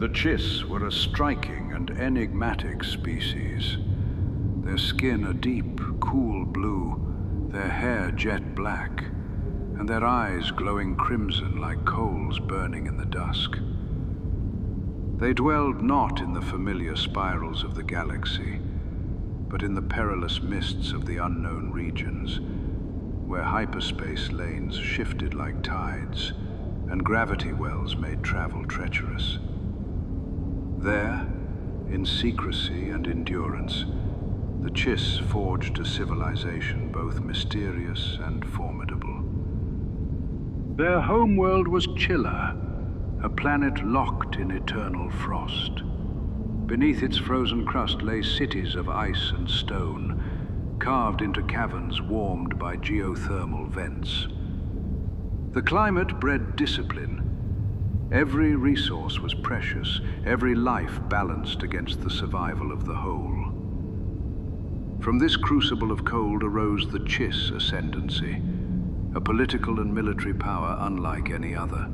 The Chiss were a striking and enigmatic species. Their skin a deep, cool blue, their hair jet black, and their eyes glowing crimson like coals burning in the dusk. They dwelled not in the familiar spirals of the galaxy, but in the perilous mists of the unknown regions, where hyperspace lanes shifted like tides, and gravity wells made travel treacherous. There, in secrecy and endurance, the Chiss forged a civilization both mysterious and formidable. Their homeworld was Csilla, a planet locked in eternal frost. Beneath its frozen crust lay cities of ice and stone, carved into caverns warmed by geothermal vents. The climate bred discipline. Every resource was precious, every life balanced against the survival of the whole. From this crucible of cold arose the Chiss Ascendancy, a political and military power unlike any other.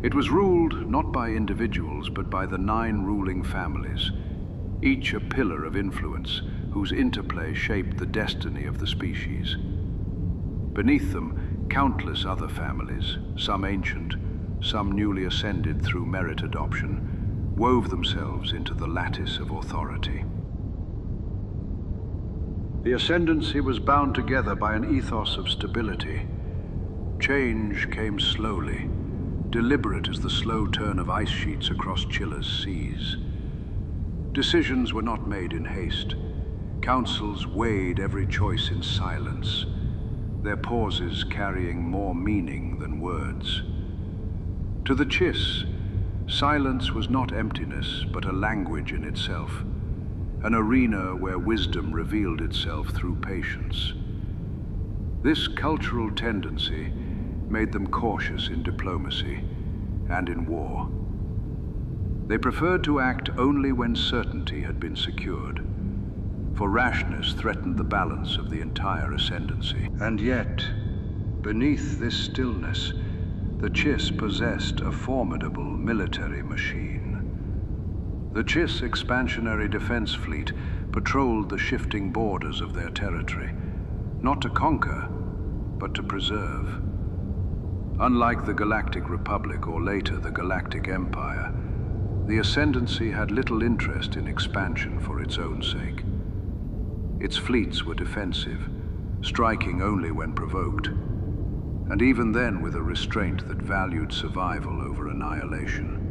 It was ruled not by individuals, but by the 9 ruling families, each a pillar of influence whose interplay shaped the destiny of the species. Beneath them, countless other families, some ancient, some newly ascended through merit adoption, wove themselves into the lattice of authority. The Ascendancy was bound together by an ethos of stability. Change came slowly, deliberate as the slow turn of ice sheets across Chilla's seas. Decisions were not made in haste. Councils weighed every choice in silence, their pauses carrying more meaning than words. To the Chiss, silence was not emptiness, but a language in itself, an arena where wisdom revealed itself through patience. This cultural tendency made them cautious in diplomacy and in war. They preferred to act only when certainty had been secured, for rashness threatened the balance of the entire Ascendancy. And yet, beneath this stillness, the Chiss possessed a formidable military machine. The Chiss expansionary defense fleet patrolled the shifting borders of their territory, not to conquer, but to preserve. Unlike the Galactic Republic or later the Galactic Empire, the Ascendancy had little interest in expansion for its own sake. Its fleets were defensive, striking only when provoked, and even then with a restraint that valued survival over annihilation.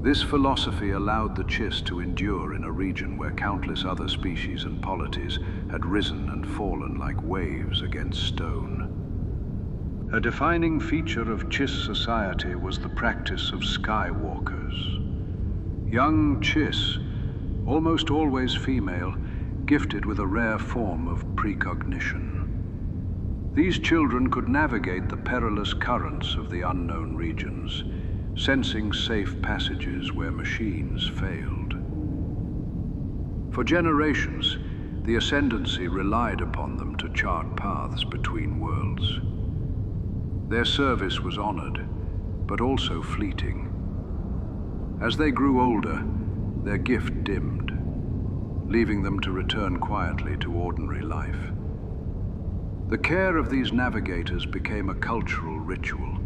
This philosophy allowed the Chiss to endure in a region where countless other species and polities had risen and fallen like waves against stone. A defining feature of Chiss society was the practice of skywalkers. Young Chiss, almost always female, gifted with a rare form of precognition. These children could navigate the perilous currents of the unknown regions, sensing safe passages where machines failed. For generations, the Ascendancy relied upon them to chart paths between worlds. Their service was honored, but also fleeting. As they grew older, their gift dimmed, leaving them to return quietly to ordinary life. The care of these navigators became a cultural ritual,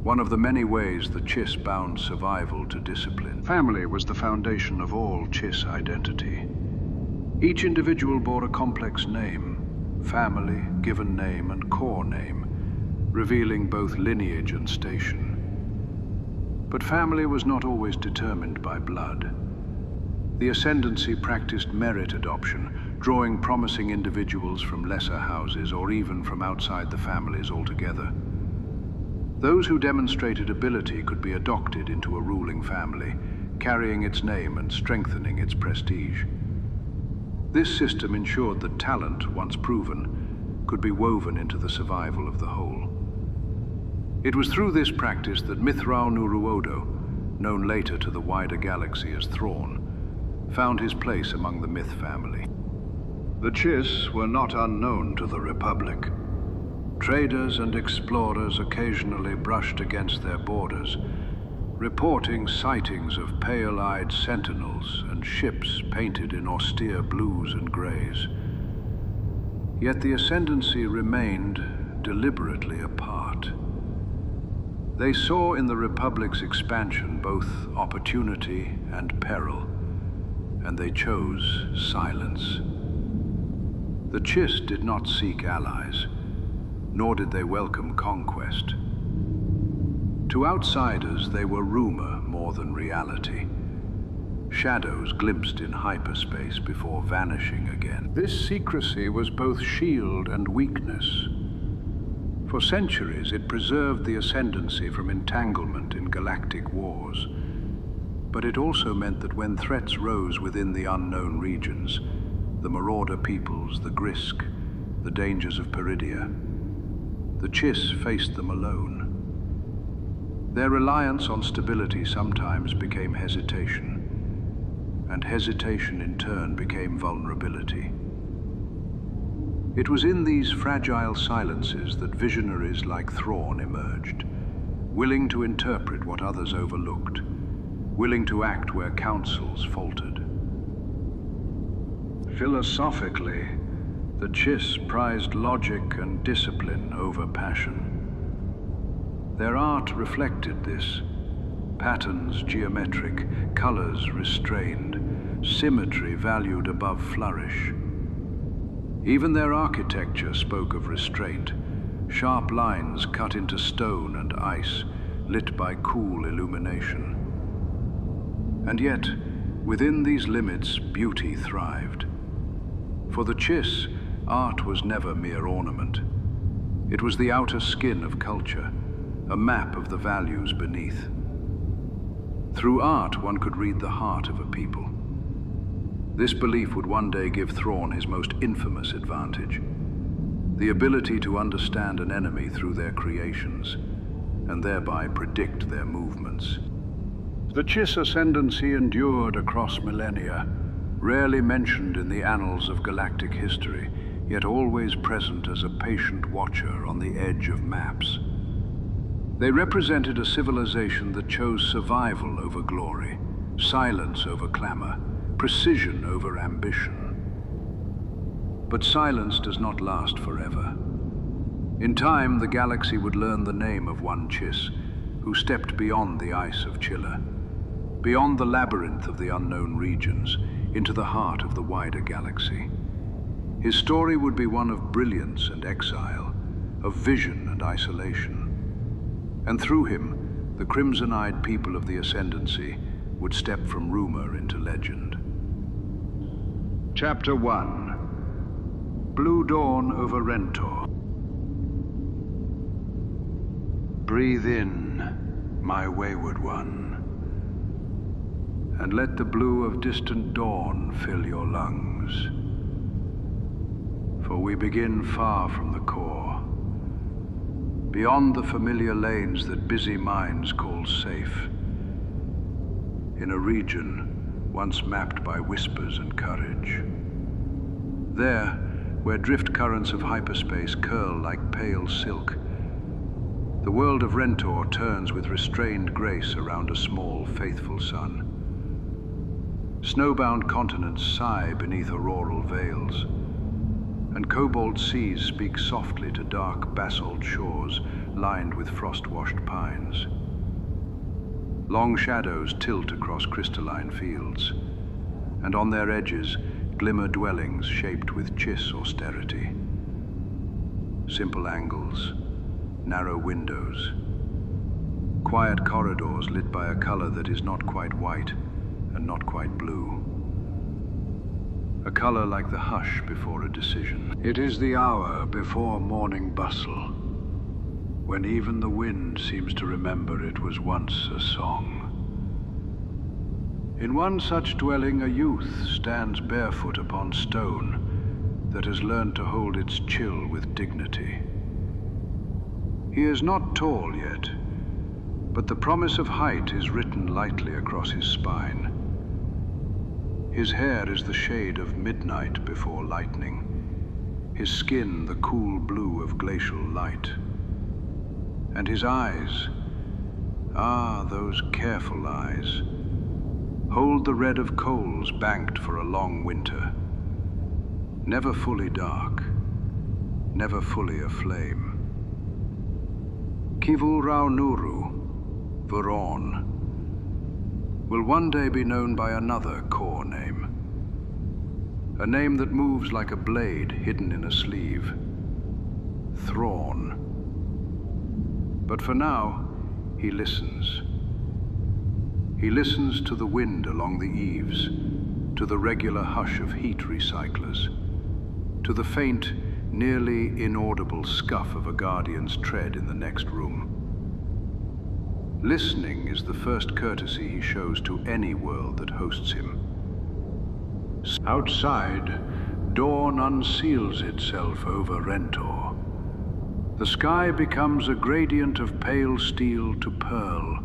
one of the many ways the Chiss bound survival to discipline. Family was the foundation of all Chiss identity. Each individual bore a complex name, family, given name, and core name, revealing both lineage and station. But family was not always determined by blood. The Ascendancy practiced merit adoption, drawing promising individuals from lesser houses or even from outside the families altogether. Those who demonstrated ability could be adopted into a ruling family, carrying its name and strengthening its prestige. This system ensured that talent, once proven, could be woven into the survival of the whole. It was through this practice that Mitth'raw'nuruodo, known later to the wider galaxy as Thrawn, found his place among the Myth family. The Chiss were not unknown to the Republic. Traders and explorers occasionally brushed against their borders, reporting sightings of pale-eyed sentinels and ships painted in austere blues and grays. Yet the Ascendancy remained deliberately apart. They saw in the Republic's expansion both opportunity and peril, and they chose silence. The Chiss did not seek allies, nor did they welcome conquest. To outsiders, they were rumor more than reality. Shadows glimpsed in hyperspace before vanishing again. This secrecy was both shield and weakness. For centuries, it preserved the Ascendancy from entanglement in galactic wars. But it also meant that when threats rose within the unknown regions, the marauder peoples, the Grisk, the dangers of Peridia, the Chiss faced them alone. Their reliance on stability sometimes became hesitation, and hesitation in turn became vulnerability. It was in these fragile silences that visionaries like Thrawn emerged, willing to interpret what others overlooked, willing to act where counsels faltered. Philosophically, the Chiss prized logic and discipline over passion. Their art reflected this. Patterns geometric, colors restrained, symmetry valued above flourish. Even their architecture spoke of restraint, sharp lines cut into stone and ice, lit by cool illumination. And yet, within these limits, beauty thrived. For the Chiss, art was never mere ornament. It was the outer skin of culture, a map of the values beneath. Through art, one could read the heart of a people. This belief would one day give Thrawn his most infamous advantage, the ability to understand an enemy through their creations, and thereby predict their movements. The Chiss Ascendancy endured across millennia, rarely mentioned in the annals of galactic history, yet always present as a patient watcher on the edge of maps. They represented a civilization that chose survival over glory, silence over clamor, precision over ambition. But silence does not last forever. In time, the galaxy would learn the name of one Chiss, who stepped beyond the ice of Csilla, beyond the labyrinth of the unknown regions, into the heart of the wider galaxy. His story would be one of brilliance and exile, of vision and isolation. And through him, the crimson-eyed people of the Ascendancy would step from rumor into legend. Chapter 1. Blue Dawn over Rentor. Breathe in, my wayward one, and let the blue of distant dawn fill your lungs. For we begin far from the core, beyond the familiar lanes that busy minds call safe, in a region once mapped by whispers and courage. There, where drift currents of hyperspace curl like pale silk, the world of Rentor turns with restrained grace around a small, faithful sun. Snowbound continents sigh beneath auroral veils, and cobalt seas speak softly to dark basalt shores lined with frost-washed pines. Long shadows tilt across crystalline fields, and on their edges glimmer dwellings shaped with Chiss austerity. Simple angles, narrow windows, quiet corridors lit by a color that is not quite white and not quite blue. A color like the hush before a decision. It is the hour before morning bustle, when even the wind seems to remember it was once a song. In one such dwelling, a youth stands barefoot upon stone that has learned to hold its chill with dignity. He is not tall yet, but the promise of height is written lightly across his spine. His hair is the shade of midnight before lightning, his skin the cool blue of glacial light, and his eyes, Ah, those careful eyes. Hold the red of coals banked for a long winter. Never fully dark, never fully aflame. Mitth'raw'nuruodo will one day be known by another core name. A name that moves like a blade hidden in a sleeve. Thrawn. But for now, he listens. He listens to the wind along the eaves, to the regular hush of heat recyclers, to the faint, nearly inaudible scuff of a guardian's tread in the next room. Listening is the first courtesy he shows to any world that hosts him. Outside, dawn unseals itself over Rentor. The sky becomes a gradient of pale steel to pearl,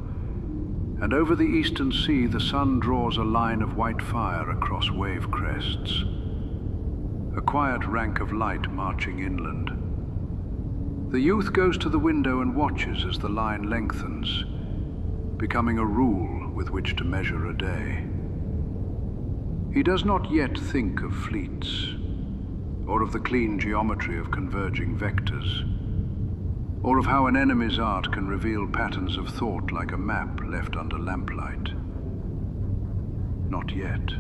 and over the eastern sea the sun draws a line of white fire across wave crests. A quiet rank of light marching inland. The youth goes to the window and watches as the line lengthens, becoming a rule with which to measure a day. He does not yet think of fleets, or of the clean geometry of converging vectors, or of how an enemy's art can reveal patterns of thought like a map left under lamplight. Not yet.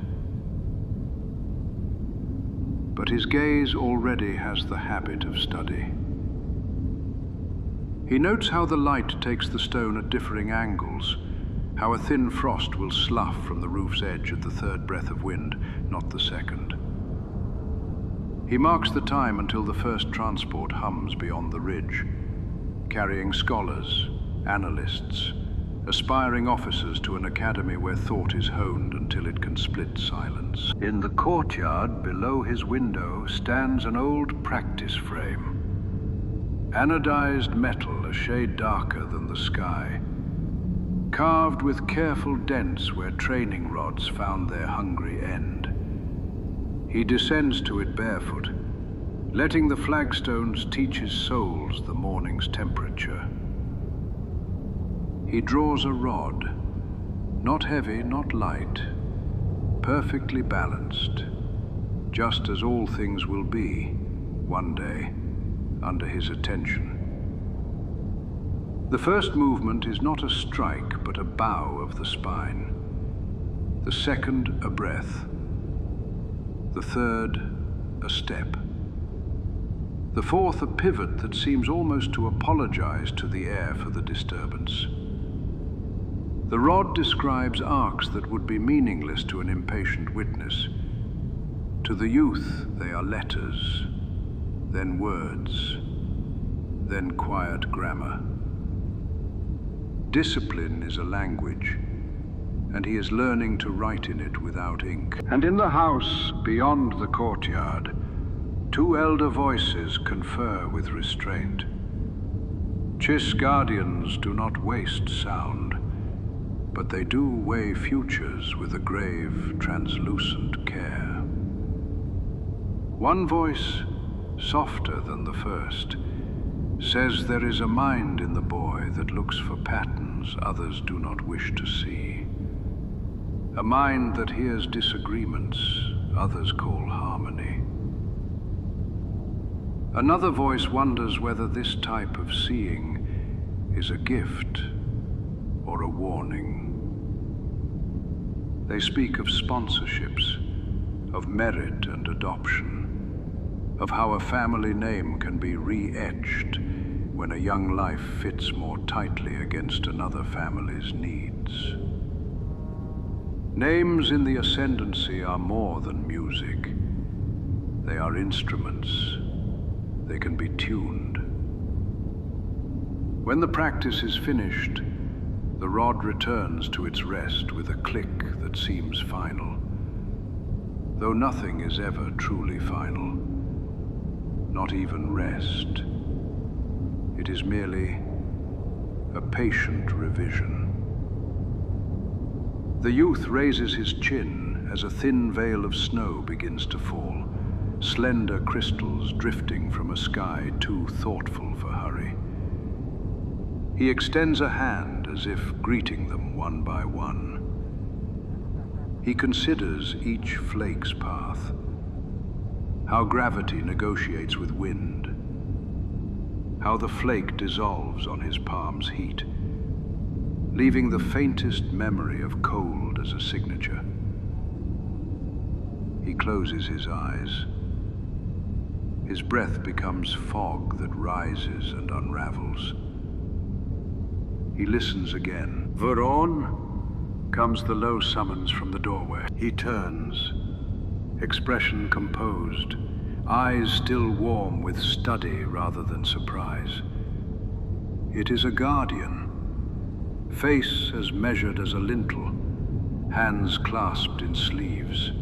But his gaze already has the habit of study. He notes how the light takes the stone at differing angles, how a thin frost will slough from the roof's edge at the third breath of wind, not the second. He marks the time until the first transport hums beyond the ridge, carrying scholars, analysts, aspiring officers to an academy where thought is honed until it can split silence. In the courtyard below his window stands an old practice frame. Anodized metal a shade darker than the sky, carved with careful dents where training rods found their hungry end. He descends to it barefoot, letting the flagstones teach his soles the morning's temperature. He draws a rod, not heavy, not light, perfectly balanced, just as all things will be, one day, under his attention. The first movement is not a strike, but a bow of the spine. The second, a breath. The third, a step. The fourth, a pivot that seems almost to apologize to the air for the disturbance. The rod describes arcs that would be meaningless to an impatient witness. To the youth, they are letters, then words, then quiet grammar. Discipline is a language, and he is learning to write in it without ink. And in the house beyond the courtyard, two elder voices confer with restraint. Chiss guardians do not waste sound, but they do weigh futures with a grave, translucent care. One voice, softer than the first, says there is a mind in the boy that looks for patterns others do not wish to see. A mind that hears disagreements others call harmony. Another voice wonders whether this type of seeing is a gift or a warning. They speak of sponsorships, of merit and adoption, of how a family name can be re-etched when a young life fits more tightly against another family's needs. Names in the Ascendancy are more than music. They are instruments. They can be tuned. When the practice is finished, the rod returns to its rest with a click that seems final, though nothing is ever truly final. Not even rest. It is merely a patient revision. The youth raises his chin as a thin veil of snow begins to fall, slender crystals drifting from a sky too thoughtful for hurry. He extends a hand as if greeting them one by one. He considers each flake's path, how gravity negotiates with wind, how the flake dissolves on his palm's heat, leaving the faintest memory of cold as a signature. He closes his eyes. His breath becomes fog that rises and unravels. He listens again. "Thrawn," comes the low summons from the doorway. He turns, expression composed, eyes still warm with study rather than surprise. It is a guardian, face as measured as a lintel, hands clasped in sleeves.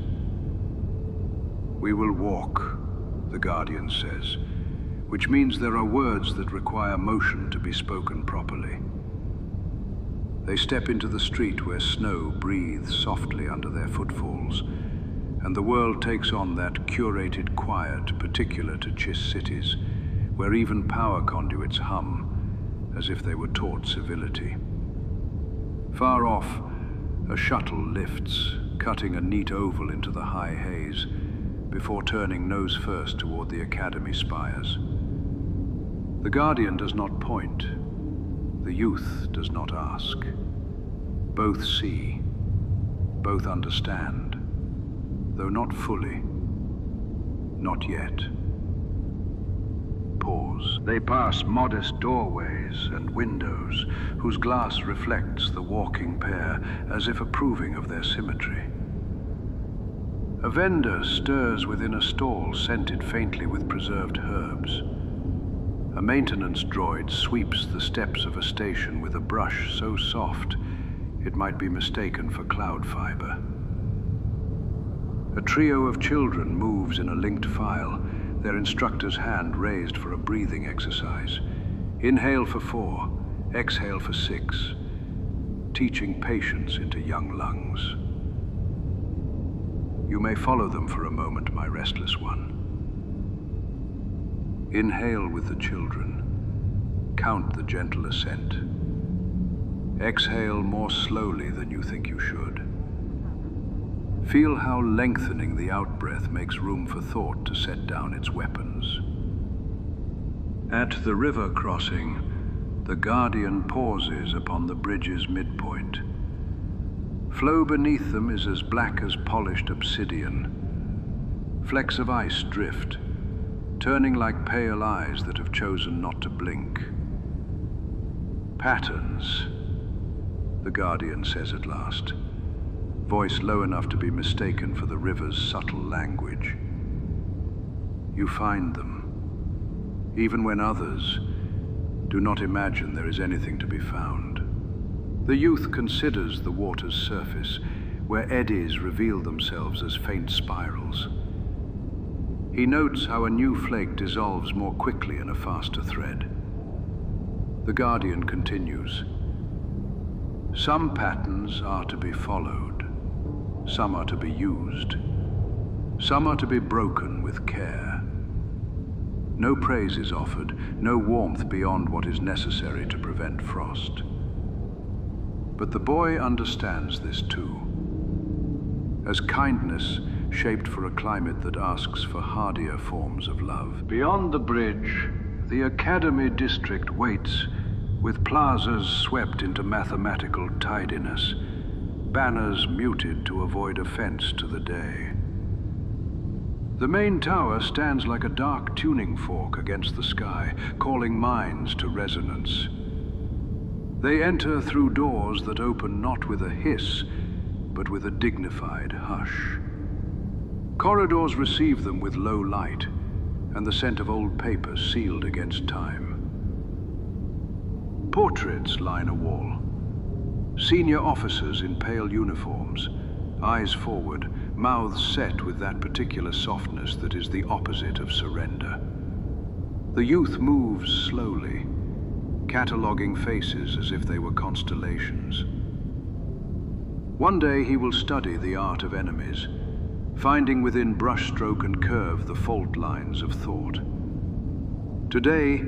"We will walk," the guardian says, which means there are words that require motion to be spoken properly. They step into the street where snow breathes softly under their footfalls, and the world takes on that curated quiet particular to Chiss cities, where even power conduits hum as if they were taught civility. Far off, a shuttle lifts, cutting a neat oval into the high haze, before turning nose first toward the academy spires. The guardian does not point. The youth does not ask. Both see, both understand, though not fully, not yet. Pause. They pass modest doorways and windows whose glass reflects the walking pair as if approving of their symmetry. A vendor stirs within a stall scented faintly with preserved herbs. A maintenance droid sweeps the steps of a station with a brush so soft it might be mistaken for cloud fiber. A trio of children moves in a linked file, their instructor's hand raised for a breathing exercise. Inhale for 4, exhale for 6, teaching patience into young lungs. You may follow them for a moment, my restless one. Inhale with the children. Count the gentle ascent. Exhale more slowly than you think you should. Feel how lengthening the outbreath makes room for thought to set down its weapons. At the river crossing, the guardian pauses upon the bridge's midpoint. Flow beneath them is as black as polished obsidian. Flecks of ice drift, turning like pale eyes that have chosen not to blink. "Patterns," the guardian says at last, voice low enough to be mistaken for the river's subtle language. "You find them, even when others do not imagine there is anything to be found." The youth considers the water's surface, where eddies reveal themselves as faint spirals. He notes how a new flake dissolves more quickly in a faster thread. The guardian continues. "Some patterns are to be followed. Some are to be used. Some are to be broken with care. No praise is offered, no warmth beyond what is necessary to prevent frost. But the boy understands this too, as kindness shaped for a climate that asks for hardier forms of love. Beyond the bridge, the Academy district waits, with plazas swept into mathematical tidiness, banners muted to avoid offense to the day. The main tower stands like a dark tuning fork against the sky, calling minds to resonance. They enter through doors that open not with a hiss, but with a dignified hush. Corridors receive them with low light, and the scent of old paper sealed against time. Portraits line a wall. Senior officers in pale uniforms, eyes forward, mouths set with that particular softness that is the opposite of surrender. The youth moves slowly, cataloging faces as if they were constellations. One day he will study the art of enemies, finding within brushstroke and curve the fault lines of thought. Today,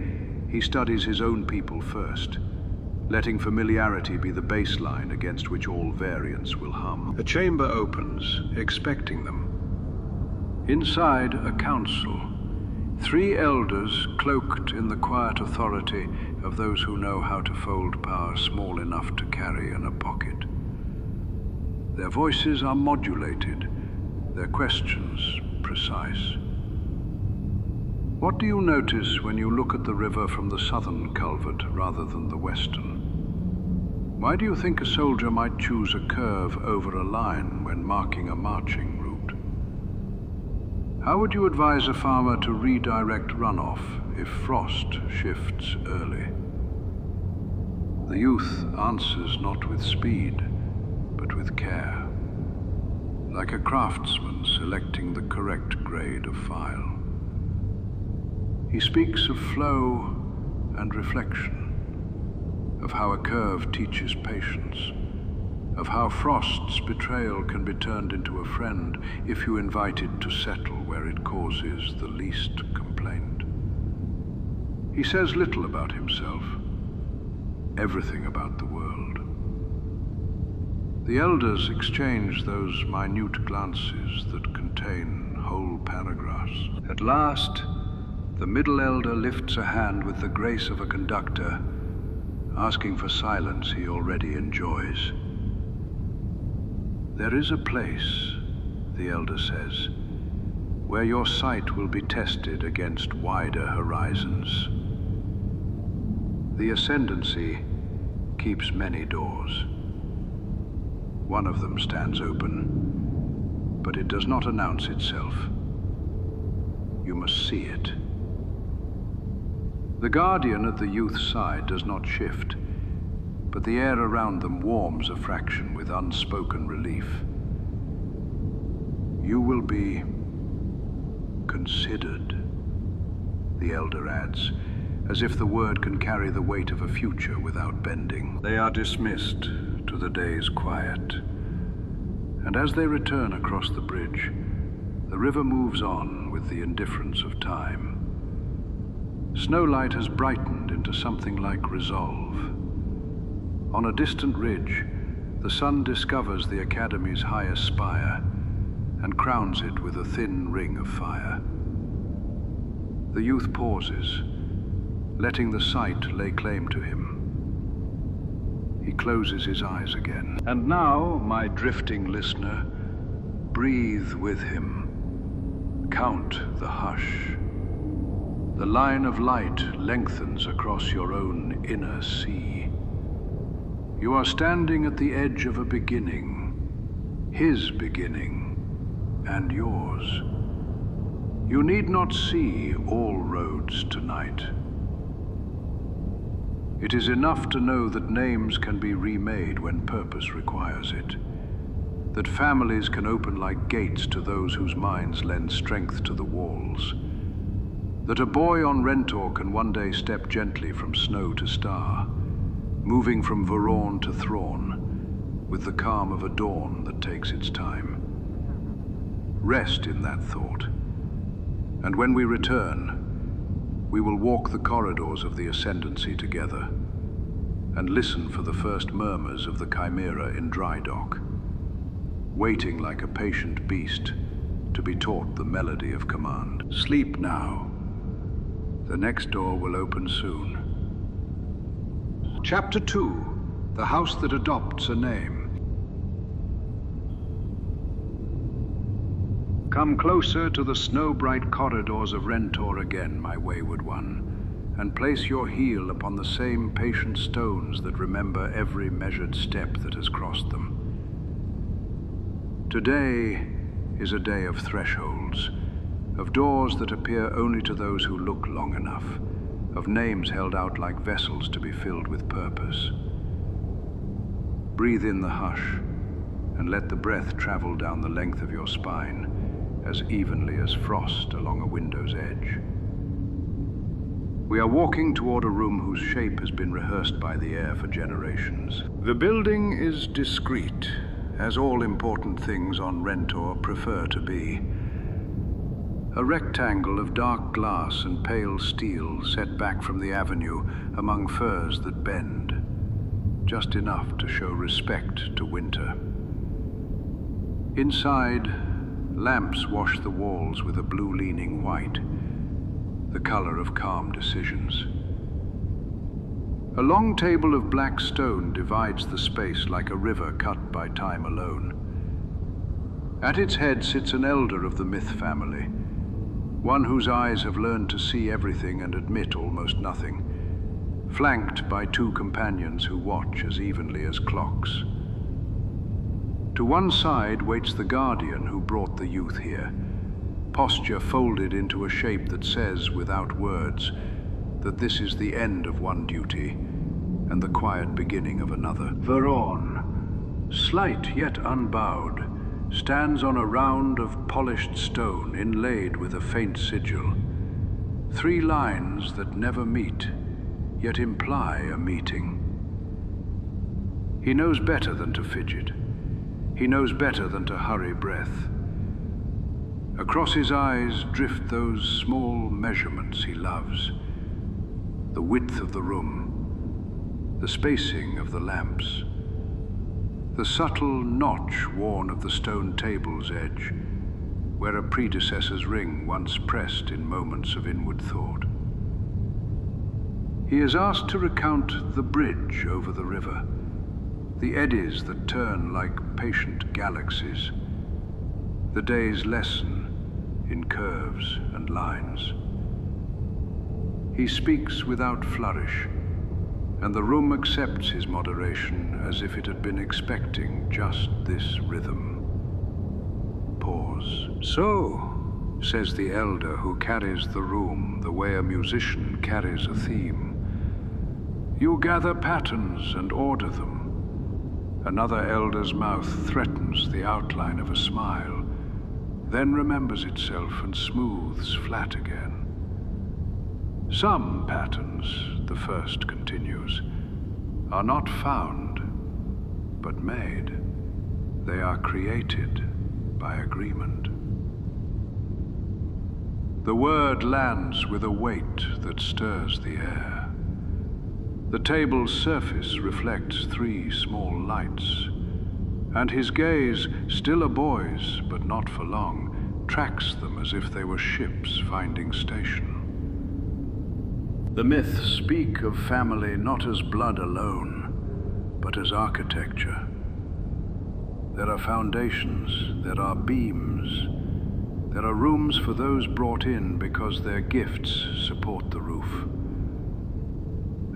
he studies his own people first, letting familiarity be the baseline against which all variants will hum. A chamber opens, expecting them. Inside, a council. 3 elders cloaked in the quiet authority of those who know how to fold power small enough to carry in a pocket. Their voices are modulated, their questions precise. What do you notice when you look at the river from the southern culvert rather than the western? Why do you think a soldier might choose a curve over a line when marking a marching route? How would you advise a farmer to redirect runoff if frost shifts early? The youth answers not with speed, but with care, like a craftsman selecting the correct grade of file. He speaks of flow and reflection, of how a curve teaches patience, of how frost's betrayal can be turned into a friend if you invite it to settle where it causes the least complaint. He says little about himself, everything about the world. The elders exchange those minute glances that contain whole paragraphs. At last, the middle elder lifts a hand with the grace of a conductor, asking for silence he already enjoys. There is a place, the elder says, where your sight will be tested against wider horizons. The Ascendancy keeps many doors. One of them stands open, but it does not announce itself. You must see it. The guardian at the youth's side does not shift, but the air around them warms a fraction with unspoken relief. You will be considered, the elder adds, as if the word can carry the weight of a future without bending. They are dismissed to the day's quiet, and as they return across the bridge, the river moves on with the indifference of time. Snowlight has brightened into something like resolve. On a distant ridge, the sun discovers the Academy's highest spire and crowns it with a thin ring of fire. The youth pauses, letting the sight lay claim to him. He closes his eyes again. And now, my drifting listener, breathe with him. Count the hush. The line of light lengthens across your own inner sea. You are standing at the edge of a beginning, his beginning, and yours. You need not see all roads tonight. It is enough to know that names can be remade when purpose requires it, that families can open like gates to those whose minds lend strength to the walls, that a boy on Rentor can one day step gently from snow to star, moving from VIII to Thrawn, with the calm of a dawn that takes its time. Rest in that thought, and when we return, we will walk the corridors of the Ascendancy together, and listen for the first murmurs of the Chimera in dry dock, waiting like a patient beast to be taught the melody of command. Sleep now. The next door will open soon. Chapter 2, The House That Adopts a Name. Come closer to the snow-bright corridors of Rentor again, my wayward one, and place your heel upon the same patient stones that remember every measured step that has crossed them. Today is a day of thresholds, of doors that appear only to those who look long enough, of names held out like vessels to be filled with purpose. Breathe in the hush, and let the breath travel down the length of your spine, as evenly as frost along a window's edge. We are walking toward a room whose shape has been rehearsed by the air for generations. The building is discreet, as all important things on Rentor prefer to be. A rectangle of dark glass and pale steel set back from the avenue among firs that bend. just enough to show respect to winter. Inside, lamps wash the walls with a blue-leaning white, the color of calm decisions. A long table of black stone divides the space like a river cut by time alone. At its head sits an elder of the Myth family, one whose eyes have learned to see everything and admit almost nothing, flanked by two companions who watch as evenly as clocks. To one side waits the guardian who brought the youth here, posture folded into a shape that says, without words, that this is the end of one duty and the quiet beginning of another. Thrawn, slight yet unbowed, stands on a round of polished stone inlaid with a faint sigil. 3 lines that never meet, yet imply a meeting. He knows better than to fidget. He knows better than to hurry breath. Across his eyes drift those small measurements he loves. The width of the room, the spacing of the lamps, the subtle notch worn of the stone table's edge, where a predecessor's ring once pressed in moments of inward thought. He is asked to recount the bridge over the river, the eddies that turn like patient galaxies, the day's lesson in curves and lines. He speaks without flourish, and the room accepts his moderation as if it had been expecting just this rhythm. Pause. "So," says the elder who carries the room the way a musician carries a theme, "you gather patterns and order them." Another elder's mouth threatens the outline of a smile, then remembers itself and smooths flat again. "Some patterns," the first continues, "are not found, but made. They are created by agreement." The word lands with a weight that stirs the air. The table's surface reflects 3 small lights, and his gaze, still a boy's, but not for long, tracks them as if they were ships finding station. The myths speak of family not as blood alone, but as architecture. There are foundations, there are beams, there are rooms for those brought in because their gifts support the roof.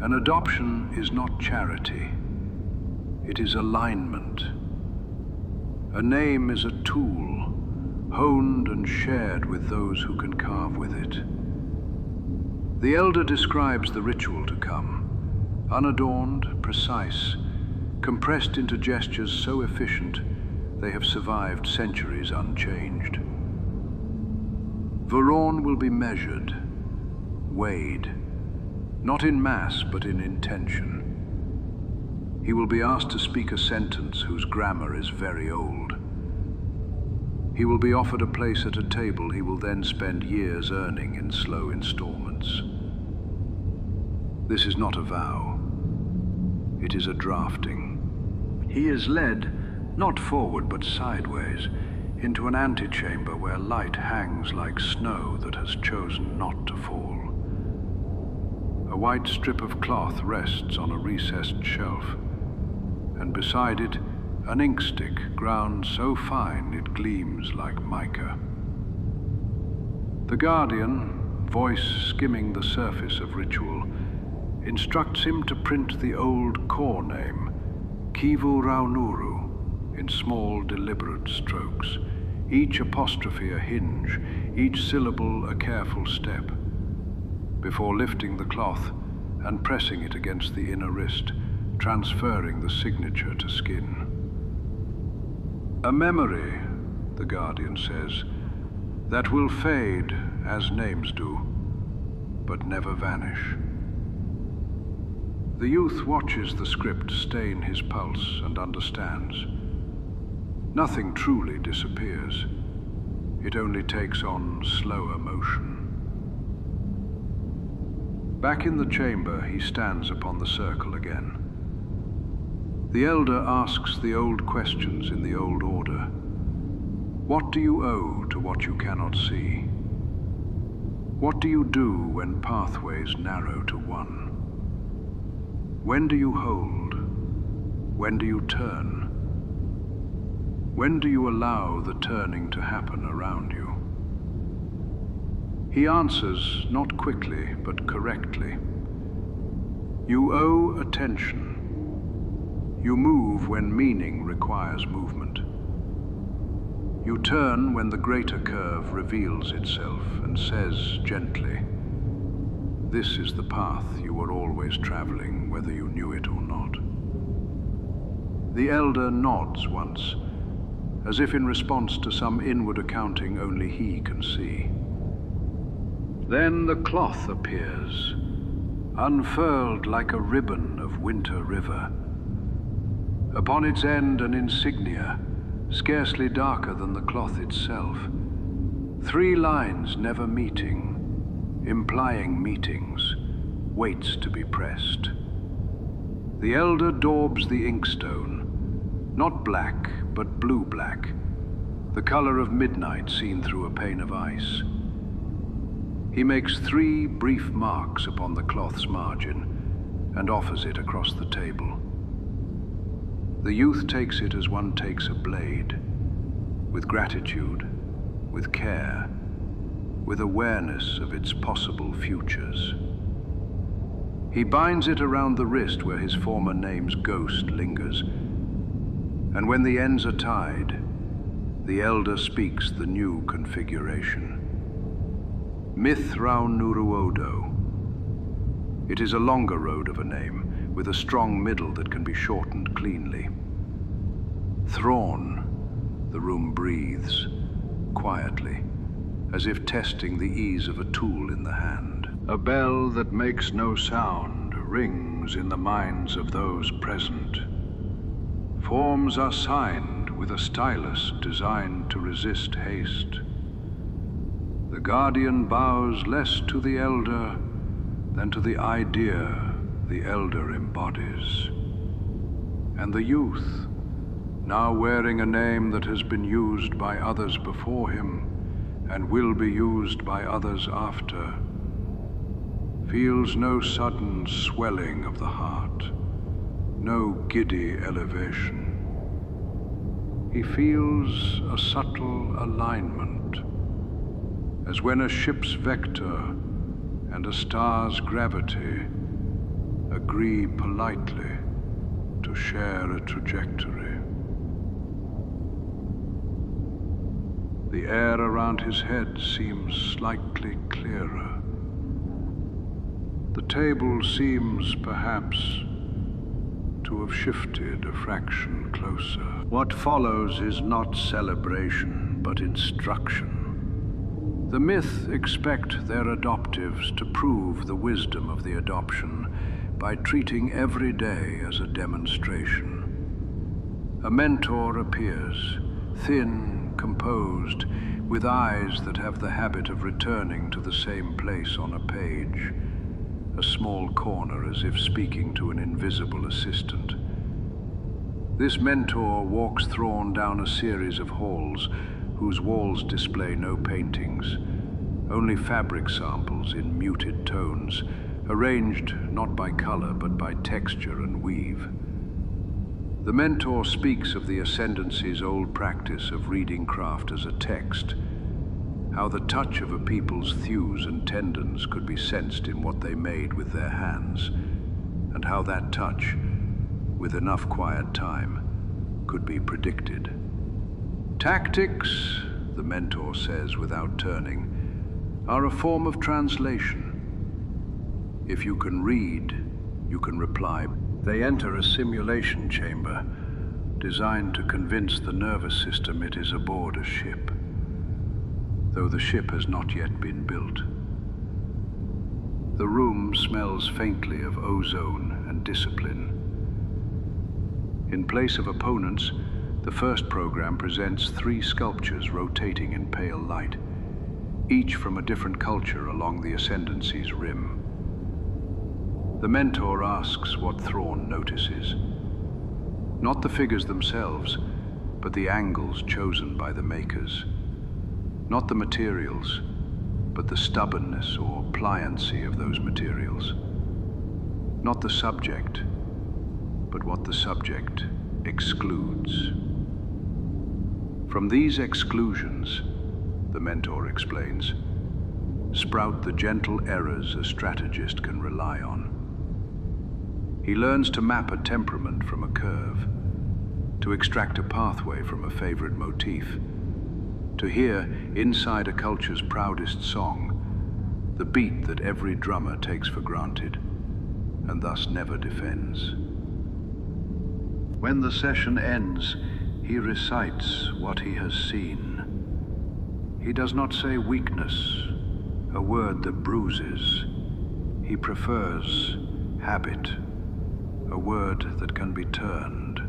An adoption is not charity, it is alignment. A name is a tool, honed and shared with those who can carve with it. The elder describes the ritual to come, unadorned, precise, compressed into gestures so efficient they have survived centuries unchanged. Thrawn will be measured, weighed, not in mass but in intention. He will be asked to speak a sentence whose grammar is very old. He will be offered a place at a table he will then spend years earning in slow installments. This is not a vow. It is a drafting. He is led, not forward but sideways, into an antechamber where light hangs like snow that has chosen not to fall. A white strip of cloth rests on a recessed shelf, and beside it, an inkstick ground so fine it gleams like mica. The guardian, voice skimming the surface of ritual, instructs him to print the old core name, Mitth'raw'nuruodo, in small, deliberate strokes, each apostrophe a hinge, each syllable a careful step, before lifting the cloth and pressing it against the inner wrist, transferring the signature to skin. A memory, the guardian says, that will fade as names do, but never vanish. The youth watches the script stain his pulse and understands. Nothing truly disappears. It only takes on slower motion. Back in the chamber, he stands upon the circle again. The Elder asks the old questions in the old order. What do you owe to what you cannot see? What do you do when pathways narrow to one? When do you hold? When do you turn? When do you allow the turning to happen around you? He answers not quickly, but correctly. You owe attention. You move when meaning requires movement. You turn when the greater curve reveals itself and says gently, "This is the path you were always traveling, whether you knew it or not." The Elder nods once, as if in response to some inward accounting only he can see. Then the cloth appears, unfurled like a ribbon of winter river. Upon its end an insignia, scarcely darker than the cloth itself. 3 lines never meeting, implying meetings, waits to be pressed. The Elder daubs the inkstone, not black, but blue-black, the color of midnight seen through a pane of ice. He makes 3 brief marks upon the cloth's margin and offers it across the table. The youth takes it as one takes a blade, with gratitude, with care, with awareness of its possible futures. He binds it around the wrist where his former name's ghost lingers, and when the ends are tied, the Elder speaks the new configuration. Mitth'raw'nuruodo. It is a longer road of a name, with a strong middle that can be shortened cleanly. Thrawn, the room breathes, quietly, as if testing the ease of a tool in the hand. A bell that makes no sound rings in the minds of those present. Forms are signed with a stylus designed to resist haste. The Guardian bows less to the Elder than to the idea the Elder embodies. And the youth, now wearing a name that has been used by others before him and will be used by others after, feels no sudden swelling of the heart, no giddy elevation. He feels a subtle alignment, as when a ship's vector and a star's gravity agree politely to share a trajectory. The air around his head seems slightly clearer. The table seems, perhaps, to have shifted a fraction closer. What follows is not celebration, but instruction. The myth expect their adoptives to prove the wisdom of the adoption by treating every day as a demonstration. A mentor appears, thin, composed, with eyes that have the habit of returning to the same place on a page, a small corner as if speaking to an invisible assistant. This mentor walks Thrawn down a series of halls whose walls display no paintings, only fabric samples in muted tones, arranged not by color but by texture and weave. The mentor speaks of the Ascendancy's old practice of reading craft as a text, how the touch of a people's thews and tendons could be sensed in what they made with their hands, and how that touch, with enough quiet time, could be predicted. Tactics, the mentor says without turning, are a form of translation. If you can read, you can reply. They enter a simulation chamber designed to convince the nervous system it is aboard a ship, though the ship has not yet been built. The room smells faintly of ozone and discipline. In place of opponents, the first program presents 3 sculptures rotating in pale light, each from a different culture along the Ascendancy's rim. The mentor asks what Thrawn notices. Not the figures themselves, but the angles chosen by the makers. Not the materials, but the stubbornness or pliancy of those materials. Not the subject, but what the subject excludes. From these exclusions, the mentor explains, sprout the gentle errors a strategist can rely on. He learns to map a temperament from a curve, to extract a pathway from a favorite motif, to hear, inside a culture's proudest song, the beat that every drummer takes for granted, and thus never defends. When the session ends, he recites what he has seen. He does not say weakness, a word that bruises. He prefers habit, a word that can be turned.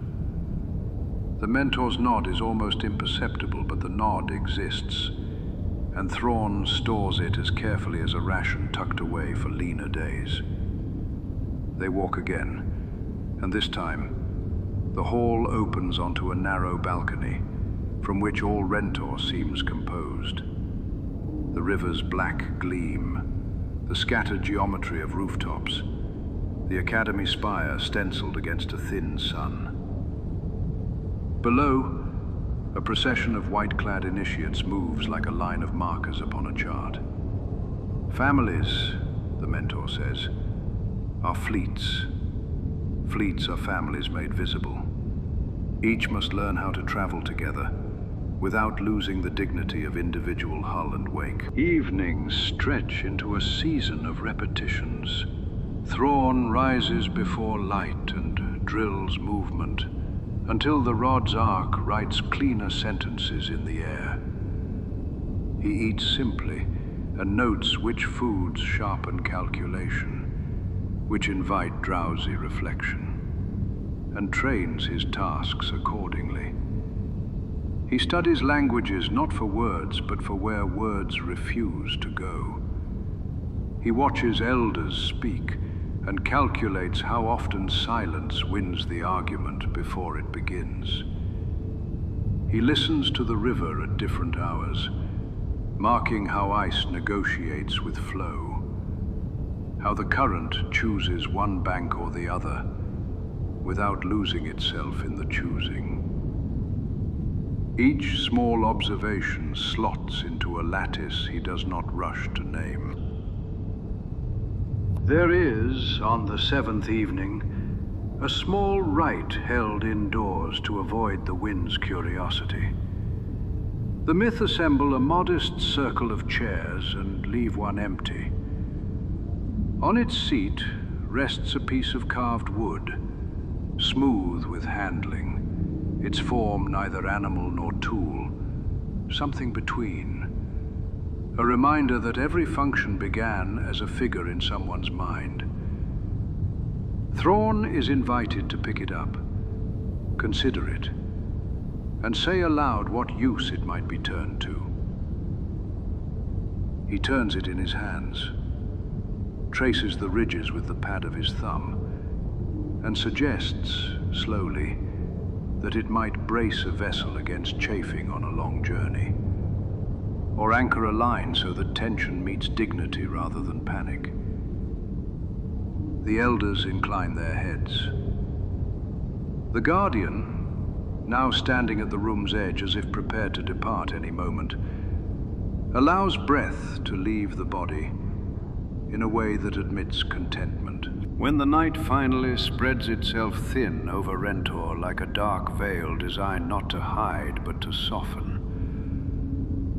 The mentor's nod is almost imperceptible, but the nod exists, and Thrawn stores it as carefully as a ration tucked away for leaner days. They walk again, and this time, the hall opens onto a narrow balcony, from which all Rentor seems composed. The river's black gleam, the scattered geometry of rooftops, the academy spire stenciled against a thin sun. Below, a procession of white-clad initiates moves like a line of markers upon a chart. Families, the mentor says, are fleets. Fleets are families made visible. Each must learn how to travel together, without losing the dignity of individual hull and wake. Evenings stretch into a season of repetitions. Thrawn rises before light and drills movement, until the rod's arc writes cleaner sentences in the air. He eats simply and notes which foods sharpen calculation, which invite drowsy reflection, and trains his tasks accordingly. He studies languages not for words, but for where words refuse to go. He watches elders speak and calculates how often silence wins the argument before it begins. He listens to the river at different hours, marking how ice negotiates with flow, how the current chooses one bank or the other, without losing itself in the choosing. Each small observation slots into a lattice he does not rush to name. There is, on the seventh evening, a small rite held indoors to avoid the wind's curiosity. The myth assemble a modest circle of chairs and leave one empty. On its seat rests a piece of carved wood, smooth with handling, its form neither animal nor tool, something between. A reminder that every function began as a figure in someone's mind. Thrawn is invited to pick it up, consider it, and say aloud what use it might be turned to. He turns it in his hands, traces the ridges with the pad of his thumb, and suggests, slowly, that it might brace a vessel against chafing on a long journey, or anchor a line so that tension meets dignity rather than panic. The elders incline their heads. The guardian, now standing at the room's edge as if prepared to depart any moment, allows breath to leave the body in a way that admits contentment. When the night finally spreads itself thin over Rentor like a dark veil designed not to hide but to soften,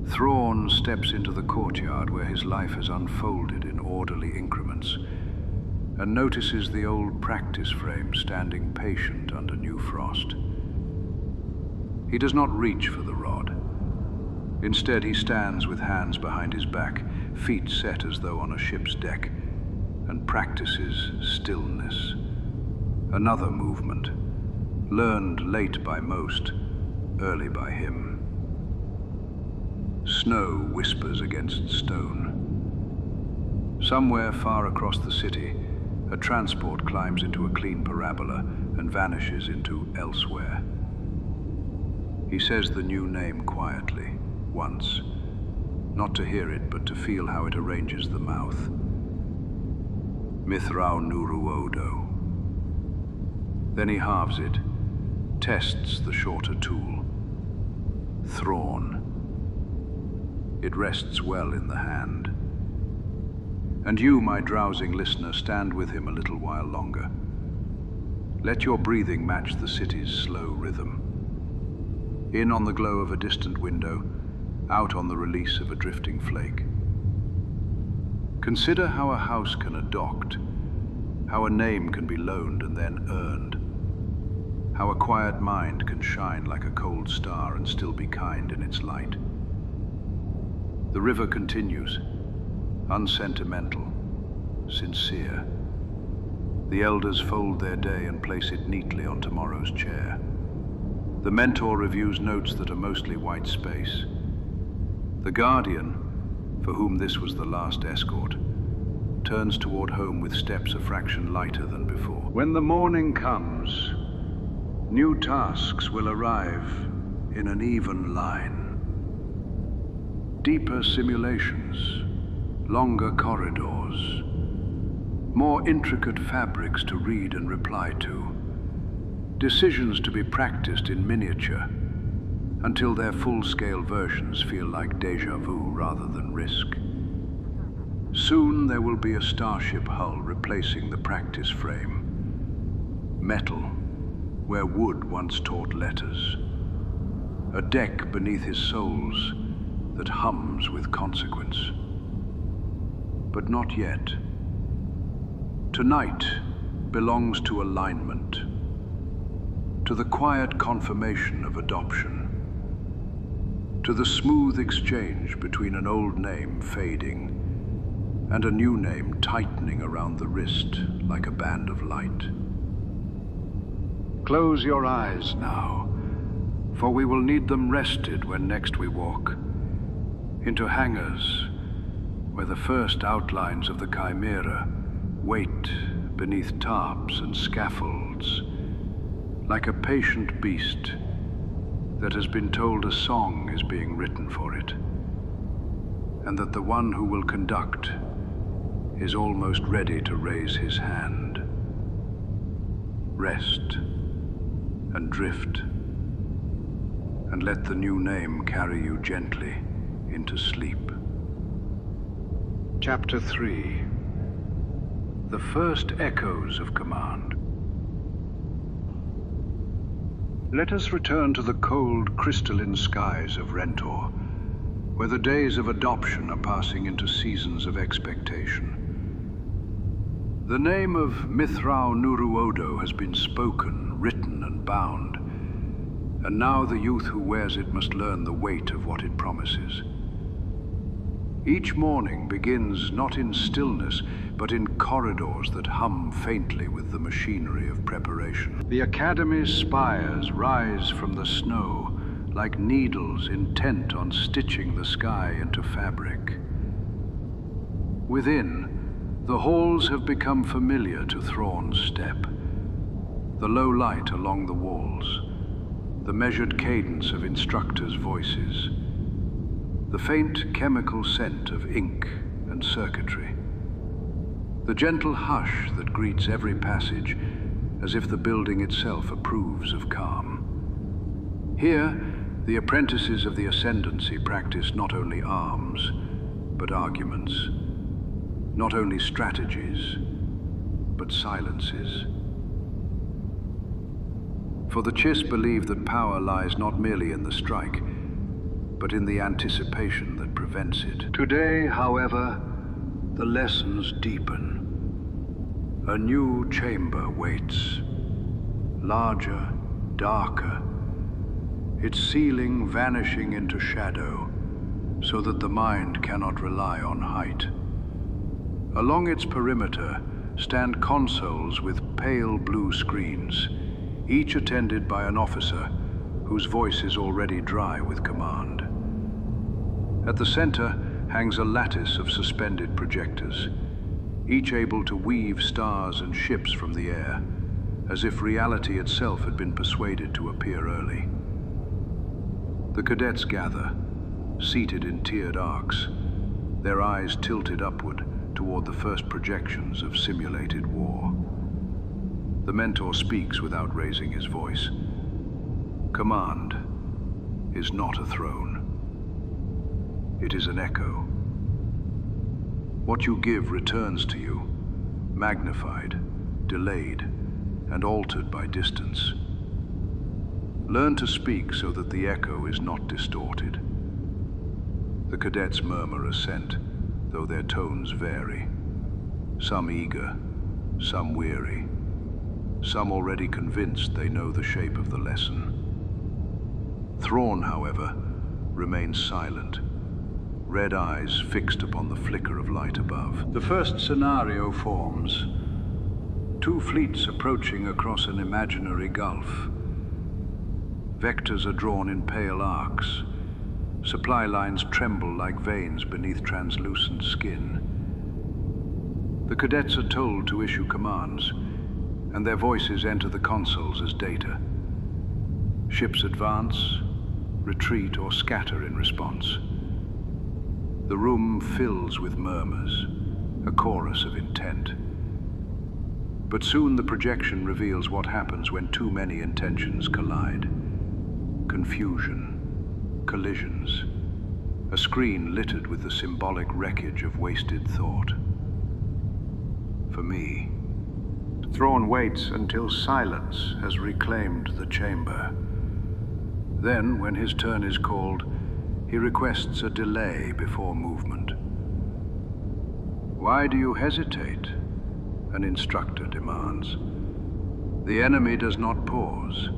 Thrawn steps into the courtyard where his life has unfolded in orderly increments, and notices the old practice frame standing patient under new frost. He does not reach for the rod. Instead, he stands with hands behind his back, feet set as though on a ship's deck, and practices stillness. Another movement, learned late by most, early by him. Snow whispers against stone. Somewhere far across the city, A transport climbs into a clean parabola and vanishes into elsewhere. He says the new name quietly, once, not to hear it, but to feel how it arranges the mouth. Mitth'raw'nuruodo. Then he halves it, tests the shorter tool. Thrawn. It rests well in the hand. And you, my drowsing listener, stand with him a little while longer. Let your breathing match the city's slow rhythm. In on the glow of a distant window, out on the release of a drifting flake. Consider how a house can adopt, how a name can be loaned and then earned, how a quiet mind can shine like a cold star and still be kind in its light. The river continues, unsentimental, sincere. The elders fold their day and place it neatly on tomorrow's chair. The mentor reviews notes that are mostly white space. The guardian, for whom this was the last escort, turns toward home with steps a fraction lighter than before. When the morning comes, new tasks will arrive in an even line. Deeper simulations, longer corridors, more intricate fabrics to read and reply to, decisions to be practiced in miniature until their full-scale versions feel like déjà vu rather than risk. Soon there will be a starship hull replacing the practice frame. Metal, where wood once taught letters. A deck beneath his soles that hums with consequence. But not yet. Tonight belongs to alignment, to the quiet confirmation of adoption, to the smooth exchange between an old name fading and a new name tightening around the wrist like a band of light. Close your eyes now, for we will need them rested when next we walk into hangars where the first outlines of the Chimera wait beneath tarps and scaffolds like a patient beast that has been told a song is being written for it, and that the one who will conduct is almost ready to raise his hand. Rest and drift, and let the new name carry you gently into sleep. Chapter 3. The first echoes of command. Let us return to the cold, crystalline skies of Rentor, where the days of adoption are passing into seasons of expectation. The name of Mitth'raw'nuruodo has been spoken, written, and bound, and now the youth who wears it must learn the weight of what it promises. Each morning begins not in stillness, but in corridors that hum faintly with the machinery of preparation. The Academy's spires rise from the snow like needles intent on stitching the sky into fabric. Within, the halls have become familiar to Thrawn's step. The low light along the walls, the measured cadence of instructors' voices, the faint chemical scent of ink and circuitry, the gentle hush that greets every passage as if the building itself approves of calm. Here, the apprentices of the Ascendancy practice not only arms, but arguments, not only strategies, but silences. For the Chiss believe that power lies not merely in the strike, but in the anticipation that prevents it. Today, however, the lessons deepen. A new chamber waits, larger, darker, its ceiling vanishing into shadow, so that the mind cannot rely on height. Along its perimeter stand consoles with pale blue screens, each attended by an officer whose voice is already dry with command. At the center hangs a lattice of suspended projectors, each able to weave stars and ships from the air, as if reality itself had been persuaded to appear early. The cadets gather, seated in tiered arcs, their eyes tilted upward toward the first projections of simulated war. The mentor speaks without raising his voice. Command is not a throne. It is an echo. What you give returns to you, magnified, delayed, and altered by distance. Learn to speak so that the echo is not distorted. The cadets murmur assent, though their tones vary. Some eager, some weary, some already convinced they know the shape of the lesson. Thrawn, however, remains silent, red eyes fixed upon the flicker of light above. The first scenario forms. Two fleets approaching across an imaginary gulf. Vectors are drawn in pale arcs. Supply lines tremble like veins beneath translucent skin. The cadets are told to issue commands, and their voices enter the consoles as data. Ships advance, retreat, or scatter in response. The room fills with murmurs, a chorus of intent. But soon the projection reveals what happens when too many intentions collide. Confusion, collisions, a screen littered with the symbolic wreckage of wasted thought. For me, Thrawn waits until silence has reclaimed the chamber. Then, when his turn is called, he requests a delay before movement. Why do you hesitate? An instructor demands. The enemy does not pause.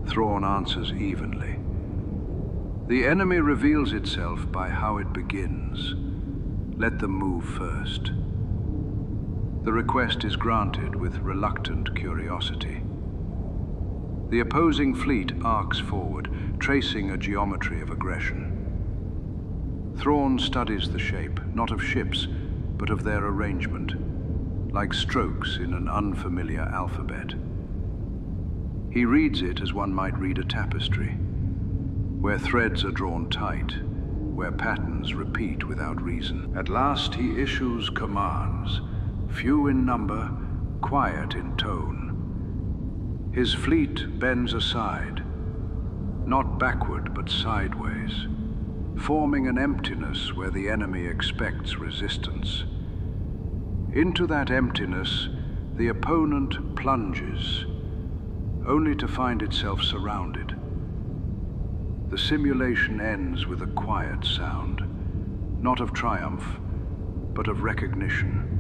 Thrawn answers evenly. The enemy reveals itself by how it begins. Let them move first. The request is granted with reluctant curiosity. The opposing fleet arcs forward, tracing a geometry of aggression. Thrawn studies the shape, not of ships, but of their arrangement, like strokes in an unfamiliar alphabet. He reads it as one might read a tapestry, where threads are drawn tight, where patterns repeat without reason. At last he issues commands, few in number, quiet in tone. His fleet bends aside, not backward but sideways, forming an emptiness where the enemy expects resistance. Into that emptiness, the opponent plunges, only to find itself surrounded. The simulation ends with a quiet sound, not of triumph, but of recognition.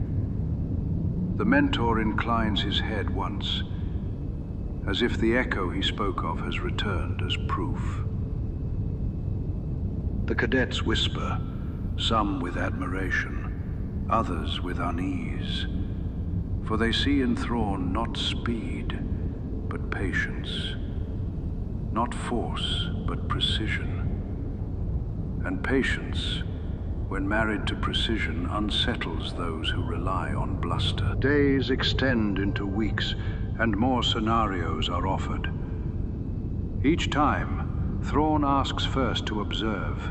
The mentor inclines his head once, as if the echo he spoke of has returned as proof. The cadets whisper, some with admiration, others with unease, for they see in Thrawn not speed, but patience, not force, but precision. And patience, when married to precision, unsettles those who rely on bluster. Days extend into weeks, and more scenarios are offered. Each time, Thrawn asks first to observe.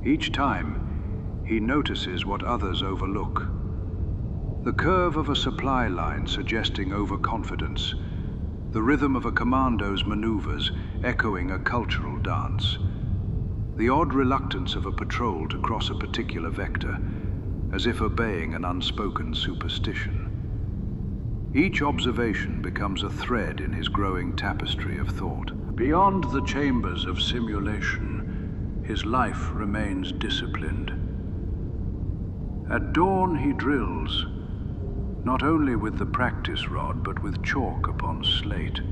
Each time, he notices what others overlook. The curve of a supply line suggesting overconfidence, the rhythm of a commando's maneuvers echoing a cultural dance, the odd reluctance of a patrol to cross a particular vector, as if obeying an unspoken superstition. Each observation becomes a thread in his growing tapestry of thought. Beyond the chambers of simulation, his life remains disciplined. At dawn he drills, not only with the practice rod, but with chalk upon slate,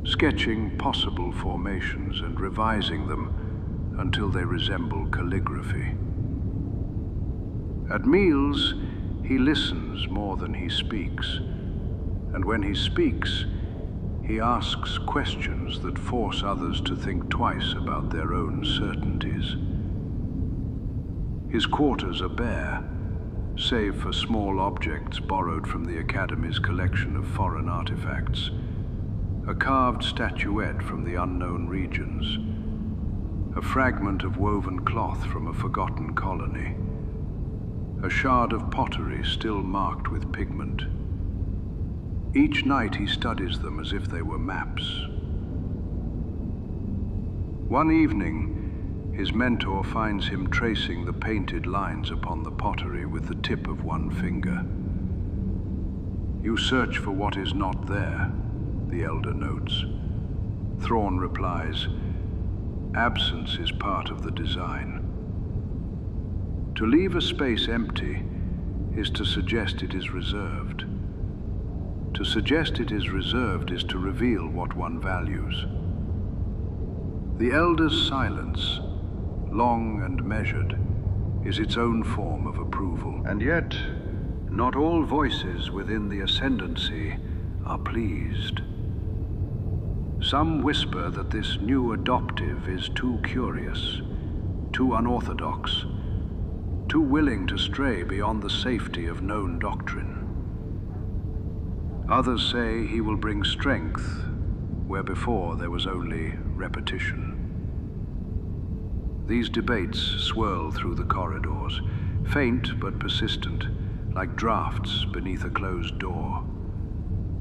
sketching possible formations and revising them until they resemble calligraphy. At meals, he listens more than he speaks, and when he speaks, he asks questions that force others to think twice about their own certainties. His quarters are bare, save for small objects borrowed from the Academy's collection of foreign artifacts. A carved statuette from the unknown regions. A fragment of woven cloth from a forgotten colony. A shard of pottery still marked with pigment. Each night he studies them as if they were maps. One evening, his mentor finds him tracing the painted lines upon the pottery with the tip of one finger. "You search for what is not there," the elder notes. Thrawn replies, "Absence is part of the design." To leave a space empty is to suggest it is reserved. To suggest it is reserved is to reveal what one values. The elder's silence, long and measured, is its own form of approval. And yet, not all voices within the Ascendancy are pleased. Some whisper that this new adoptive is too curious, too unorthodox, too willing to stray beyond the safety of known doctrine. Others say he will bring strength where before there was only repetition. These debates swirl through the corridors, faint but persistent, like drafts beneath a closed door.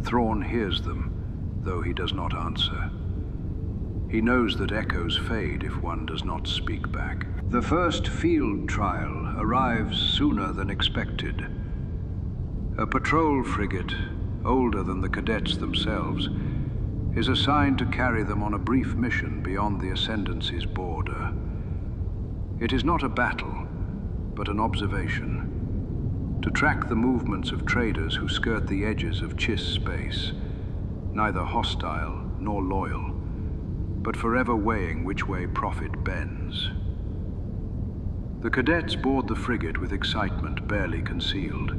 Thrawn hears them, though he does not answer. He knows that echoes fade if one does not speak back. The first field trial arrives sooner than expected. A patrol frigate, older than the cadets themselves, is assigned to carry them on a brief mission beyond the Ascendancy's border. It is not a battle, but an observation. To track the movements of traders who skirt the edges of Chiss space, neither hostile nor loyal, but forever weighing which way profit bends. The cadets board the frigate with excitement barely concealed,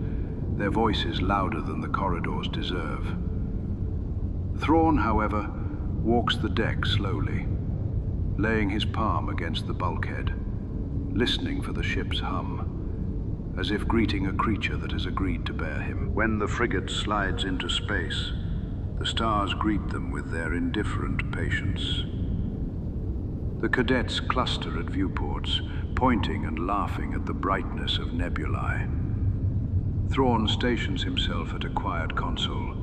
their voices louder than the corridors deserve. Thrawn, however, walks the deck slowly, laying his palm against the bulkhead, listening for the ship's hum, as if greeting a creature that has agreed to bear him. When the frigate slides into space, the stars greet them with their indifferent patience. The cadets cluster at viewports, pointing and laughing at the brightness of nebulae. Thrawn stations himself at a quiet console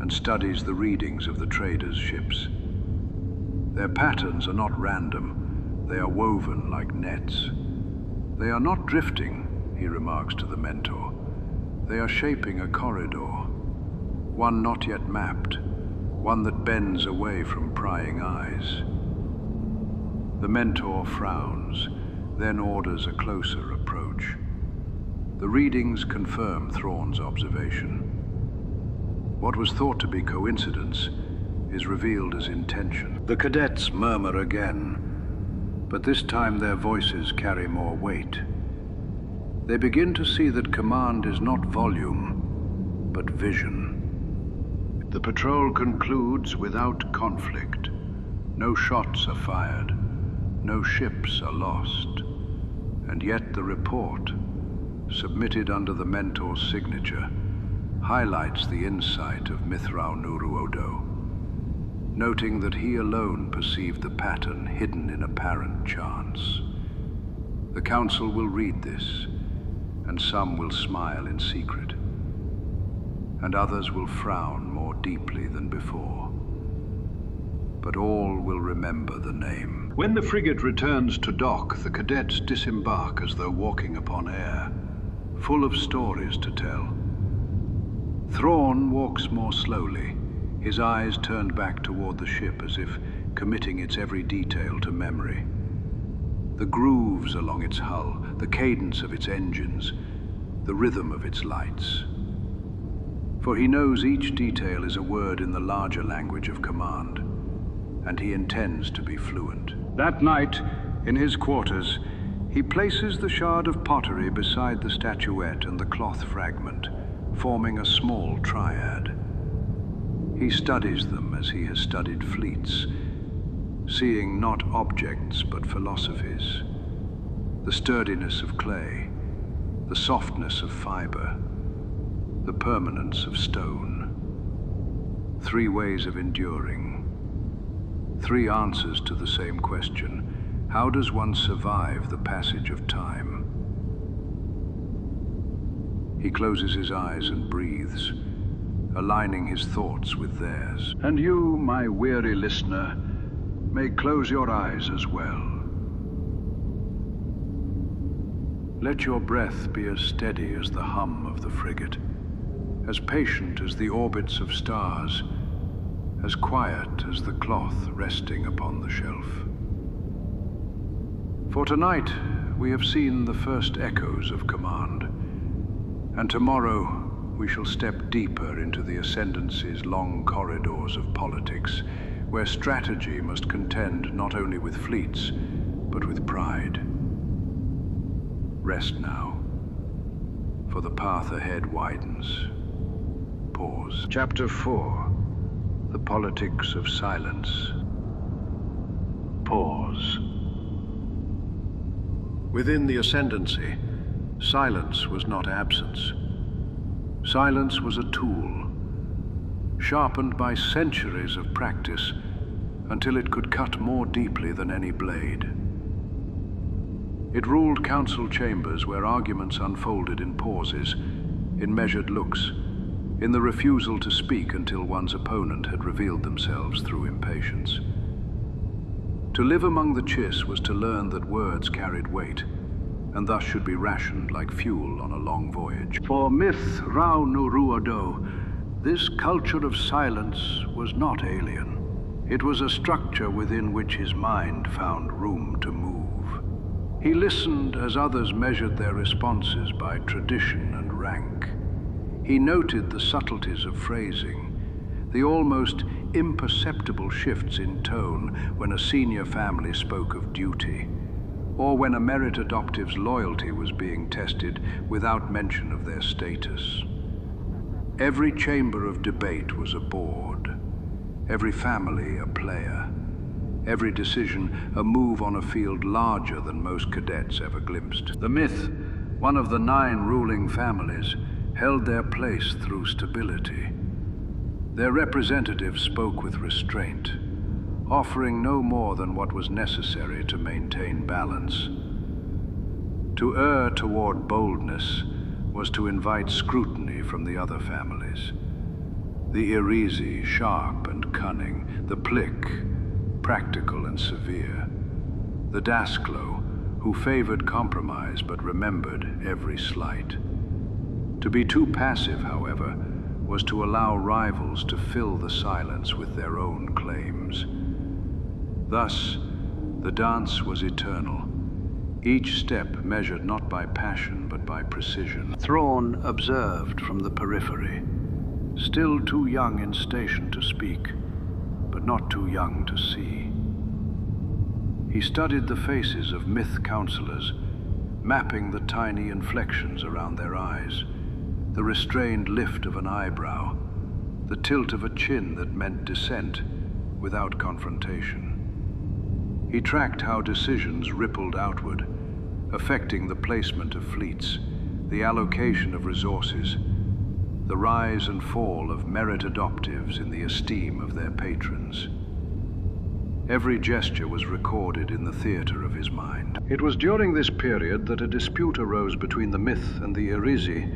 and studies the readings of the traders' ships. Their patterns are not random, they are woven like nets. They are not drifting, he remarks to the mentor. They are shaping a corridor, one not yet mapped, one that bends away from prying eyes. The mentor frowns, then orders a closer approach. The readings confirm Thrawn's observation. What was thought to be coincidence is revealed as intention. The cadets murmur again, but this time their voices carry more weight. They begin to see that command is not volume, but vision. The patrol concludes without conflict. No shots are fired, no ships are lost. And yet the report, submitted under the mentor's signature, highlights the insight of Mitth'raw'nuruodo, noting that he alone perceived the pattern hidden in apparent chance. The council will read this, and some will smile in secret, and others will frown more deeply than before. But all will remember the name. When the frigate returns to dock, the cadets disembark as though walking upon air, full of stories to tell. Thrawn walks more slowly, his eyes turned back toward the ship as if committing its every detail to memory. The grooves along its hull, the cadence of its engines, the rhythm of its lights. For he knows each detail is a word in the larger language of command, and he intends to be fluent. That night, in his quarters, he places the shard of pottery beside the statuette and the cloth fragment, forming a small triad. He studies them as he has studied fleets, seeing not objects but philosophies, the sturdiness of clay, the softness of fiber, the permanence of stone. 3 ways of enduring. 3 answers to the same question. How does one survive the passage of time? He closes his eyes and breathes, aligning his thoughts with theirs. And you, my weary listener, may close your eyes as well. Let your breath be as steady as the hum of the frigate, as patient as the orbits of stars, as quiet as the cloth resting upon the shelf. For tonight, we have seen the first echoes of command, and tomorrow we shall step deeper into the Ascendancy's long corridors of politics, where strategy must contend not only with fleets, but with pride. Rest now, for the path ahead widens. Pause. Chapter 4. The Politics of Silence. Pause. Within the Ascendancy, silence was not absence. Silence was a tool, sharpened by centuries of practice until it could cut more deeply than any blade. It ruled council chambers where arguments unfolded in pauses, in measured looks, in the refusal to speak until one's opponent had revealed themselves through impatience. To live among the Chiss was to learn that words carried weight, and thus should be rationed like fuel on a long voyage. For Mitth'raw'nuruodo, this culture of silence was not alien. It was a structure within which his mind found room to move. He listened as others measured their responses by tradition and rank. He noted the subtleties of phrasing, the almost imperceptible shifts in tone when a senior family spoke of duty, or when a merit adoptive's loyalty was being tested without mention of their status. Every chamber of debate was a board, every family a player, every decision a move on a field larger than most cadets ever glimpsed. The Myth, one of the 9 ruling families, held their place through stability. Their representatives spoke with restraint, offering no more than what was necessary to maintain balance. To err toward boldness was to invite scrutiny from the other families. The Irisi, sharp and cunning, the Plick, practical and severe, the Dasklo, who favored compromise but remembered every slight. To be too passive, however, was to allow rivals to fill the silence with their own claims. Thus, the dance was eternal, each step measured not by passion but by precision. Thrawn observed from the periphery, still too young in station to speak, but not too young to see. He studied the faces of Myth counselors, mapping the tiny inflections around their eyes, the restrained lift of an eyebrow, the tilt of a chin that meant dissent without confrontation. He tracked how decisions rippled outward, affecting the placement of fleets, the allocation of resources, the rise and fall of merit adoptives in the esteem of their patrons. Every gesture was recorded in the theater of his mind. It was during this period that a dispute arose between the Myth and the Irisi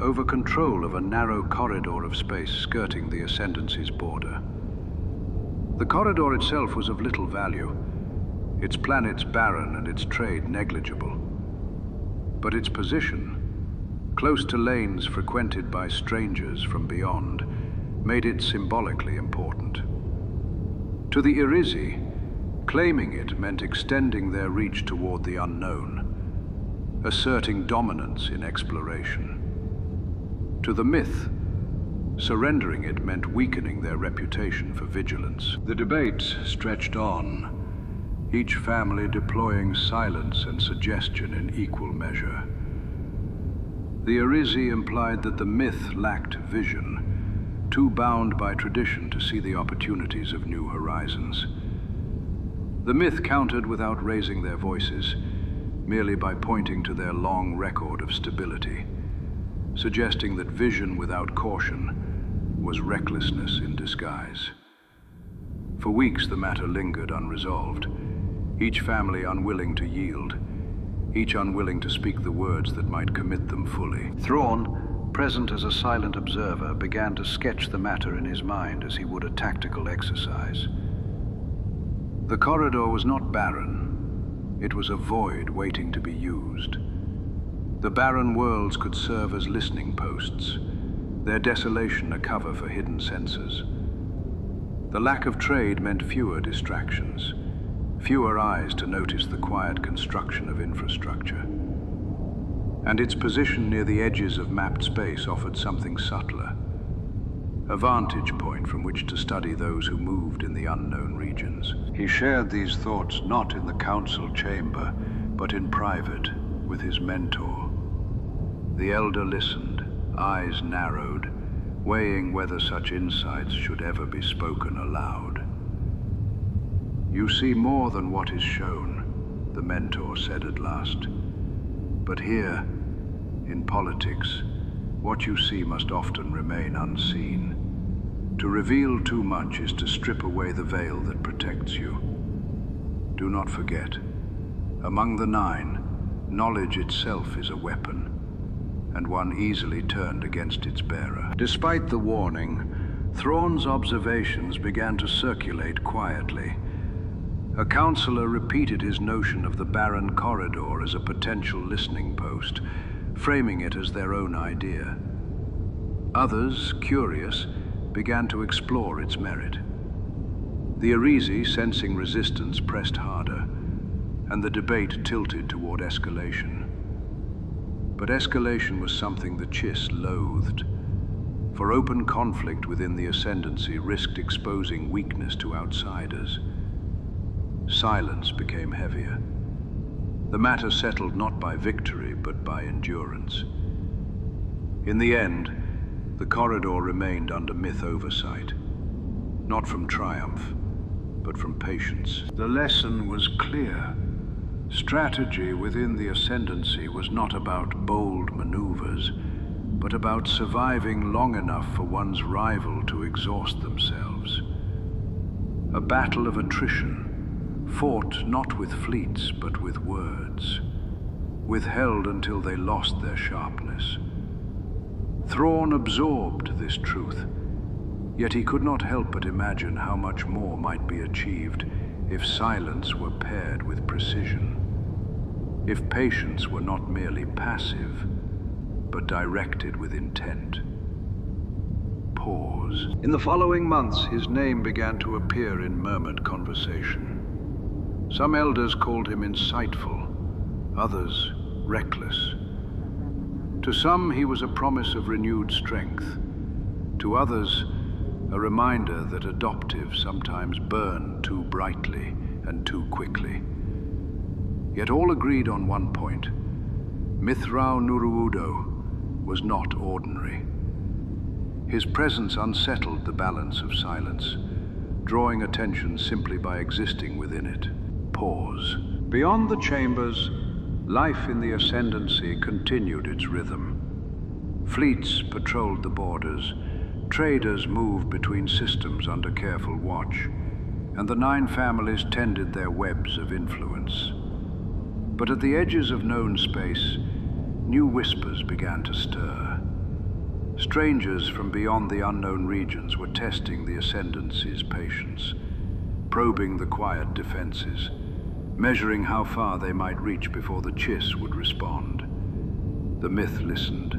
over control of a narrow corridor of space skirting the Ascendancy's border. The corridor itself was of little value, its planets barren and its trade negligible. But its position, close to lanes frequented by strangers from beyond, made it symbolically important. To the Irisi, claiming it meant extending their reach toward the unknown, asserting dominance in exploration. To the Myth, surrendering it meant weakening their reputation for vigilance. The debates stretched on, each family deploying silence and suggestion in equal measure. The Irisi implied that the Myth lacked vision, too bound by tradition to see the opportunities of new horizons. The Myth countered without raising their voices, merely by pointing to their long record of stability, suggesting that vision without caution was recklessness in disguise. For weeks the matter lingered unresolved, each family unwilling to yield, each unwilling to speak the words that might commit them fully. Thrawn, present as a silent observer, began to sketch the matter in his mind as he would a tactical exercise. The corridor was not barren. It was a void waiting to be used. The barren worlds could serve as listening posts, their desolation a cover for hidden senses. The lack of trade meant fewer distractions, fewer eyes to notice the quiet construction of infrastructure. And its position near the edges of mapped space offered something subtler, a vantage point from which to study those who moved in the unknown regions. He shared these thoughts not in the council chamber, but in private with his mentor. The elder listened, eyes narrowed, weighing whether such insights should ever be spoken aloud. "You see more than what is shown," the mentor said at last. "But here, in politics, what you see must often remain unseen. To reveal too much is to strip away the veil that protects you. Do not forget, among the nine, knowledge itself is a weapon, and one easily turned against its bearer." Despite the warning, Thrawn's observations began to circulate quietly. A counselor repeated his notion of the barren corridor as a potential listening post, framing it as their own idea. Others, curious, began to explore its merit. The Arisi, sensing resistance, pressed harder, and the debate tilted toward escalation. But escalation was something the Chiss loathed, for open conflict within the Ascendancy risked exposing weakness to outsiders. Silence became heavier. The matter settled not by victory, but by endurance. In the end, the corridor remained under myth oversight, not from triumph, but from patience. The lesson was clear. Strategy within the Ascendancy was not about bold maneuvers, but about surviving long enough for one's rival to exhaust themselves. A battle of attrition, fought not with fleets but with words, withheld until they lost their sharpness. Thrawn absorbed this truth, yet he could not help but imagine how much more might be achieved if silence were paired with precision, if patience were not merely passive, but directed with intent. Pause. In the following months, his name began to appear in murmured conversation. Some elders called him insightful, others reckless. To some, he was a promise of renewed strength. To others, a reminder that adoptive sometimes burned too brightly and too quickly. Yet all agreed on one point: Mitth'raw'nuruodo was not ordinary. His presence unsettled the balance of silence, drawing attention simply by existing within it. Pause. Beyond the chambers, life in the Ascendancy continued its rhythm. Fleets patrolled the borders, traders moved between systems under careful watch, and the nine families tended their webs of influence. But at the edges of known space, new whispers began to stir. Strangers from beyond the unknown regions were testing the Ascendancy's patience, probing the quiet defenses, measuring how far they might reach before the Chiss would respond. The myth listened,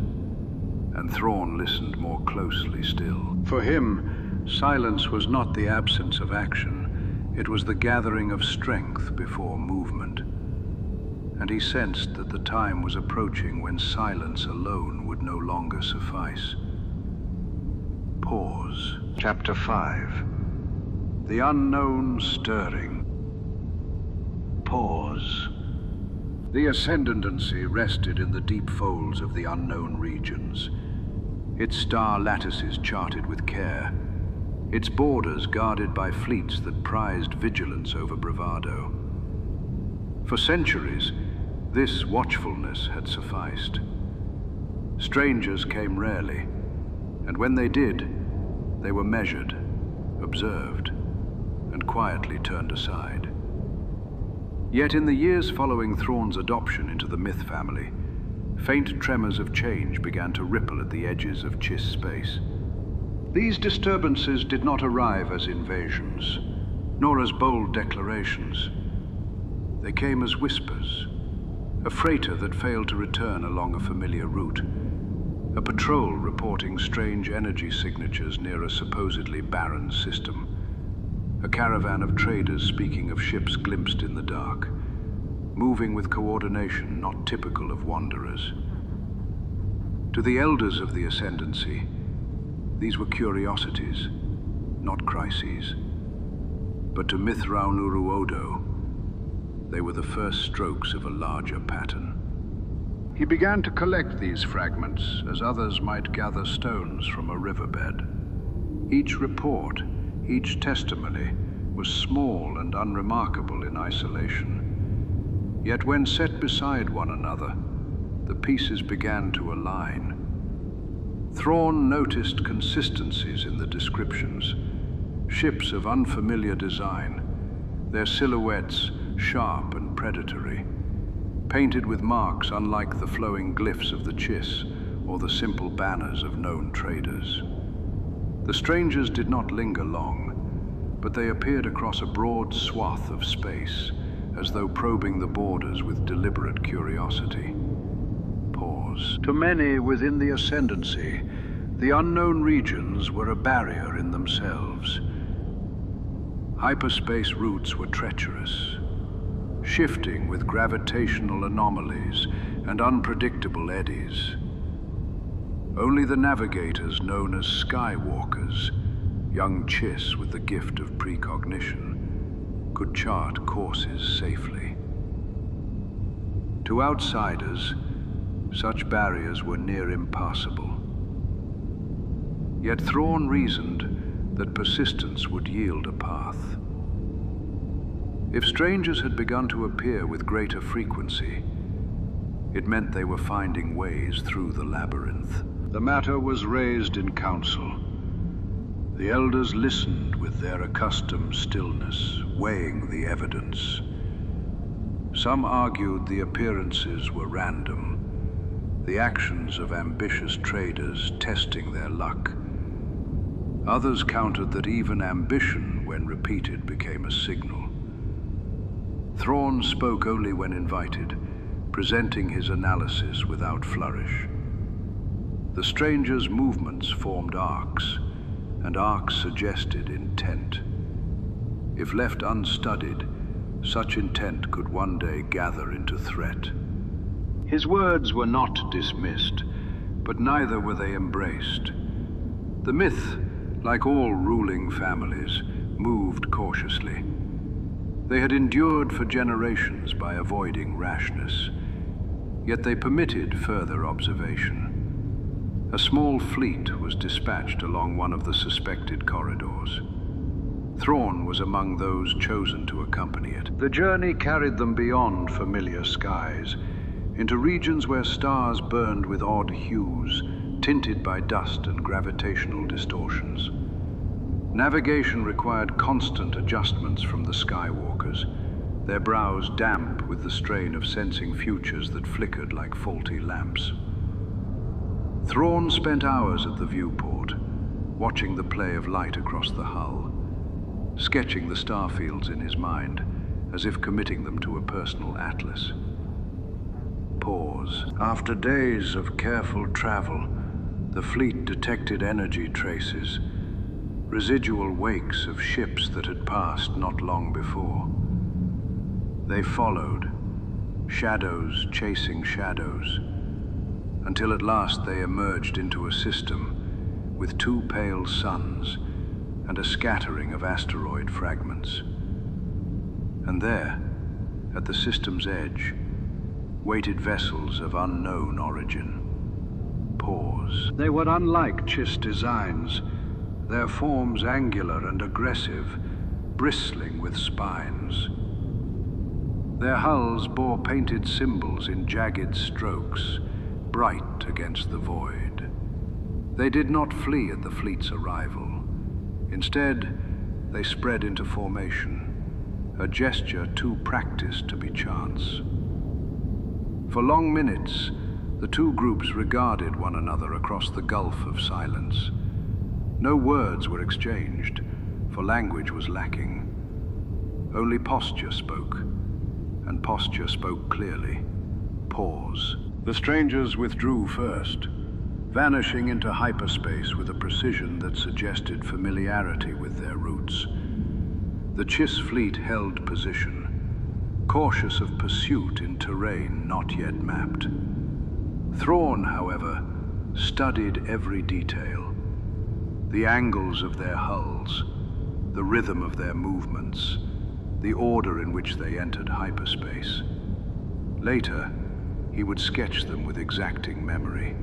and Thrawn listened more closely still. For him, silence was not the absence of action, it was the gathering of strength before movement. And he sensed that the time was approaching when silence alone would no longer suffice. Pause. Chapter 5. The unknown stirring. Pause. The Ascendancy rested in the deep folds of the unknown regions, its star lattices charted with care, its borders guarded by fleets that prized vigilance over bravado. For centuries, This watchfulness had sufficed. Strangers came rarely, and when they did, they were measured, observed, and quietly turned aside. Yet in the years following Thrawn's adoption into the Myth family, faint tremors of change began to ripple at the edges of Chiss space. These disturbances did not arrive as invasions, nor as bold declarations. They came as whispers, a freighter that failed to return along a familiar route, a patrol reporting strange energy signatures near a supposedly barren system, a caravan of traders speaking of ships glimpsed in the dark, moving with coordination not typical of wanderers. To the elders of the Ascendancy, these were curiosities, not crises. But to Mitth'raw'nuruodo, they were the first strokes of a larger pattern. He began to collect these fragments as others might gather stones from a riverbed. Each report, each testimony, was small and unremarkable in isolation. Yet when set beside one another, the pieces began to align. Thrawn noticed consistencies in the descriptions. Ships of unfamiliar design, their silhouettes sharp and predatory, painted with marks unlike the flowing glyphs of the Chiss or the simple banners of known traders. The strangers did not linger long, but they appeared across a broad swath of space, as though probing the borders with deliberate curiosity. Pause. To many within the Ascendancy, the unknown regions were a barrier in themselves. Hyperspace routes were treacherous, shifting with gravitational anomalies and unpredictable eddies. Only the navigators known as Skywalkers, young Chiss with the gift of precognition, could chart courses safely. To outsiders, such barriers were near impassable. Yet Thrawn reasoned that persistence would yield a path. If strangers had begun to appear with greater frequency, it meant they were finding ways through the labyrinth. The matter was raised in council. The elders listened with their accustomed stillness, weighing the evidence. Some argued the appearances were random, the actions of ambitious traders testing their luck. Others countered that even ambition, when repeated, became a signal. Thrawn spoke only when invited, presenting his analysis without flourish. The strangers' movements formed arcs, and arcs suggested intent. If left unstudied, such intent could one day gather into threat. His words were not dismissed, but neither were they embraced. The myth, like all ruling families, moved cautiously. They had endured for generations by avoiding rashness, yet they permitted further observation. A small fleet was dispatched along one of the suspected corridors. Thrawn was among those chosen to accompany it. The journey carried them beyond familiar skies, into regions where stars burned with odd hues, tinted by dust and gravitational distortions. Navigation required constant adjustments from the Skywalkers, their brows damp with the strain of sensing futures that flickered like faulty lamps. Thrawn spent hours at the viewport, watching the play of light across the hull, sketching the starfields in his mind, as if committing them to a personal atlas. Pause. After days of careful travel, the fleet detected energy traces, residual wakes of ships that had passed not long before. They followed, shadows chasing shadows, until at last they emerged into a system with two pale suns and a scattering of asteroid fragments. And there, at the system's edge, waited vessels of unknown origin. Pause. They were unlike Chiss designs, their forms angular and aggressive, bristling with spines. Their hulls bore painted symbols in jagged strokes, bright against the void. They did not flee at the fleet's arrival. Instead, they spread into formation, a gesture too practiced to be chance. For long minutes, the two groups regarded one another across the gulf of silence. No words were exchanged, for language was lacking. Only posture spoke, and posture spoke clearly. Pause. The strangers withdrew first, vanishing into hyperspace with a precision that suggested familiarity with their routes. The Chiss fleet held position, cautious of pursuit in terrain not yet mapped. Thrawn, however, studied every detail. The angles of their hulls, the rhythm of their movements, the order in which they entered hyperspace. Later, he would sketch them with exacting memory,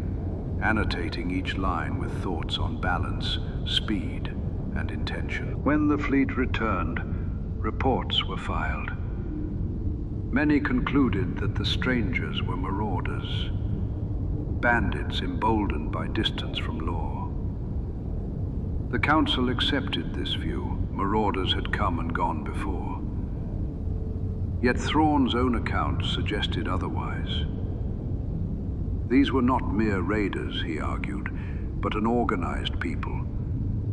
annotating each line with thoughts on balance, speed, and intention. When the fleet returned, reports were filed. Many concluded that the strangers were marauders, bandits emboldened by distance from law. The Council accepted this view. Marauders had come and gone before. Yet Thrawn's own account suggested otherwise. These were not mere raiders, he argued, but an organized people,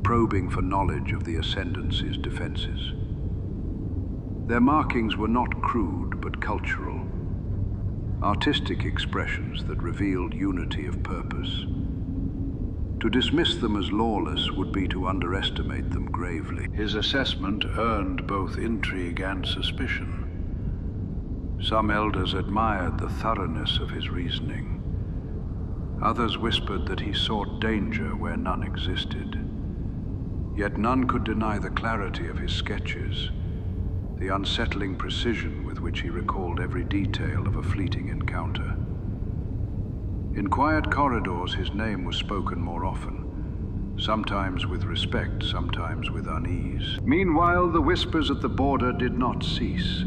probing for knowledge of the Ascendancy's defenses. Their markings were not crude, but cultural, artistic expressions that revealed unity of purpose. To dismiss them as lawless would be to underestimate them gravely. His assessment earned both intrigue and suspicion. Some elders admired the thoroughness of his reasoning. Others whispered that he sought danger where none existed. Yet none could deny the clarity of his sketches, the unsettling precision with which he recalled every detail of a fleeting encounter. In quiet corridors, his name was spoken more often, sometimes with respect, sometimes with unease. Meanwhile, the whispers at the border did not cease.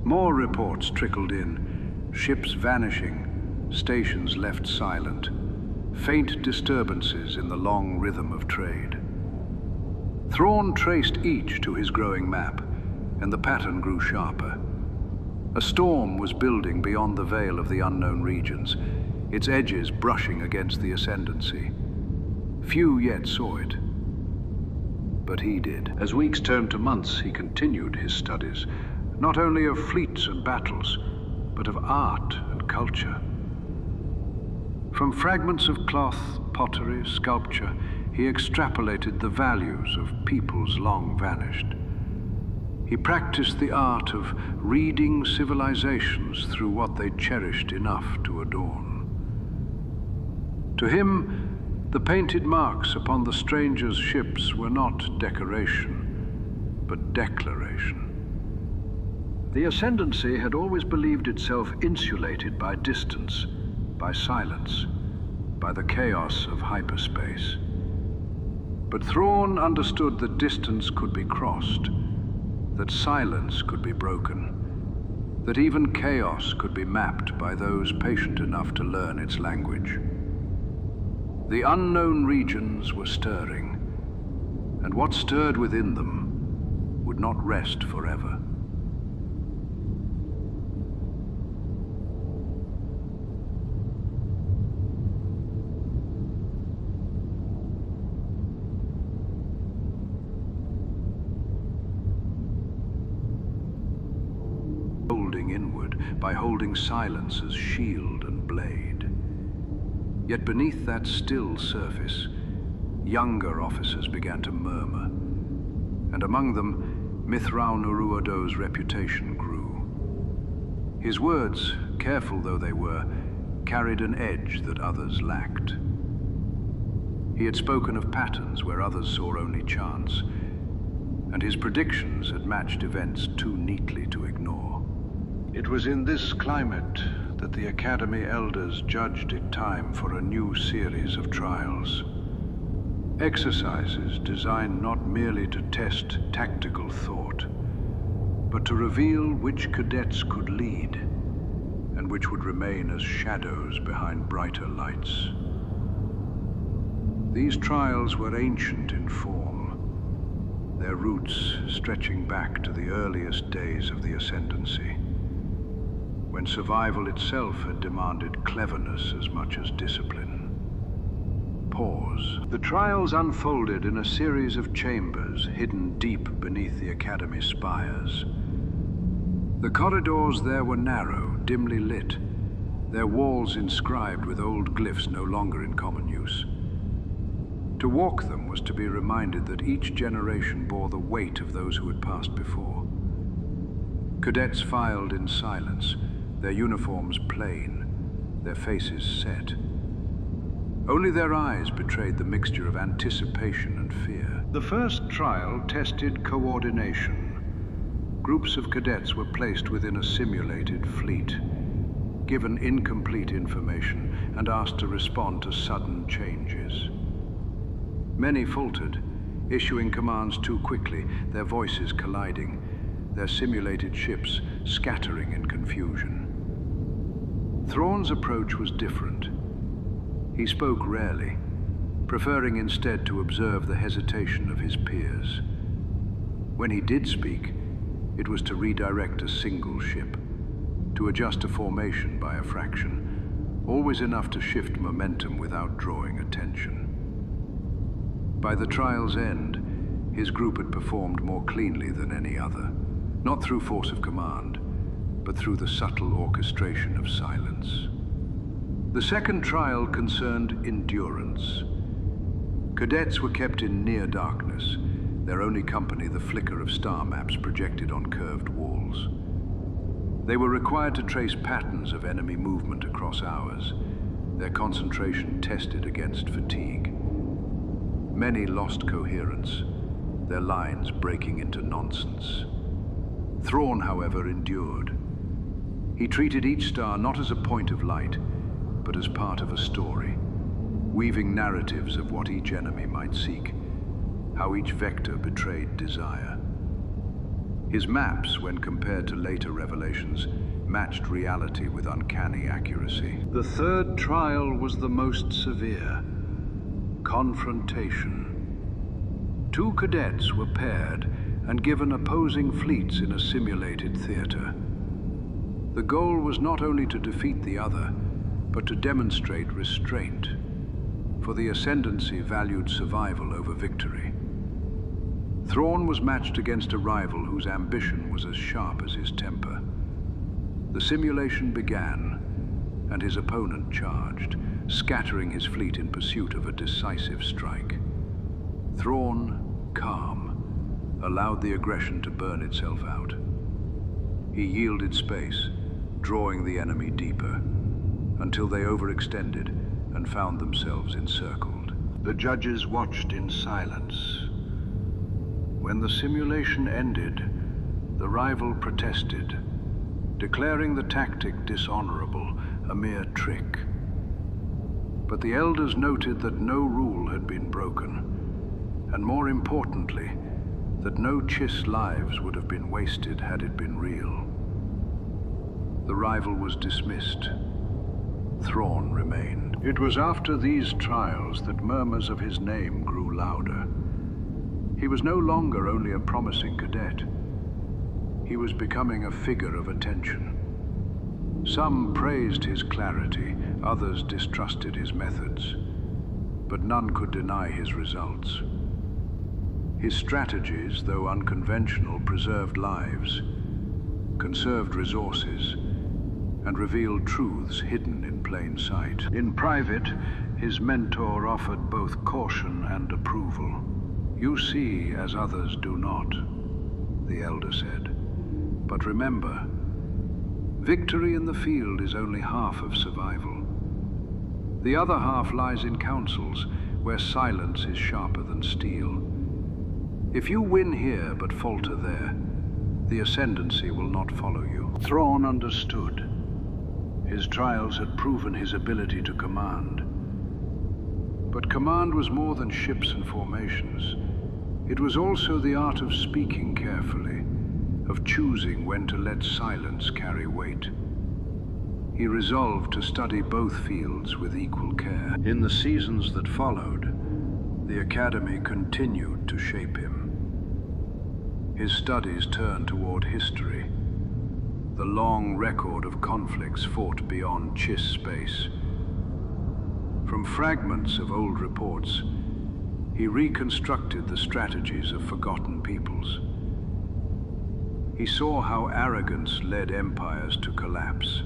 More reports trickled in, ships vanishing, stations left silent, faint disturbances in the long rhythm of trade. Thrawn traced each to his growing map, and the pattern grew sharper. A storm was building beyond the veil of the unknown regions, its edges brushing against the Ascendancy. Few yet saw it, but he did. As weeks turned to months, he continued his studies, not only of fleets and battles, but of art and culture. From fragments of cloth, pottery, sculpture, he extrapolated the values of peoples long vanished. He practiced the art of reading civilizations through what they cherished enough to adorn. To him, the painted marks upon the strangers' ships were not decoration, but declaration. The Ascendancy had always believed itself insulated by distance, by silence, by the chaos of hyperspace. But Thrawn understood that distance could be crossed, that silence could be broken, that even chaos could be mapped by those patient enough to learn its language. The unknown regions were stirring, and what stirred within them would not rest forever. Holding inward, by holding silence as shield and blade. Yet beneath that still surface, younger officers began to murmur, and among them, Mitth'raw'nuruodo's reputation grew. His words, careful though they were, carried an edge that others lacked. He had spoken of patterns where others saw only chance, and his predictions had matched events too neatly to ignore. It was in this climate that the Academy elders judged it time for a new series of trials. Exercises designed not merely to test tactical thought, but to reveal which cadets could lead and which would remain as shadows behind brighter lights. These trials were ancient in form, their roots stretching back to the earliest days of the Ascendancy, when survival itself had demanded cleverness as much as discipline. Pause. The trials unfolded in a series of chambers hidden deep beneath the Academy spires. The corridors there were narrow, dimly lit, their walls inscribed with old glyphs no longer in common use. To walk them was to be reminded that each generation bore the weight of those who had passed before. Cadets filed in silence, their uniforms plain, their faces set. Only their eyes betrayed the mixture of anticipation and fear. The first trial tested coordination. Groups of cadets were placed within a simulated fleet, given incomplete information, and asked to respond to sudden changes. Many faltered, issuing commands too quickly, their voices colliding, their simulated ships scattering in confusion. Thrawn's approach was different. He spoke rarely, preferring instead to observe the hesitation of his peers. When he did speak, it was to redirect a single ship, to adjust a formation by a fraction, always enough to shift momentum without drawing attention. By the trial's end, his group had performed more cleanly than any other, not through force of command, but through the subtle orchestration of silence. The second trial concerned endurance. Cadets were kept in near darkness, their only company the flicker of star maps projected on curved walls. They were required to trace patterns of enemy movement across hours, their concentration tested against fatigue. Many lost coherence, their lines breaking into nonsense. Thrawn, however, endured. He treated each star not as a point of light, but as part of a story, weaving narratives of what each enemy might seek, how each vector betrayed desire. His maps, when compared to later revelations, matched reality with uncanny accuracy. The third trial was the most severe. Confrontation. Two cadets were paired and given opposing fleets in a simulated theater. The goal was not only to defeat the other, but to demonstrate restraint, for the Ascendancy valued survival over victory. Thrawn was matched against a rival whose ambition was as sharp as his temper. The simulation began, and his opponent charged, scattering his fleet in pursuit of a decisive strike. Thrawn, calm, allowed the aggression to burn itself out. He yielded space, drawing the enemy deeper, until they overextended and found themselves encircled. The judges watched in silence. When the simulation ended, the rival protested, declaring the tactic dishonorable, a mere trick. But the elders noted that no rule had been broken, and more importantly, that no Chiss lives would have been wasted had it been real. The rival was dismissed. Thrawn remained. It was after these trials that murmurs of his name grew louder. He was no longer only a promising cadet. He was becoming a figure of attention. Some praised his clarity, others distrusted his methods, but none could deny his results. His strategies, though unconventional, preserved lives, conserved resources, and revealed truths hidden in plain sight. In private, his mentor offered both caution and approval. "You see as others do not," the elder said. "But remember, victory in the field is only half of survival. The other half lies in councils, where silence is sharper than steel. If you win here but falter there, the Ascendancy will not follow you." Thrawn understood. His trials had proven his ability to command. But command was more than ships and formations. It was also the art of speaking carefully, of choosing when to let silence carry weight. He resolved to study both fields with equal care. In the seasons that followed, the Academy continued to shape him. His studies turned toward history, the long record of conflicts fought beyond Chiss space. From fragments of old reports, he reconstructed the strategies of forgotten peoples. He saw how arrogance led empires to collapse,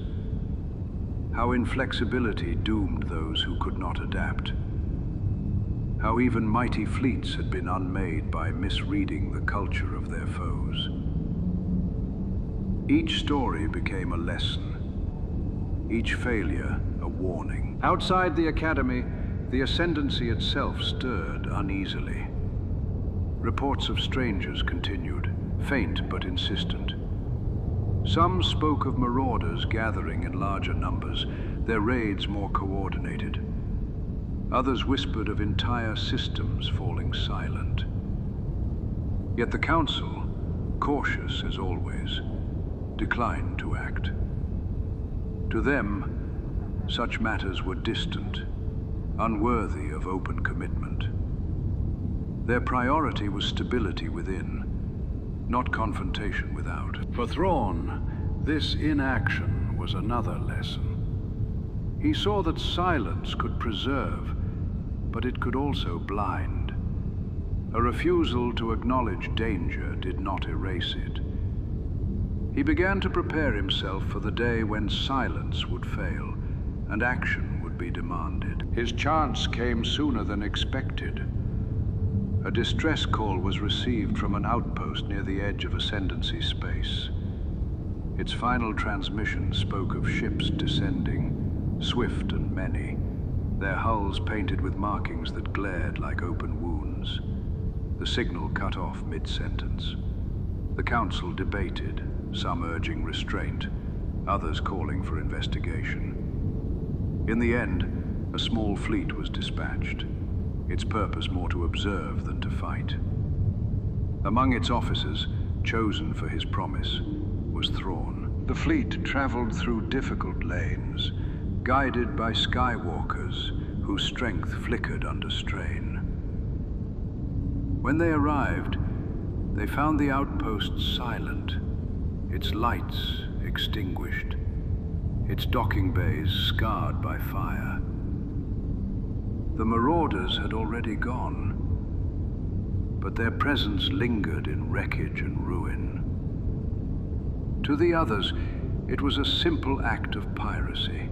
how inflexibility doomed those who could not adapt, how even mighty fleets had been unmade by misreading the culture of their foes. Each story became a lesson, each failure a warning. Outside the Academy, the Ascendancy itself stirred uneasily. Reports of strangers continued, faint but insistent. Some spoke of marauders gathering in larger numbers, their raids more coordinated. Others whispered of entire systems falling silent. Yet the Council, cautious as always, declined to act. To them, such matters were distant, unworthy of open commitment. Their priority was stability within, not confrontation without. For Thrawn, this inaction was another lesson. He saw that silence could preserve, but it could also blind. A refusal to acknowledge danger did not erase it. He began to prepare himself for the day when silence would fail and action would be demanded. His chance came sooner than expected. A distress call was received from an outpost near the edge of Ascendancy space. Its final transmission spoke of ships descending, swift and many, their hulls painted with markings that glared like open wounds. The signal cut off mid-sentence. The Council debated, some urging restraint, others calling for investigation. In the end, a small fleet was dispatched, its purpose more to observe than to fight. Among its officers, chosen for his promise, was Thrawn. The fleet traveled through difficult lanes, guided by skywalkers whose strength flickered under strain. When they arrived, they found the outpost silent, its lights extinguished, its docking bays scarred by fire. The marauders had already gone, but their presence lingered in wreckage and ruin. To the others, it was a simple act of piracy.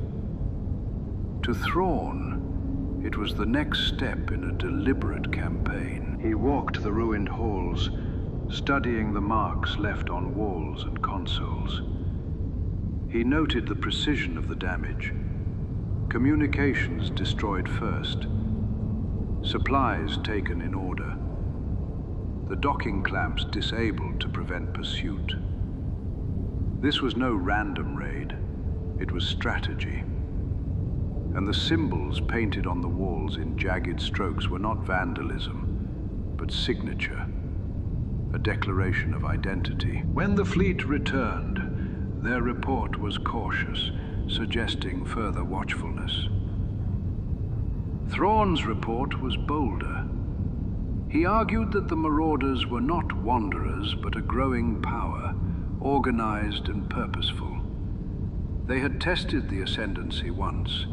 To Thrawn, it was the next step in a deliberate campaign. He walked the ruined halls, studying the marks left on walls and consoles. He noted the precision of the damage. Communications destroyed first, supplies taken in order, the docking clamps disabled to prevent pursuit. This was no random raid, it was strategy. And the symbols painted on the walls in jagged strokes were not vandalism, but signature, a declaration of identity. When the fleet returned, their report was cautious, suggesting further watchfulness. Thrawn's report was bolder. He argued that the marauders were not wanderers, but a growing power, organized and purposeful. They had tested the Ascendancy once,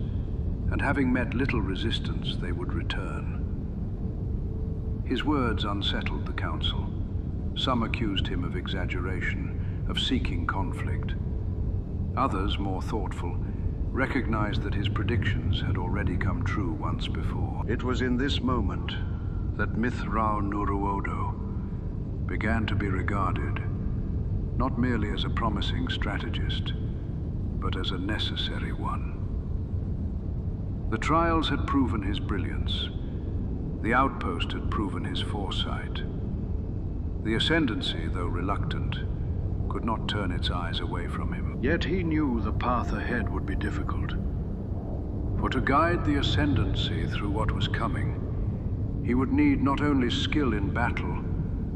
and having met little resistance, they would return. His words unsettled the Council. Some accused him of exaggeration, of seeking conflict. Others, more thoughtful, recognized that his predictions had already come true once before. It was in this moment that Mitth'raw'nuruodo began to be regarded not merely as a promising strategist, but as a necessary one. The trials had proven his brilliance. The outpost had proven his foresight. The Ascendancy, though reluctant, could not turn its eyes away from him. Yet he knew the path ahead would be difficult. For to guide the Ascendancy through what was coming, he would need not only skill in battle,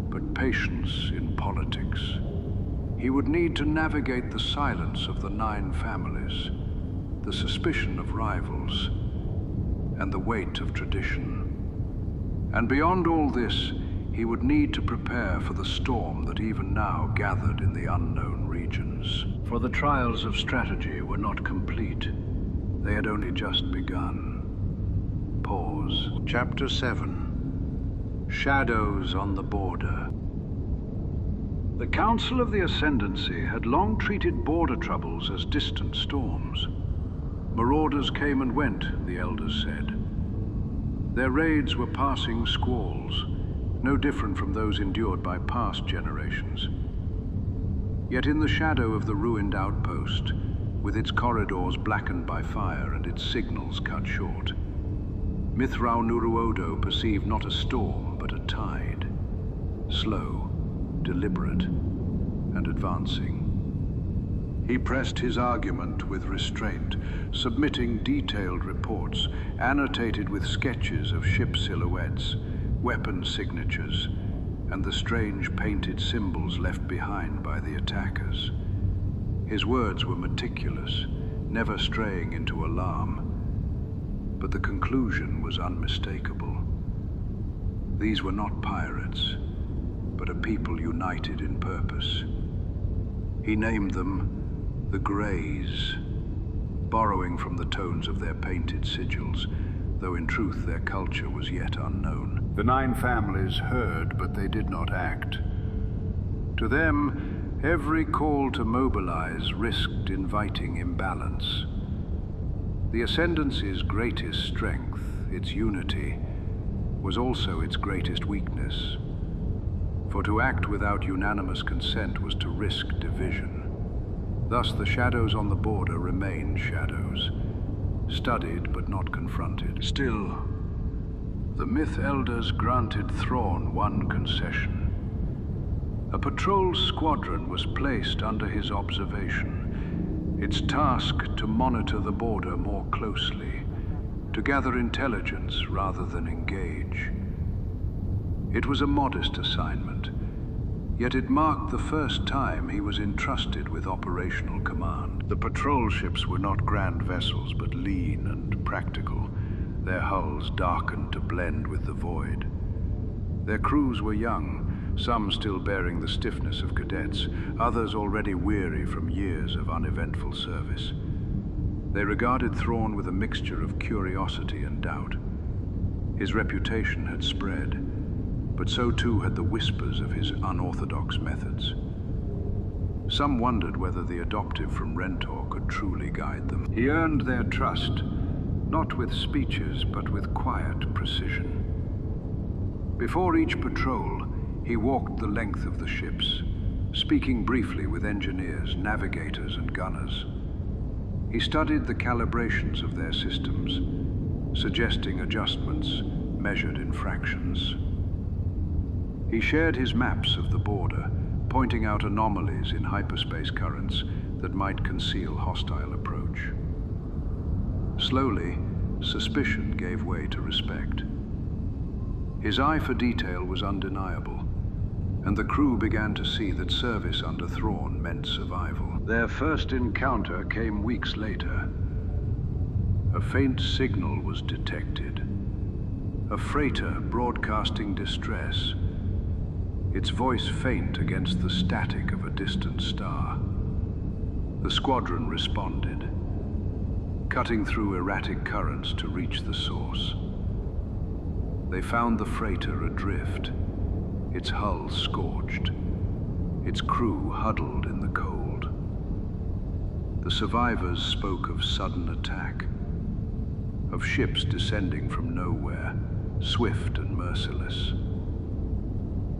but patience in politics. he would need to navigate the silence of the 9 families, the suspicion of rivals, and the weight of tradition. And beyond all this, he would need to prepare for the storm that even now gathered in the unknown regions. For the trials of strategy were not complete. They had only just begun. Pause. Chapter 7. Shadows on the Border. The Council of the Ascendancy had long treated border troubles as distant storms. Marauders came and went, the elders said. Their raids were passing squalls, no different from those endured by past generations. Yet in the shadow of the ruined outpost, with its corridors blackened by fire and its signals cut short, Mitth'raw'nuruodo perceived not a storm, but a tide, slow, deliberate, and advancing. He pressed his argument with restraint, submitting detailed reports, annotated with sketches of ship silhouettes, weapon signatures, and the strange painted symbols left behind by the attackers. His words were meticulous, never straying into alarm, but the conclusion was unmistakable. These were not pirates, but a people united in purpose. He named them the Greys, borrowing from the tones of their painted sigils, though in truth their culture was yet unknown. The 9 families heard, but they did not act. To them, every call to mobilize risked inviting imbalance. The Ascendancy's greatest strength, its unity, was also its greatest weakness. For to act without unanimous consent was to risk division. Thus the shadows on the border remained shadows, studied but not confronted. Still, the Myth Elders granted Thrawn one concession. A patrol squadron was placed under his observation, its task to monitor the border more closely, to gather intelligence rather than engage. It was a modest assignment, yet it marked the first time he was entrusted with operational command. The patrol ships were not grand vessels, but lean and practical, their hulls darkened to blend with the void. Their crews were young, some still bearing the stiffness of cadets, others already weary from years of uneventful service. They regarded Thrawn with a mixture of curiosity and doubt. His reputation had spread, but so too had the whispers of his unorthodox methods. Some wondered whether the adoptive from Rentor could truly guide them. He earned their trust, not with speeches, but with quiet precision. Before each patrol, he walked the length of the ships, speaking briefly with engineers, navigators, and gunners. He studied the calibrations of their systems, suggesting adjustments measured in fractions. He shared his maps of the border, pointing out anomalies in hyperspace currents that might conceal hostile approach. Slowly, suspicion gave way to respect. His eye for detail was undeniable, and the crew began to see that service under Thrawn meant survival. Their first encounter came weeks later. A faint signal was detected. A freighter broadcasting distress, its voice faint against the static of a distant star. The squadron responded, cutting through erratic currents to reach the source. They found the freighter adrift, its hull scorched, its crew huddled in the cold. The survivors spoke of sudden attack, of ships descending from nowhere, swift and merciless.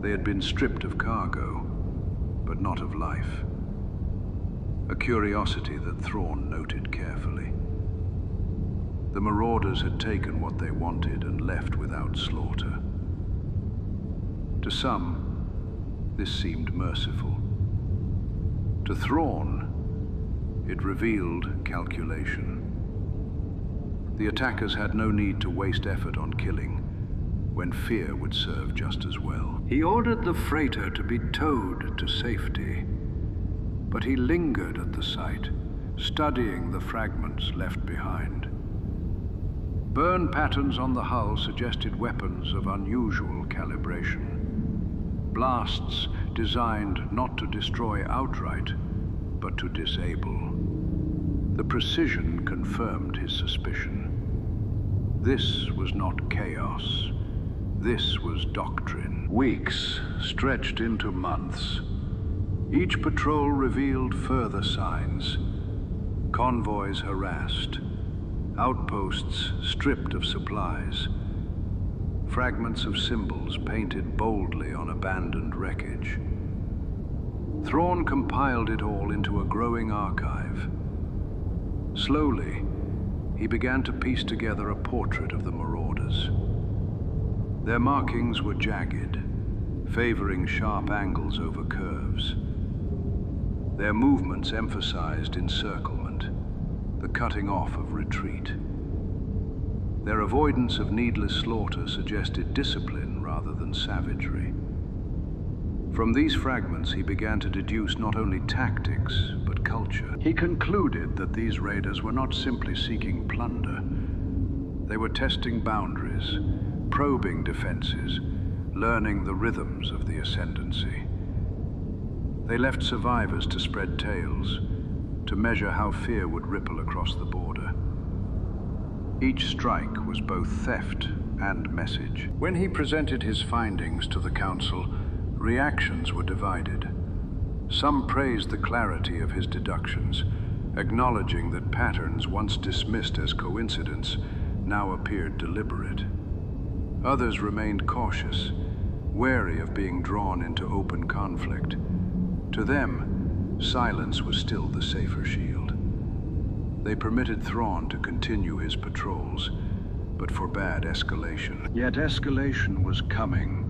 They had been stripped of cargo, but not of life. A curiosity that Thrawn noted carefully. The marauders had taken what they wanted and left without slaughter. To some, this seemed merciful. To Thrawn, it revealed calculation. The attackers had no need to waste effort on killing, when fear would serve just as well. He ordered the freighter to be towed to safety, but he lingered at the site, studying the fragments left behind. Burn patterns on the hull suggested weapons of unusual calibration. Blasts designed not to destroy outright, but to disable. The precision confirmed his suspicion. This was not chaos. This was doctrine. Weeks stretched into months. Each patrol revealed further signs. Convoys harassed. Outposts stripped of supplies. Fragments of symbols painted boldly on abandoned wreckage. Thrawn compiled it all into a growing archive. Slowly, he began to piece together a portrait of the marauders. Their markings were jagged, favoring sharp angles over curves. Their movements emphasized encirclement, the cutting off of retreat. Their avoidance of needless slaughter suggested discipline rather than savagery. From these fragments, he began to deduce not only tactics, but culture. He concluded that these raiders were not simply seeking plunder. They were testing boundaries, probing defenses, learning the rhythms of the Ascendancy. They left survivors to spread tales, to measure how fear would ripple across the border. Each strike was both theft and message. When he presented his findings to the Council, reactions were divided. Some praised the clarity of his deductions, acknowledging that patterns once dismissed as coincidence now appeared deliberate. Others remained cautious, wary of being drawn into open conflict. To them, silence was still the safer shield. They permitted Thrawn to continue his patrols, but forbade escalation. Yet escalation was coming,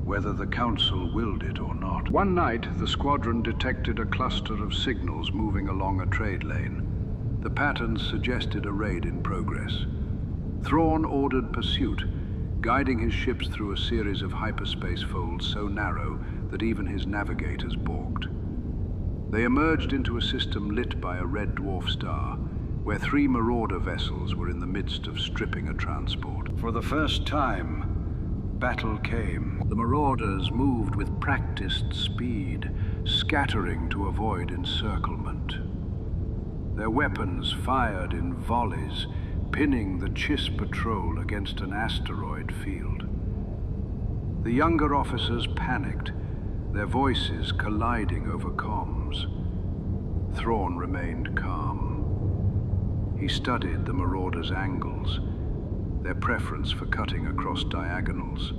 whether the Council willed it or not. One night, the squadron detected a cluster of signals moving along a trade lane. The patterns suggested a raid in progress. Thrawn ordered pursuit, guiding his ships through a series of hyperspace folds so narrow that even his navigators balked. They emerged into a system lit by a red dwarf star, where 3 marauder vessels were in the midst of stripping a transport. For the first time, battle came. The marauders moved with practiced speed, scattering to avoid encirclement. Their weapons fired in volleys, pinning the Chiss patrol against an asteroid field. The younger officers panicked, their voices colliding over comms. Thrawn remained calm. He studied the marauders' angles, their preference for cutting across diagonals,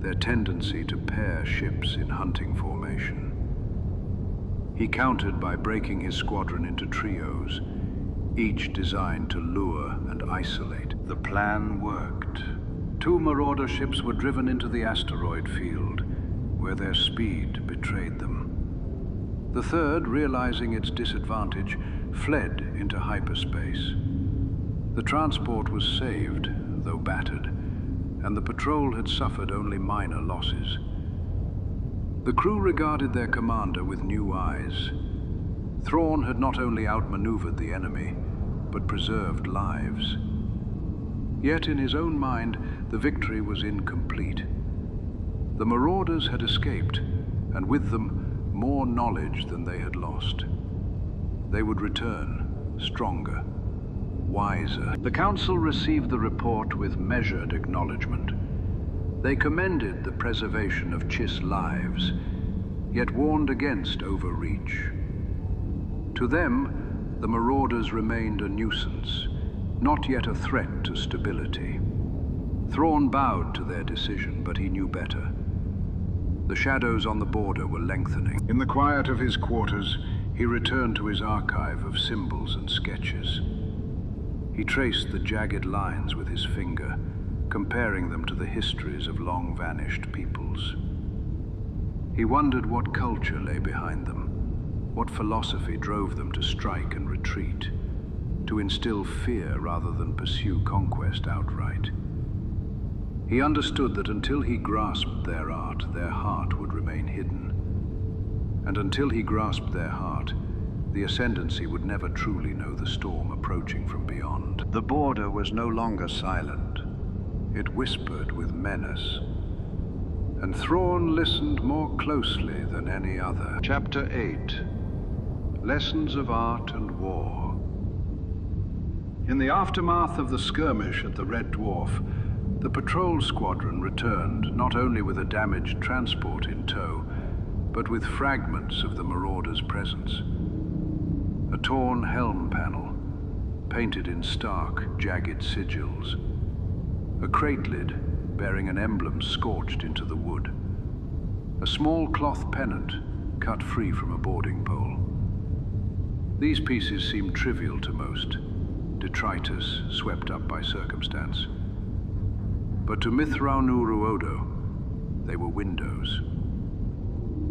their tendency to pair ships in hunting formation. He countered by breaking his squadron into trios, each designed to lure and isolate. The plan worked. 2 marauder ships were driven into the asteroid field, where their speed betrayed them. The third, realizing its disadvantage, fled into hyperspace. The transport was saved, though battered, and the patrol had suffered only minor losses. The crew regarded their commander with new eyes. Thrawn had not only outmaneuvered the enemy, but preserved lives. Yet in his own mind, the victory was incomplete. The marauders had escaped, and with them, more knowledge than they had lost. They would return, stronger, wiser. The Council received the report with measured acknowledgement. They commended the preservation of Chiss lives, yet warned against overreach. To them, the marauders remained a nuisance, not yet a threat to stability. Thrawn bowed to their decision, but he knew better. The shadows on the border were lengthening. In the quiet of his quarters, he returned to his archive of symbols and sketches. He traced the jagged lines with his finger, comparing them to the histories of long-vanished peoples. He wondered what culture lay behind them, what philosophy drove them to strike and retreat, to instill fear rather than pursue conquest outright. He understood that until he grasped their art, their heart would remain hidden. And until he grasped their heart, the Ascendancy would never truly know the storm approaching from beyond. The border was no longer silent. It whispered with menace. And Thrawn listened more closely than any other. Chapter 8. Lessons of Art and War. In the aftermath of the skirmish at the Red Dwarf, the patrol squadron returned not only with a damaged transport in tow, but with fragments of the marauders' presence. A torn helm panel, painted in stark, jagged sigils. A crate lid bearing an emblem scorched into the wood. A small cloth pennant cut free from a boarding pole. These pieces seemed trivial to most, detritus swept up by circumstance. But to Mitth'raw'nuruodo, they were windows.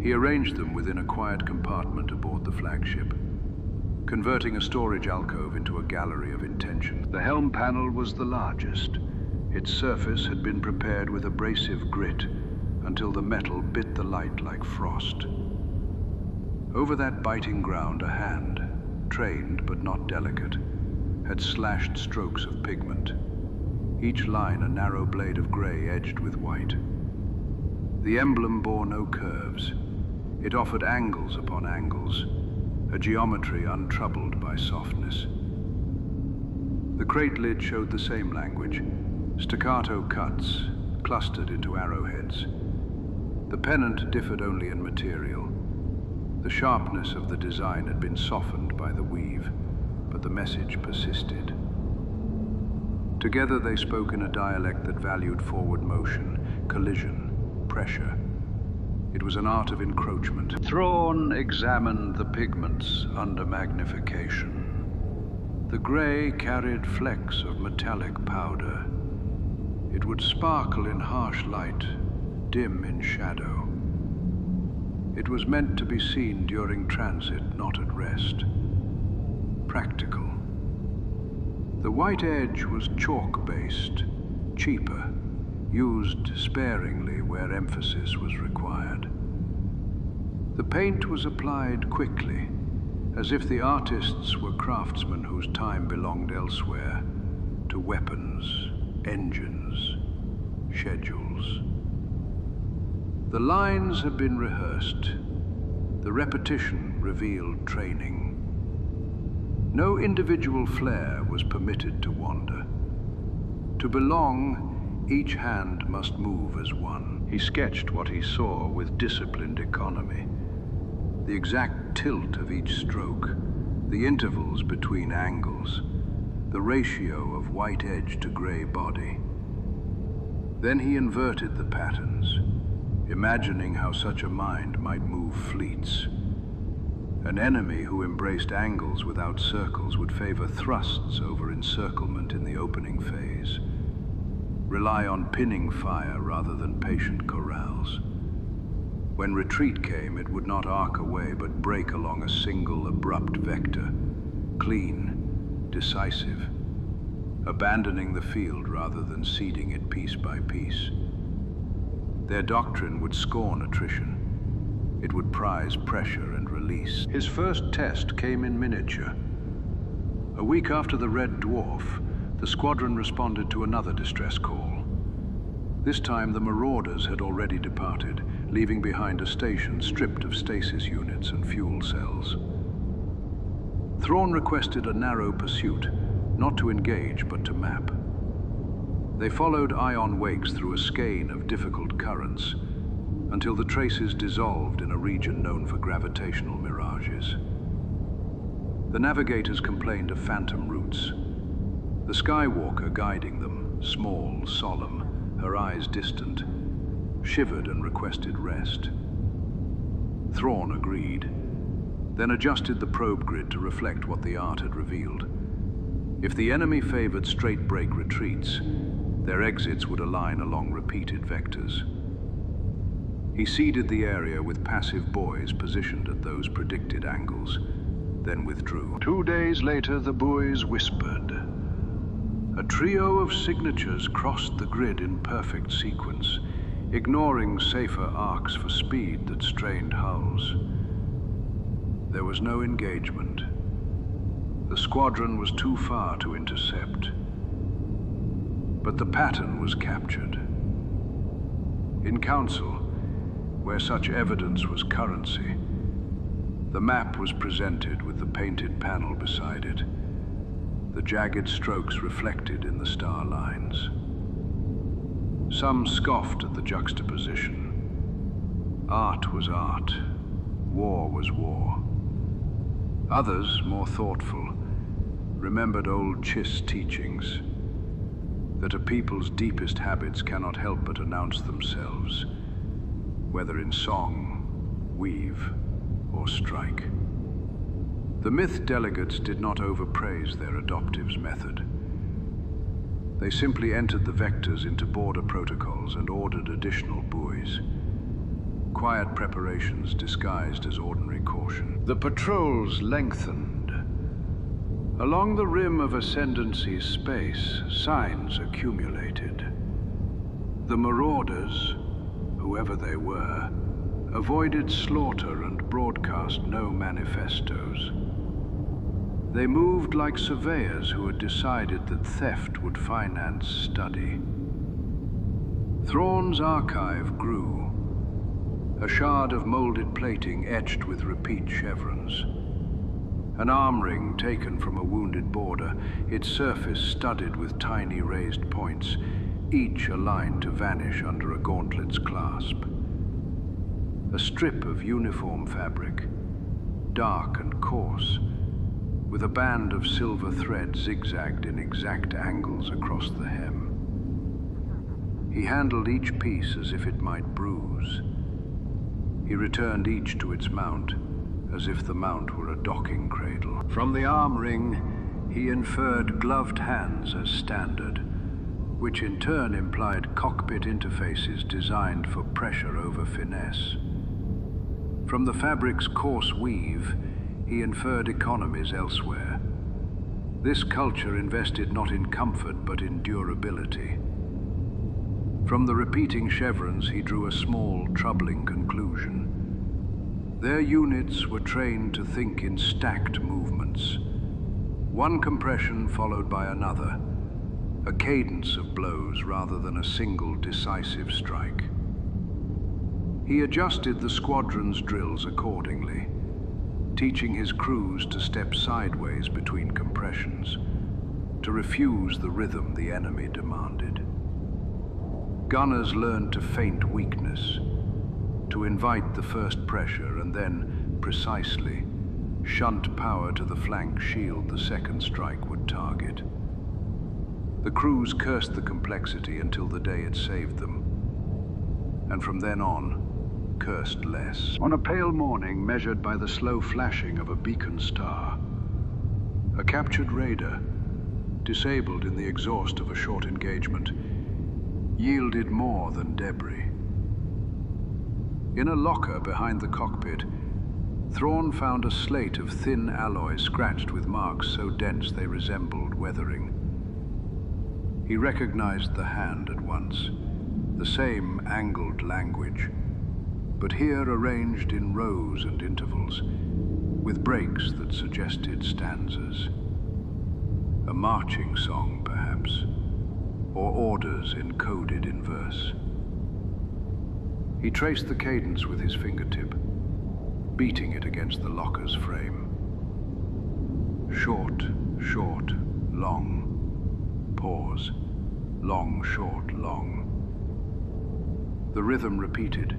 He arranged them within a quiet compartment aboard the flagship, converting a storage alcove into a gallery of intention. The helm panel was the largest. Its surface had been prepared with abrasive grit until the metal bit the light like frost. Over that biting ground, a hand, trained but not delicate, had slashed strokes of pigment, each line a narrow blade of gray edged with white. The emblem bore no curves. It offered angles upon angles, a geometry untroubled by softness. The crate lid showed the same language, staccato cuts clustered into arrowheads. The pennant differed only in material. The sharpness of the design had been softened by the weave, but the message persisted. Together they spoke in a dialect that valued forward motion, collision, pressure. It was an art of encroachment. Thrawn examined the pigments under magnification. The gray carried flecks of metallic powder. It would sparkle in harsh light, dim in shadow. It was meant to be seen during transit, not at rest. Practical. The white edge was chalk-based, cheaper, used sparingly where emphasis was required. The paint was applied quickly, as if the artists were craftsmen whose time belonged elsewhere, to weapons, engines, schedules. The lines had been rehearsed. The repetition revealed training. No individual flair was permitted to wander. To belong, each hand must move as one. He sketched what he saw with disciplined economy. The exact tilt of each stroke, the intervals between angles, the ratio of white edge to gray body. Then he inverted the patterns, imagining how such a mind might move fleets. An enemy who embraced angles without circles would favor thrusts over encirclement in the opening phase, rely on pinning fire rather than patient corrals. When retreat came, it would not arc away but break along a single abrupt vector, clean, decisive, abandoning the field rather than ceding it piece by piece. Their doctrine would scorn attrition. It would prize pressure and release. His first test came in miniature. A week after the Red Dwarf, the squadron responded to another distress call. This time the marauders had already departed, leaving behind a station stripped of stasis units and fuel cells. Thrawn requested a narrow pursuit, not to engage but to map. They followed ion wakes through a skein of difficult currents until the traces dissolved in a region known for gravitational mirages. The navigators complained of phantom routes. The Skywalker guiding them, small, solemn, her eyes distant, shivered and requested rest. Thrawn agreed, then adjusted the probe grid to reflect what the art had revealed. If the enemy favored straight break retreats, their exits would align along repeated vectors. He seeded the area with passive buoys positioned at those predicted angles, then withdrew. 2 days later, the buoys whispered. A trio of signatures crossed the grid in perfect sequence, ignoring safer arcs for speed that strained hulls. There was no engagement. The squadron was too far to intercept. But the pattern was captured. In council, where such evidence was currency, the map was presented with the painted panel beside it, the jagged strokes reflected in the star lines. Some scoffed at the juxtaposition. Art was art, war was war. Others, more thoughtful, remembered old Chiss teachings, that a people's deepest habits cannot help but announce themselves, whether in song, weave, or strike. The Myth delegates did not overpraise their adoptives' method. They simply entered the vectors into border protocols and ordered additional buoys. Quiet preparations disguised as ordinary caution. The patrols lengthened. Along the rim of Ascendancy's space, signs accumulated. The marauders, whoever they were, avoided slaughter and broadcast no manifestos. They moved like surveyors who had decided that theft would finance study. Thrawn's archive grew, a shard of molded plating etched with repeat chevrons. An arm ring taken from a wounded boarder, its surface studded with tiny raised points, each aligned to vanish under a gauntlet's clasp. A strip of uniform fabric, dark and coarse, with a band of silver thread zigzagged in exact angles across the hem. He handled each piece as if it might bruise. He returned each to its mount, as if the mount were a docking cradle. From the arm ring, he inferred gloved hands as standard, which in turn implied cockpit interfaces designed for pressure over finesse. From the fabric's coarse weave, he inferred economies elsewhere. This culture invested not in comfort, but in durability. From the repeating chevrons, he drew a small, troubling conclusion. Their units were trained to think in stacked movements. One compression followed by another, a cadence of blows rather than a single decisive strike. He adjusted the squadron's drills accordingly, teaching his crews to step sideways between compressions, to refuse the rhythm the enemy demanded. Gunners learned to feint weakness, to invite the first pressure and then, precisely, shunt power to the flank shield the second strike would target. The crews cursed the complexity until the day it saved them, and from then on, cursed less. On a pale morning measured by the slow flashing of a beacon star, a captured raider, disabled in the exhaust of a short engagement, yielded more than debris. In a locker behind the cockpit, Thrawn found a slate of thin alloy scratched with marks so dense they resembled weathering. He recognized the hand at once, the same angled language, but here arranged in rows and intervals, with breaks that suggested stanzas. A marching song, perhaps, or orders encoded in verse. He traced the cadence with his fingertip, beating it against the locker's frame. Short, short, long, pause, long, short, long. The rhythm repeated,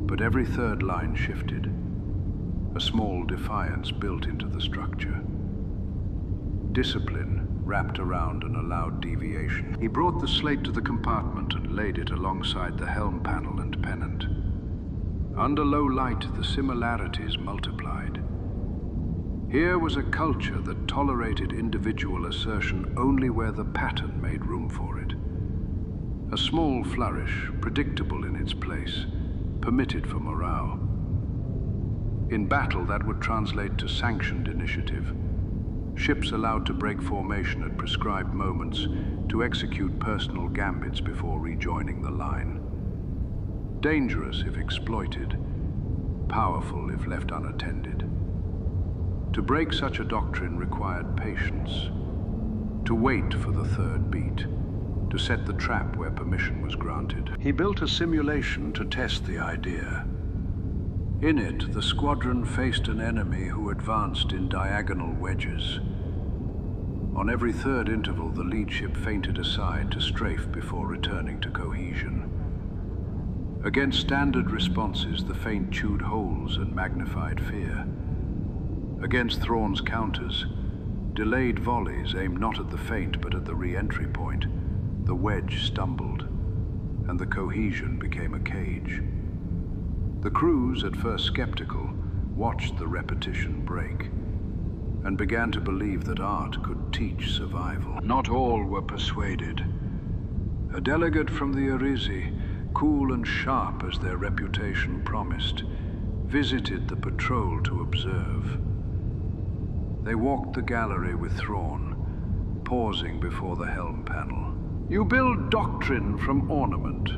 but every third line shifted, a small defiance built into the structure. Discipline wrapped around an allowed deviation. He brought the slate to the compartment and laid it alongside the helm panel and pennant. Under low light, the similarities multiplied. Here was a culture that tolerated individual assertion only where the pattern made room for it. A small flourish, predictable in its place, permitted for morale. In battle, that would translate to sanctioned initiative. Ships allowed to break formation at prescribed moments to execute personal gambits before rejoining the line. Dangerous if exploited, powerful if left unattended. To break such a doctrine required patience. To wait for the third beat. To set the trap where permission was granted. He built a simulation to test the idea. In it, the squadron faced an enemy who advanced in diagonal wedges. On every third interval, the lead ship feinted aside to strafe before returning to cohesion. Against standard responses, the feint chewed holes and magnified fear. Against Thrawn's counters, delayed volleys aimed not at the feint but at the re-entry point. The wedge stumbled, and the cohesion became a cage. The crews, at first skeptical, watched the repetition break, and began to believe that art could teach survival. Not all were persuaded. A delegate from the Arisi, cool and sharp as their reputation promised, visited the patrol to observe. They walked the gallery with Thrawn, pausing before the helm panel. "You build doctrine from ornament,"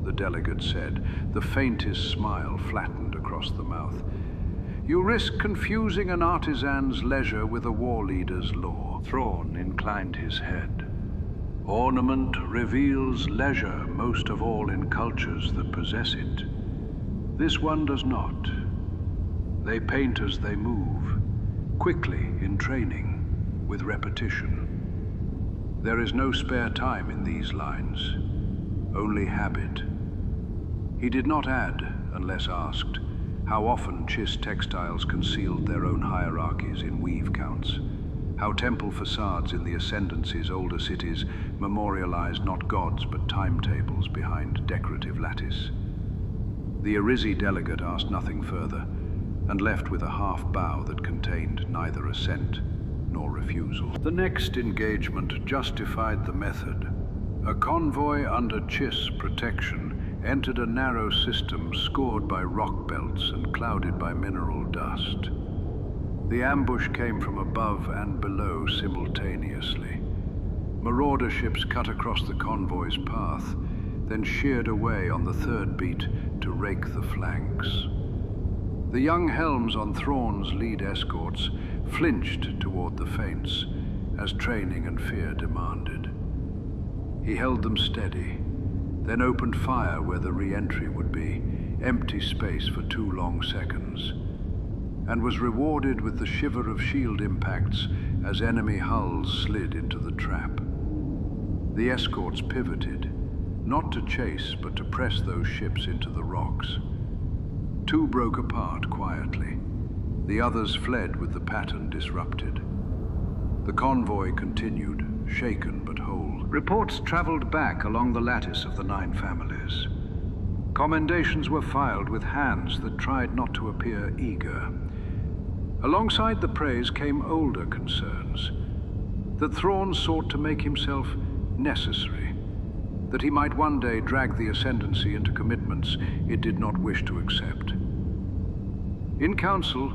the delegate said, the faintest smile flattened across the mouth. "You risk confusing an artisan's leisure with a war leader's law." Thrawn inclined his head. "Ornament reveals leisure most of all in cultures that possess it. This one does not. They paint as they move, quickly in training, with repetition. There is no spare time in these lines, only habit." He did not add, unless asked, how often Chiss textiles concealed their own hierarchies in weave counts, how temple facades in the Ascendancy's older cities memorialized not gods but timetables behind decorative lattice. The Arisi delegate asked nothing further, and left with a half bow that contained neither assent nor refusal. The next engagement justified the method. A convoy under Chiss protection entered a narrow system scored by rock belts and clouded by mineral dust. The ambush came from above and below simultaneously. Marauder ships cut across the convoy's path, then sheared away on the third beat to rake the flanks. The young helms on Thrawn's lead escorts flinched toward the feints, as training and fear demanded. He held them steady, then opened fire where the re-entry would be, empty space for 2 long seconds, and was rewarded with the shiver of shield impacts as enemy hulls slid into the trap. The escorts pivoted, not to chase but to press those ships into the rocks. 2 broke apart quietly. The others fled with the pattern disrupted. The convoy continued, shaken but whole. Reports traveled back along the lattice of the 9 families. Commendations were filed with hands that tried not to appear eager. Alongside the praise came older concerns. That Thrawn sought to make himself necessary. That he might one day drag the Ascendancy into commitments it did not wish to accept. In council,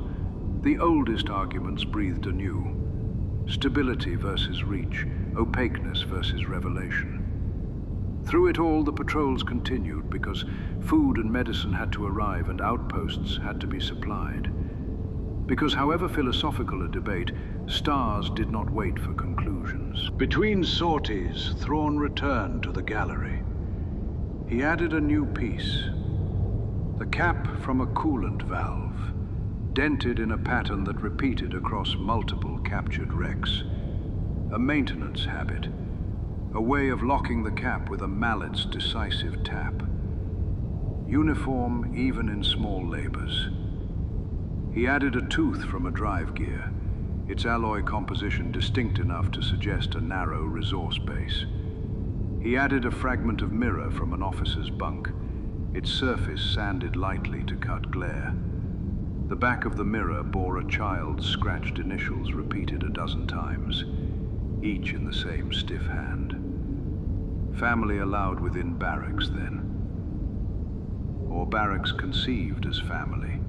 the oldest arguments breathed anew. Stability versus reach, opaqueness versus revelation. Through it all, the patrols continued because food and medicine had to arrive and outposts had to be supplied. Because however philosophical a debate, stars did not wait for conclusions. Between sorties, Thrawn returned to the gallery. He added a new piece. The cap from a coolant valve, dented in a pattern that repeated across multiple captured wrecks. A maintenance habit, a way of locking the cap with a mallet's decisive tap. Uniform even in small labors. He added a tooth from a drive gear, its alloy composition distinct enough to suggest a narrow resource base. He added a fragment of mirror from an officer's bunk, its surface sanded lightly to cut glare. The back of the mirror bore a child's scratched initials repeated a dozen times, each in the same stiff hand. Family allowed within barracks then, or barracks conceived as family.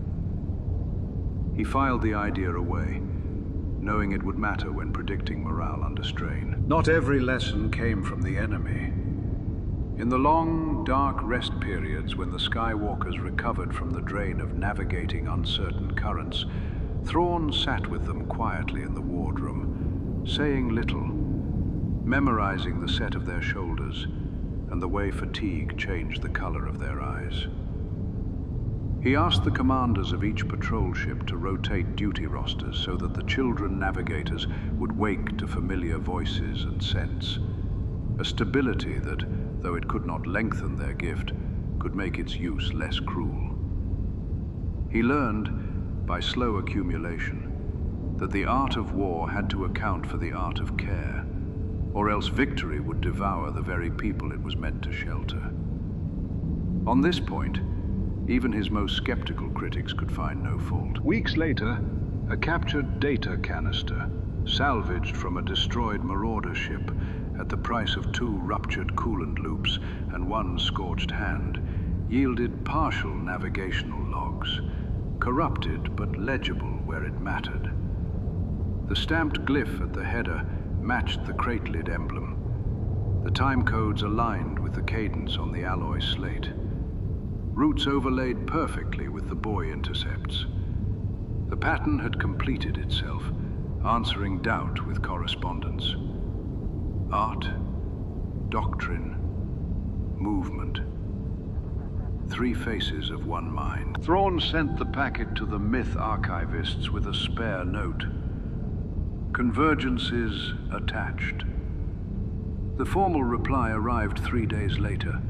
He filed the idea away, knowing it would matter when predicting morale under strain. Not every lesson came from the enemy. In the long, dark rest periods when the Skywalkers recovered from the drain of navigating uncertain currents, Thrawn sat with them quietly in the wardroom, saying little, memorizing the set of their shoulders and the way fatigue changed the color of their eyes. He asked the commanders of each patrol ship to rotate duty rosters so that the children navigators would wake to familiar voices and scents, a stability that, though it could not lengthen their gift, could make its use less cruel. He learned, by slow accumulation, that the art of war had to account for the art of care, or else victory would devour the very people it was meant to shelter. On this point, even his most skeptical critics could find no fault. Weeks later, a captured data canister, salvaged from a destroyed marauder ship at the price of 2 ruptured coolant loops and 1 scorched hand, yielded partial navigational logs, corrupted but legible where it mattered. The stamped glyph at the header matched the crate lid emblem. The time codes aligned with the cadence on the alloy slate. Routes overlaid perfectly with the buoy intercepts. The pattern had completed itself, answering doubt with correspondence. Art, doctrine, movement. 3 faces of one mind. Thrawn sent the packet to the Myth archivists with a spare note. Convergences attached. The formal reply arrived 3 days later.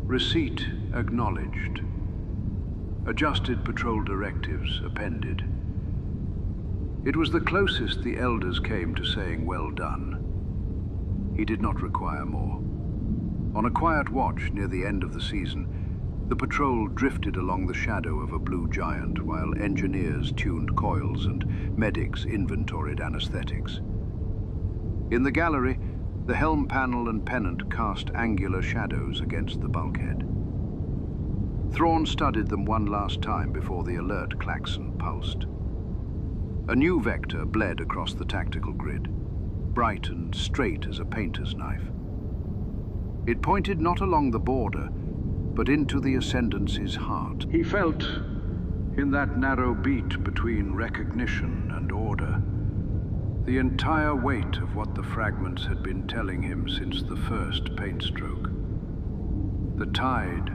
Receipt acknowledged. Adjusted patrol directives appended. It was the closest the elders came to saying well done. He did not require more. On a quiet watch near the end of the season, the patrol drifted along the shadow of a blue giant while engineers tuned coils and medics inventoried anesthetics. In the gallery, the helm panel and pennant cast angular shadows against the bulkhead. Thrawn studied them one last time before the alert klaxon pulsed. A new vector bled across the tactical grid, bright and straight as a painter's knife. It pointed not along the border, but into the Ascendancy's heart. He felt, in that narrow beat between recognition and order, the entire weight of what the fragments had been telling him since the first paint stroke. The tide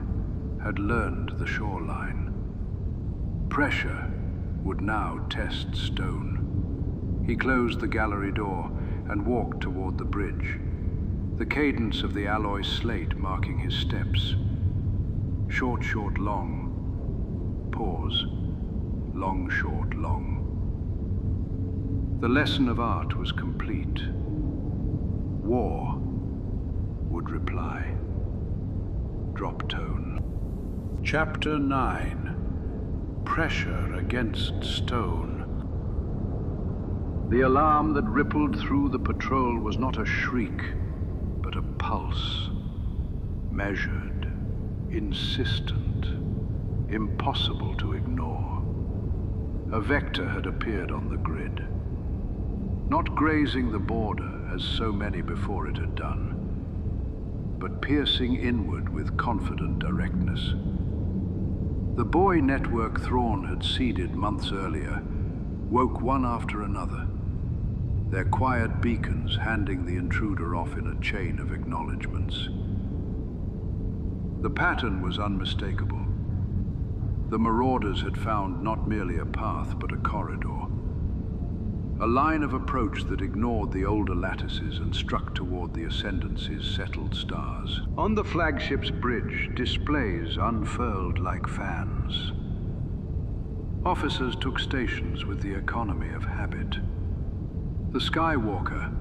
had learned the shoreline. Pressure would now test stone. He closed the gallery door and walked toward the bridge, the cadence of the alloy slate marking his steps. Short, short, long. Pause. Long, short, long. The lesson of art was complete. War would reply. Drop tone. Chapter 9. Pressure against stone. The alarm that rippled through the patrol was not a shriek, but a pulse. Measured, insistent, impossible to ignore. A vector had appeared on the grid. Not grazing the border, as so many before it had done, but piercing inward with confident directness. The buoy network Thrawn had seeded months earlier woke one after another, their quiet beacons handing the intruder off in a chain of acknowledgements. The pattern was unmistakable. The marauders had found not merely a path, but a corridor. A line of approach that ignored the older lattices and struck toward the Ascendancy's settled stars. On the flagship's bridge, displays unfurled like fans. Officers took stations with the economy of habit. The Skywalker,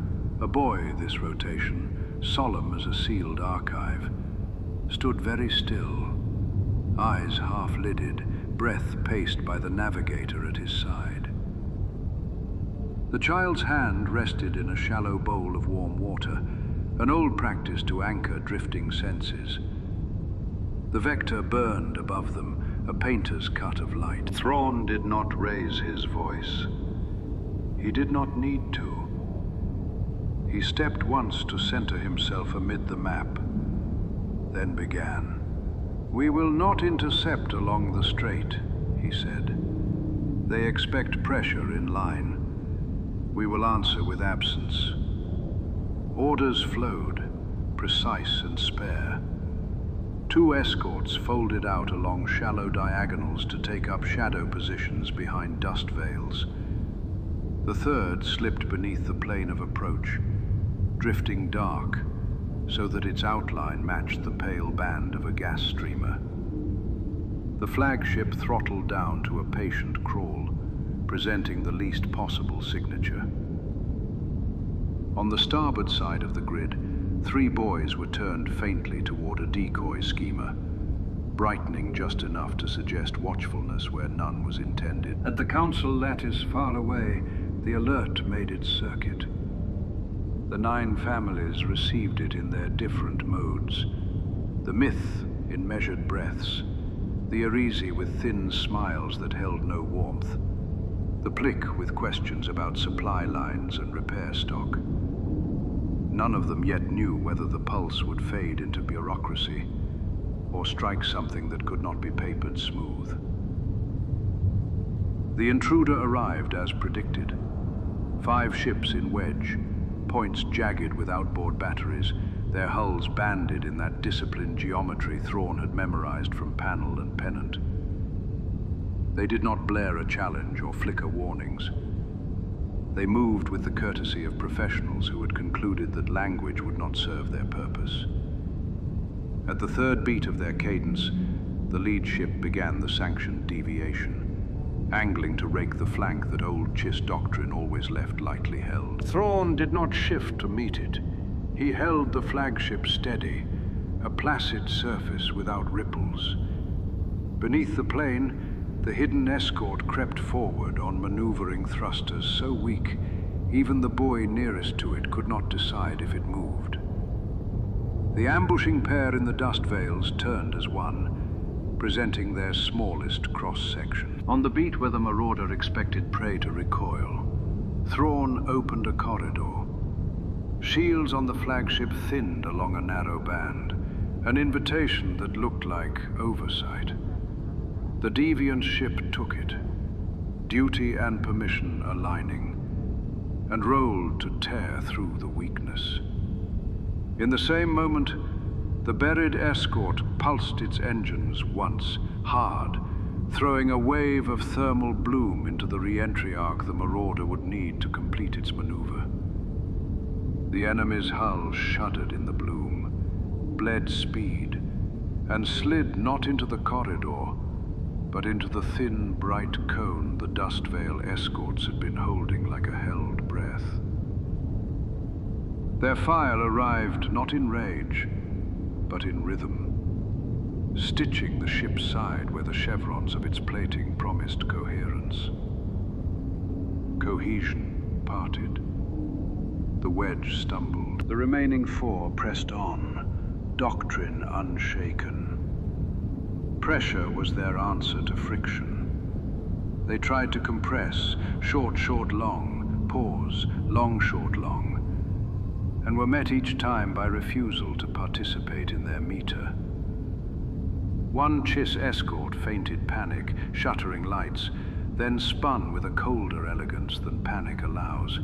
a boy this rotation, solemn as a sealed archive, stood very still, eyes half-lidded, breath paced by the navigator at his side. The child's hand rested in a shallow bowl of warm water, an old practice to anchor drifting senses. The vector burned above them, a painter's cut of light. Thrawn did not raise his voice. He did not need to. He stepped once to center himself amid the map, then began. "We will not intercept along the strait," he said. They expect pressure in line. We will answer with absence. Orders flowed, precise and spare. 2 escorts folded out along shallow diagonals to take up shadow positions behind dust veils. The 3rd slipped beneath the plane of approach, drifting dark so that its outline matched the pale band of a gas streamer. The flagship throttled down to a patient crawl, presenting the least possible signature. On the starboard side of the grid, 3 buoys were turned faintly toward a decoy schemer, brightening just enough to suggest watchfulness where none was intended. At the council lattice far away, the alert made its circuit. The 9 families received it in their different modes. The myth in measured breaths, the Arisi with thin smiles that held no warmth, the Plick with questions about supply lines and repair stock. None of them yet knew whether the pulse would fade into bureaucracy or strike something that could not be papered smooth. The intruder arrived as predicted. 5 ships in wedge, points jagged with outboard batteries, their hulls banded in that disciplined geometry Thrawn had memorized from panel and pennant. They did not blare a challenge or flicker warnings. They moved with the courtesy of professionals who had concluded that language would not serve their purpose. At the 3rd beat of their cadence, the lead ship began the sanctioned deviation, angling to rake the flank that old Chiss doctrine always left lightly held. Thrawn did not shift to meet it. He held the flagship steady, a placid surface without ripples. Beneath the plane, the hidden escort crept forward on maneuvering thrusters so weak, even the buoy nearest to it could not decide if it moved. The ambushing pair in the dust veils turned as one, presenting their smallest cross-section. On the beat where the marauder expected prey to recoil, Thrawn opened a corridor. Shields on the flagship thinned along a narrow band, an invitation that looked like oversight. The deviant ship took it, duty and permission aligning, and rolled to tear through the weakness. In the same moment, the buried escort pulsed its engines once, hard, throwing a wave of thermal bloom into the re-entry arc the marauder would need to complete its maneuver. The enemy's hull shuddered in the bloom, bled speed, and slid not into the corridor, but into the thin, bright cone the dust veil escorts had been holding like a held breath. Their fire arrived not in rage, but in rhythm, stitching the ship's side where the chevrons of its plating promised coherence. Cohesion parted. The wedge stumbled. The remaining 4 pressed on, doctrine unshaken. Pressure was their answer to friction. They tried to compress, short, short, long, pause, long, short, long, and were met each time by refusal to participate in their meter. One Chiss escort feinted panic, shuttering lights, then spun with a colder elegance than panic allows.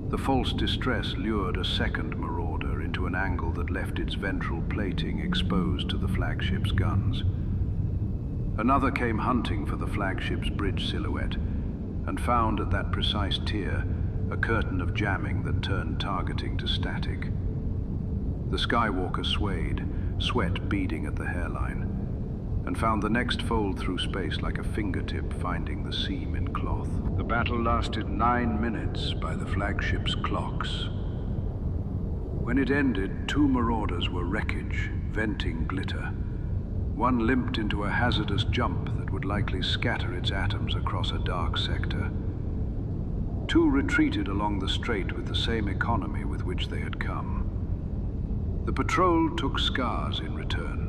The false distress lured a second marauder into an angle that left its ventral plating exposed to the flagship's guns. Another came hunting for the flagship's bridge silhouette and found at that precise tier a curtain of jamming that turned targeting to static. The Skywalker swayed, sweat beading at the hairline, and found the next fold through space like a fingertip finding the seam in cloth. The battle lasted 9 minutes by the flagship's clocks. When it ended, 2 marauders were wreckage, venting glitter. One limped into a hazardous jump that would likely scatter its atoms across a dark sector. 2 retreated along the strait with the same economy with which they had come. The patrol took scars in return.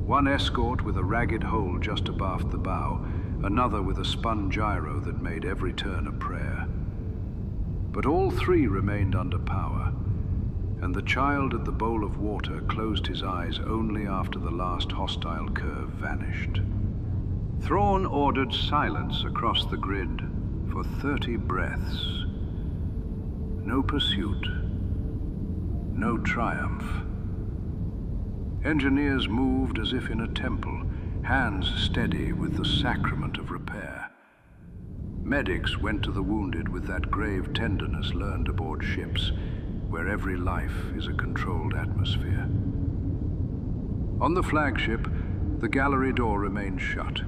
One escort with a ragged hole just abaft the bow, another with a spun gyro that made every turn a prayer. But all 3 remained under power, and the child at the bowl of water closed his eyes only after the last hostile curve vanished. Thrawn ordered silence across the grid for 30 breaths. No pursuit, no triumph. Engineers moved as if in a temple, hands steady with the sacrament of repair. Medics went to the wounded with that grave tenderness learned aboard ships, where every life is a controlled atmosphere. On the flagship, the gallery door remained shut,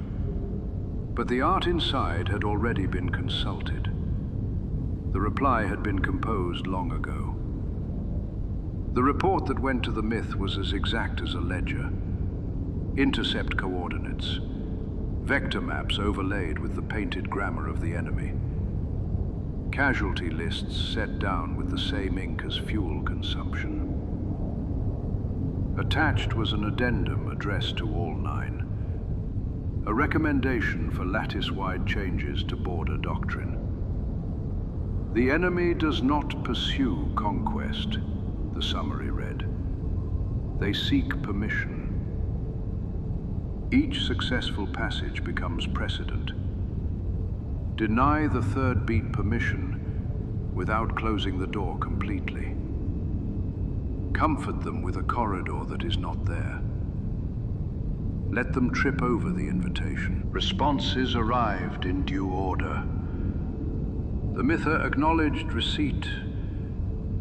but the art inside had already been consulted. The reply had been composed long ago. The report that went to the Myth was as exact as a ledger. Intercept coordinates, vector maps overlaid with the painted grammar of the enemy, casualty lists set down with the same ink as fuel consumption. Attached was an addendum addressed to all 9, a recommendation for lattice-wide changes to border doctrine. The enemy does not pursue conquest, the summary read. They seek permission. Each successful passage becomes precedent. Deny the third beat permission without closing the door completely. Comfort them with a corridor that is not there. Let them trip over the invitation. Responses arrived in due order. The Mitth'raw'nuruodo acknowledged receipt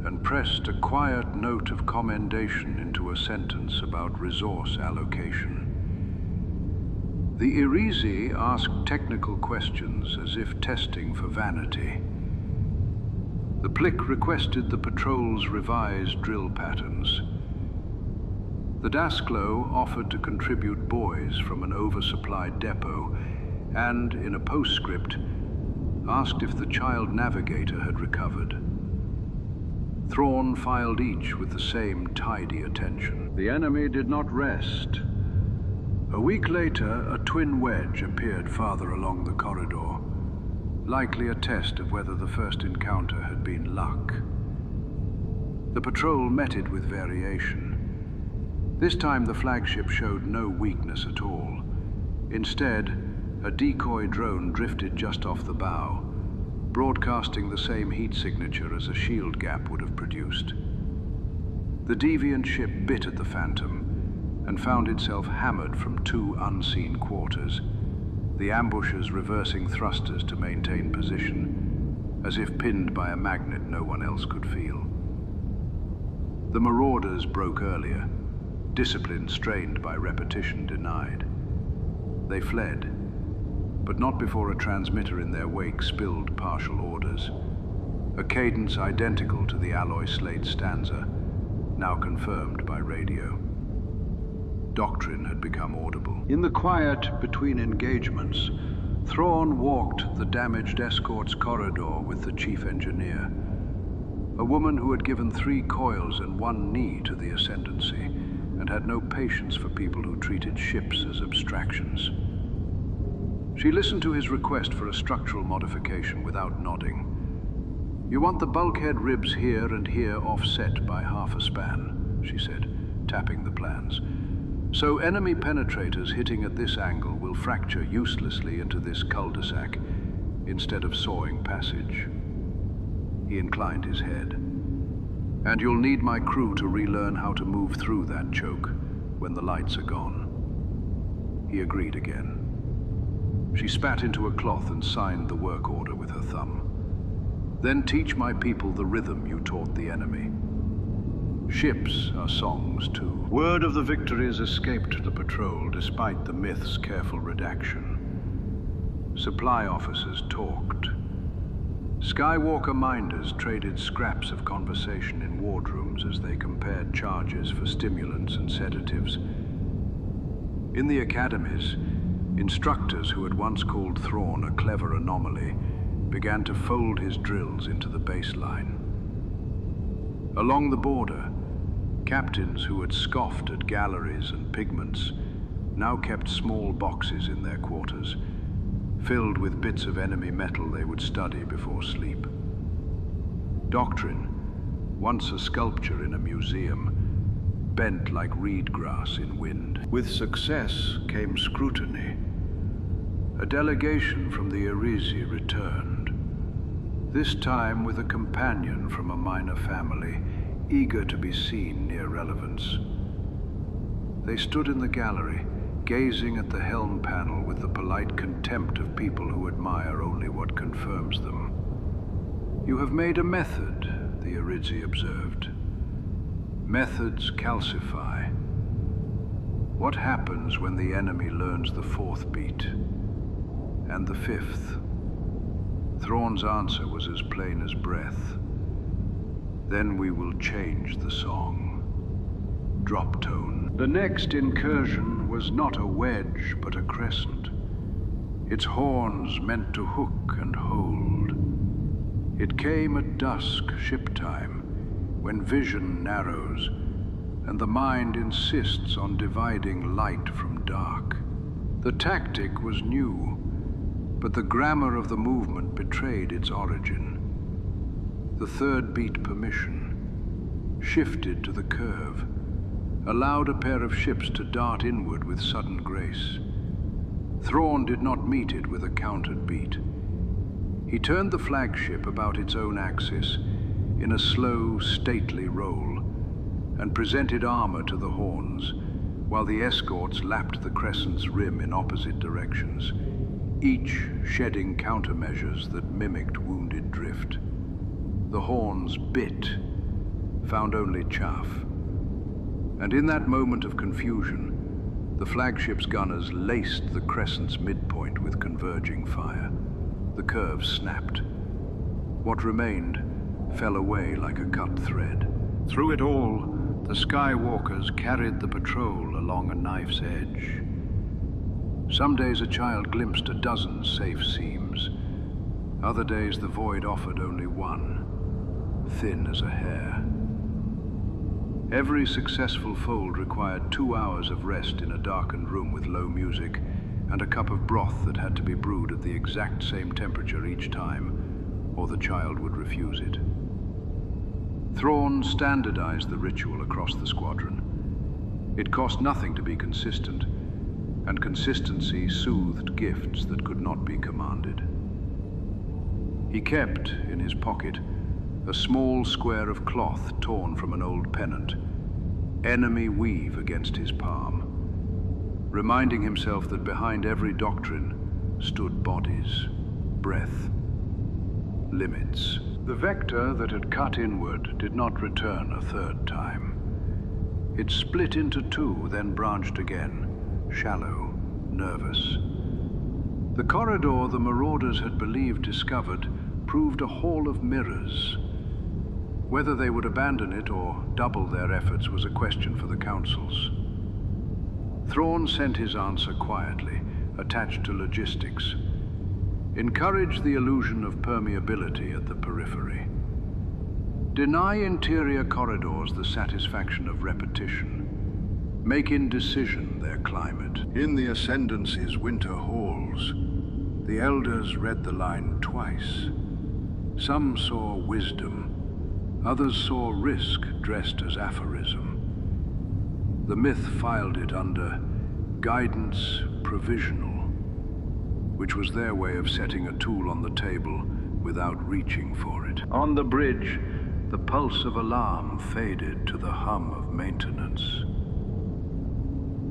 and pressed a quiet note of commendation into a sentence about resource allocation. The Irisi asked technical questions as if testing for vanity. The Plick requested the patrol's revised drill patterns. The Dasklo offered to contribute buoys from an oversupplied depot and, in a postscript, asked if the child navigator had recovered. Thrawn filed each with the same tidy attention. The enemy did not rest. A week later, a twin wedge appeared farther along the corridor, likely a test of whether the first encounter had been luck. The patrol met it with variation. This time the flagship showed no weakness at all. Instead, a decoy drone drifted just off the bow, broadcasting the same heat signature as a shield gap would have produced. The deviant ship bit at the Phantom and found itself hammered from 2 unseen quarters, the ambushers reversing thrusters to maintain position, as if pinned by a magnet no one else could feel. The marauders broke earlier, discipline strained by repetition denied. They fled, but not before a transmitter in their wake spilled partial orders, a cadence identical to the alloy slate stanza, now confirmed by radio. Doctrine had become audible. In the quiet between engagements, Thrawn walked the damaged escort's corridor with the chief engineer, a woman who had given 3 coils and 1 knee to the Ascendancy and had no patience for people who treated ships as abstractions. She listened to his request for a structural modification without nodding. "You want the bulkhead ribs here and here offset by half a span," she said, tapping the plans. "So enemy penetrators hitting at this angle will fracture uselessly into this cul-de-sac instead of sawing passage." He inclined his head. "And you'll need my crew to relearn how to move through that choke when the lights are gone." He agreed again. She spat into a cloth and signed the work order with her thumb. "Then teach my people the rhythm you taught the enemy. Ships are songs too." Word of the victories escaped the patrol despite the Myth's careful redaction. Supply officers talked. Skywalker minders traded scraps of conversation in wardrooms as they compared charges for stimulants and sedatives. In the academies, instructors who had once called Thrawn a clever anomaly began to fold his drills into the baseline. Along the border, captains who had scoffed at galleries and pigments now kept small boxes in their quarters, filled with bits of enemy metal they would study before sleep. Doctrine, once a sculpture in a museum, bent like reed grass in wind. With success came scrutiny. a delegation from the Erisi returned, this time with a companion from a minor family, eager to be seen near relevance. They stood in the gallery, gazing at the helm panel with the polite contempt of people who admire only what confirms them. "You have made a method," the Erisi observed. "Methods calcify. What happens when the enemy learns the fourth beat? And the fifth?" Thrawn's answer was as plain as breath. "Then we will change the song." Drop tone. The next incursion was not a wedge, but a crescent. Its horns meant to hook and hold. It came at dusk, ship time, when vision narrows, and the mind insists on dividing light from dark. The tactic was new, but the grammar of the movement betrayed its origin. The third beat permission, shifted to the curve, allowed a pair of ships to dart inward with sudden grace. Thrawn did not meet it with a countered beat. He turned the flagship about its own axis in a slow, stately roll, and presented armor to the horns, while the escorts lapped the crescent's rim in opposite directions, each shedding countermeasures that mimicked wounded drift. The horns bit, found only chaff. And in that moment of confusion, the flagship's gunners laced the crescent's midpoint with converging fire. The curve snapped. What remained fell away like a cut thread. Through it all, the Skywalkers carried the patrol along a knife's edge. Some days a child glimpsed a dozen safe seams. Other days the void offered only one, thin as a hair. Every successful fold required 2 hours of rest in a darkened room with low music, and a cup of broth that had to be brewed at the exact same temperature each time, or the child would refuse it. Thrawn standardized the ritual across the squadron. It cost nothing to be consistent, and consistency soothed gifts that could not be commanded. He kept, in his pocket, a small square of cloth torn from an old pennant, enemy weave against his palm, reminding himself that behind every doctrine stood bodies, breath, limits. The vector that had cut inward did not return a third time. It split into two, then branched again, shallow, nervous. The corridor the marauders had believed discovered proved a hall of mirrors. Whether they would abandon it or double their efforts was a question for the councils. Thrawn sent his answer quietly, attached to logistics. Encourage the illusion of permeability at the periphery. Deny interior corridors the satisfaction of repetition. Make indecision their climate. In the Ascendancy's winter halls, the elders read the line twice. Some saw wisdom, others saw risk dressed as aphorism. The myth filed it under guidance provisional, which was their way of setting a tool on the table without reaching for it. On the bridge, the pulse of alarm faded to the hum of maintenance.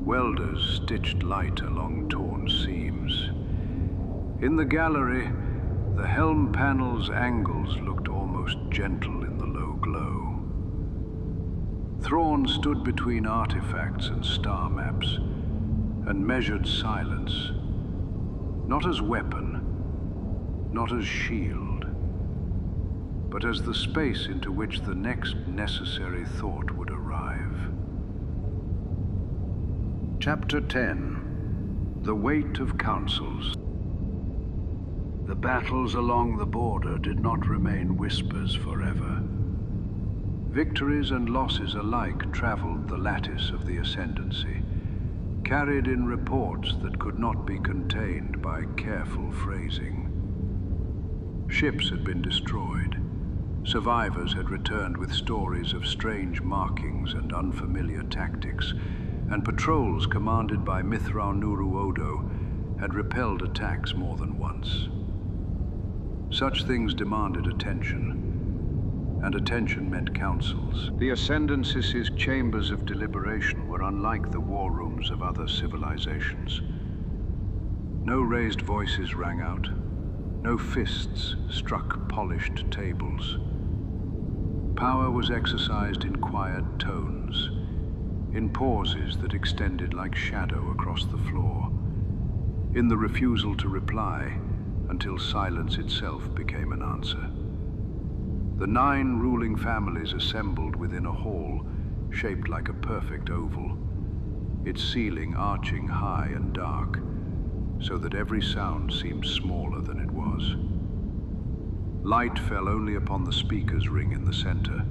Welders stitched light along torn seams. In the gallery, the helm panel's angles looked almost gentle in the low glow. Thrawn stood between artifacts and star maps and measured silence, not as weapon, not as shield, but as the space into which the next necessary thought would arrive. Chapter 10. The Weight of Councils. The battles along the border did not remain whispers forever. Victories and losses alike traveled the lattice of the Ascendancy, carried in reports that could not be contained by careful phrasing. Ships had been destroyed. Survivors had returned with stories of strange markings and unfamiliar tactics, and patrols commanded by Mitth'raw'nuruodo had repelled attacks more than once. Such things demanded attention, and attention meant councils. The Ascendancy's chambers of deliberation were unlike the war rooms of other civilizations. No raised voices rang out, no fists struck polished tables. Power was exercised in quiet tones, in pauses that extended like shadow across the floor, in the refusal to reply until silence itself became an answer. The 9 ruling families assembled within a hall shaped like a perfect oval, its ceiling arching high and dark, so that every sound seemed smaller than it was. Light fell only upon the speaker's ring in the center,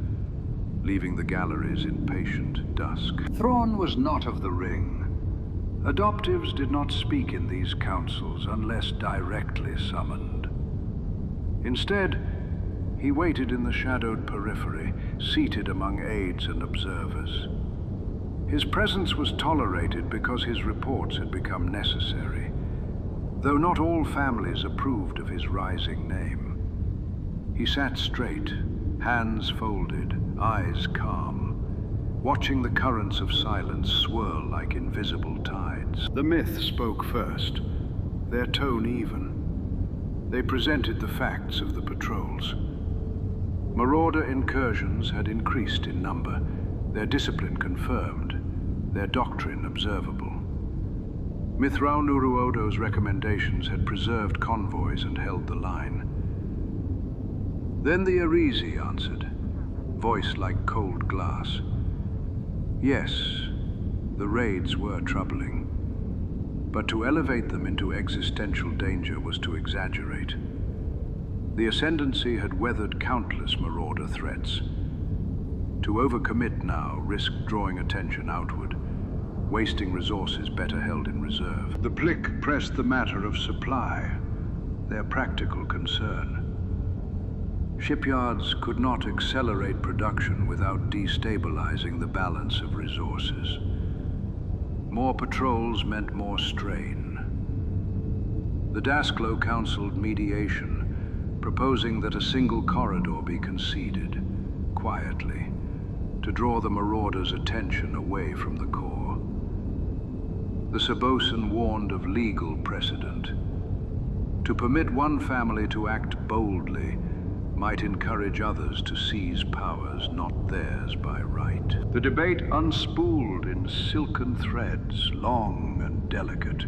leaving the galleries in patient dusk. Thrawn was not of the ring. Adoptives did not speak in these councils unless directly summoned. Instead, he waited in the shadowed periphery, seated among aides and observers. His presence was tolerated because his reports had become necessary, though not all families approved of his rising name. He sat straight, hands folded, eyes calm, watching the currents of silence swirl like invisible tides. The myth spoke first, their tone even. They presented the facts of the patrols. Marauder incursions had increased in number, their discipline confirmed, their doctrine observable. Mitth'raw'nuruodo's recommendations had preserved convoys and held the line. Then the Arisi answered, voice like cold glass. Yes, the raids were troubling, but to elevate them into existential danger was to exaggerate. The Ascendancy had weathered countless marauder threats. To overcommit now risked drawing attention outward, wasting resources better held in reserve. The Plick pressed the matter of supply, their practical concern. Shipyards could not accelerate production without destabilizing the balance of resources. More patrols meant more strain. The Dasklo counseled mediation, proposing that a single corridor be conceded, quietly, to draw the marauders' attention away from the core. The Sabosan warned of legal precedent. To permit one family to act boldly might encourage others to seize powers not theirs by right. The debate unspooled in silken threads, long and delicate.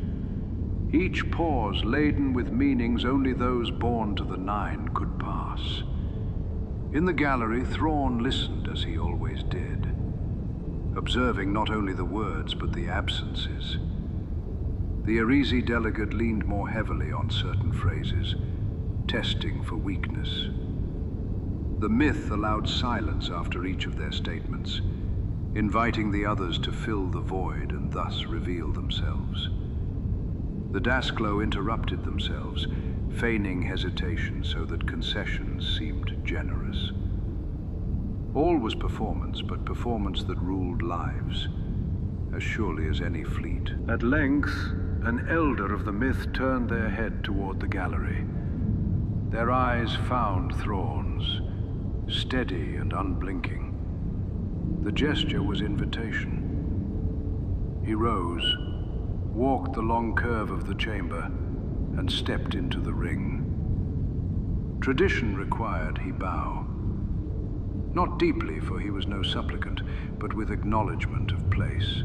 Each pause laden with meanings only those born to the 9 could pass. In the gallery, Thrawn listened as he always did, observing not only the words but the absences. The Arisi delegate leaned more heavily on certain phrases, testing for weakness. The myth allowed silence after each of their statements, inviting the others to fill the void and thus reveal themselves. The Dasklo interrupted themselves, feigning hesitation so that concessions seemed generous. All was performance, but performance that ruled lives, as surely as any fleet. At length, an elder of the myth turned their head toward the gallery. Their eyes found Thrawn's, steady and unblinking. The gesture was invitation. He rose, walked the long curve of the chamber, and stepped into the ring. Tradition required he bow. Not deeply, for he was no supplicant, but with acknowledgement of place.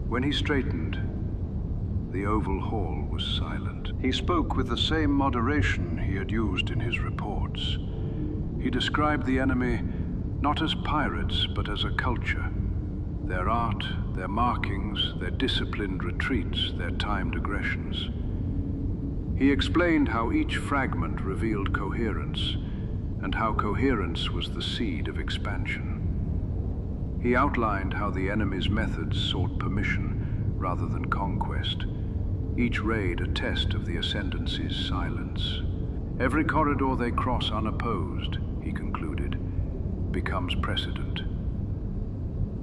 When he straightened, the oval hall was silent. He spoke with the same moderation he had used in his reports. He described the enemy not as pirates, but as a culture. Their art, their markings, their disciplined retreats, their timed aggressions. He explained how each fragment revealed coherence, and how coherence was the seed of expansion. He outlined how the enemy's methods sought permission rather than conquest, each raid a test of the Ascendancy's silence. Every corridor they cross unopposed, he concluded, becomes precedent.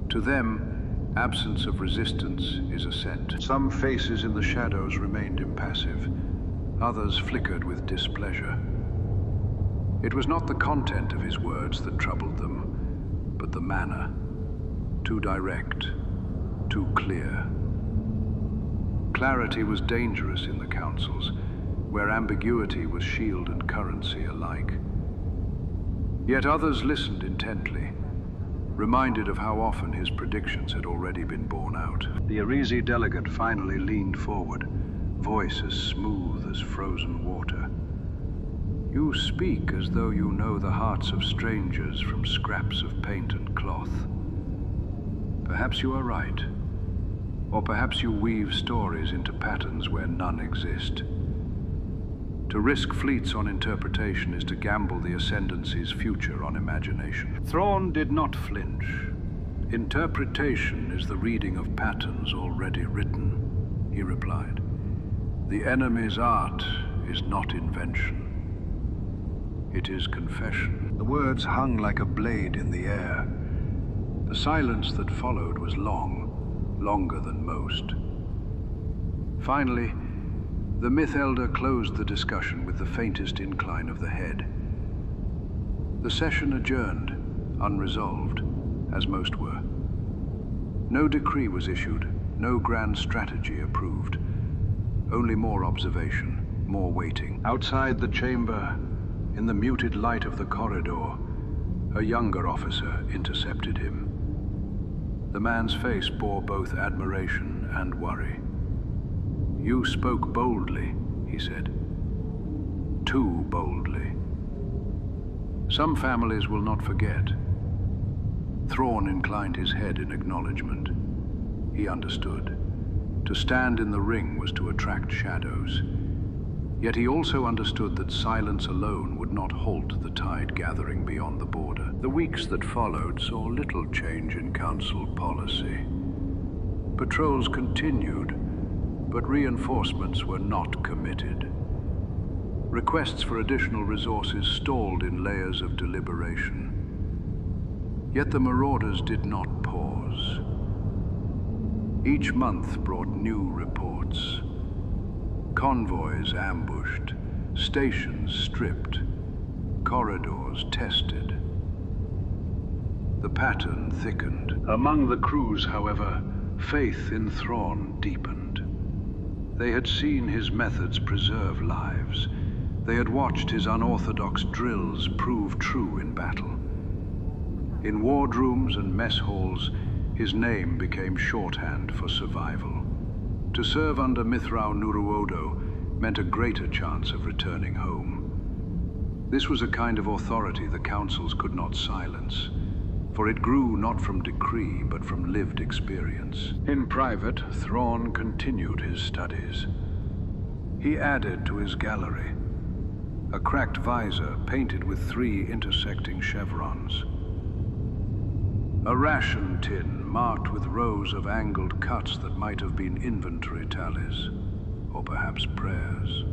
To them, Absence of resistance is assent. Some faces in the shadows remained impassive. Others flickered with displeasure. It was not the content of his words that troubled them, but the manner. Too direct, too clear. Clarity was dangerous in the councils, where ambiguity was shield and currency alike. Yet others listened intently, reminded of how often his predictions had already been borne out. The Arisi delegate finally leaned forward, voice as smooth as frozen water. You speak as though you know the hearts of strangers from scraps of paint and cloth. Perhaps you are right, or perhaps you weave stories into patterns where none exist. To risk fleets on interpretation is to gamble the Ascendancy's future on imagination. Thrawn did not flinch. Interpretation is the reading of patterns already written, he replied. The enemy's art is not invention. It is confession. The words hung like a blade in the air. The silence that followed was long, longer than most. Finally, the Myth Elder closed the discussion with the faintest incline of the head. The session adjourned, unresolved, as most were. No decree was issued, no grand strategy approved. Only more observation, more waiting. Outside the chamber, in the muted light of the corridor, a younger officer intercepted him. The man's face bore both admiration and worry. You spoke boldly, he said. Too boldly. Some families will not forget. Thrawn inclined his head in acknowledgement. He understood. To stand in the ring was to attract shadows. Yet he also understood that silence alone would not halt the tide gathering beyond the border. The weeks that followed saw little change in council policy. Patrols continued, but reinforcements were not committed. Requests for additional resources stalled in layers of deliberation. Yet the marauders did not pause. Each month brought new reports. Convoys ambushed, stations stripped, corridors tested. The pattern thickened. Among the crews, however, faith in Thrawn deepened. They had seen his methods preserve lives. They had watched his unorthodox drills prove true in battle. In wardrooms and mess halls, his name became shorthand for survival. To serve under Mitth'raw'nuruodo meant a greater chance of returning home. This was a kind of authority the councils could not silence, for it grew not from decree, but from lived experience. In private, Thrawn continued his studies. He added to his gallery a cracked visor painted with 3 intersecting chevrons. A ration tin marked with rows of angled cuts that might have been inventory tallies, or perhaps prayers.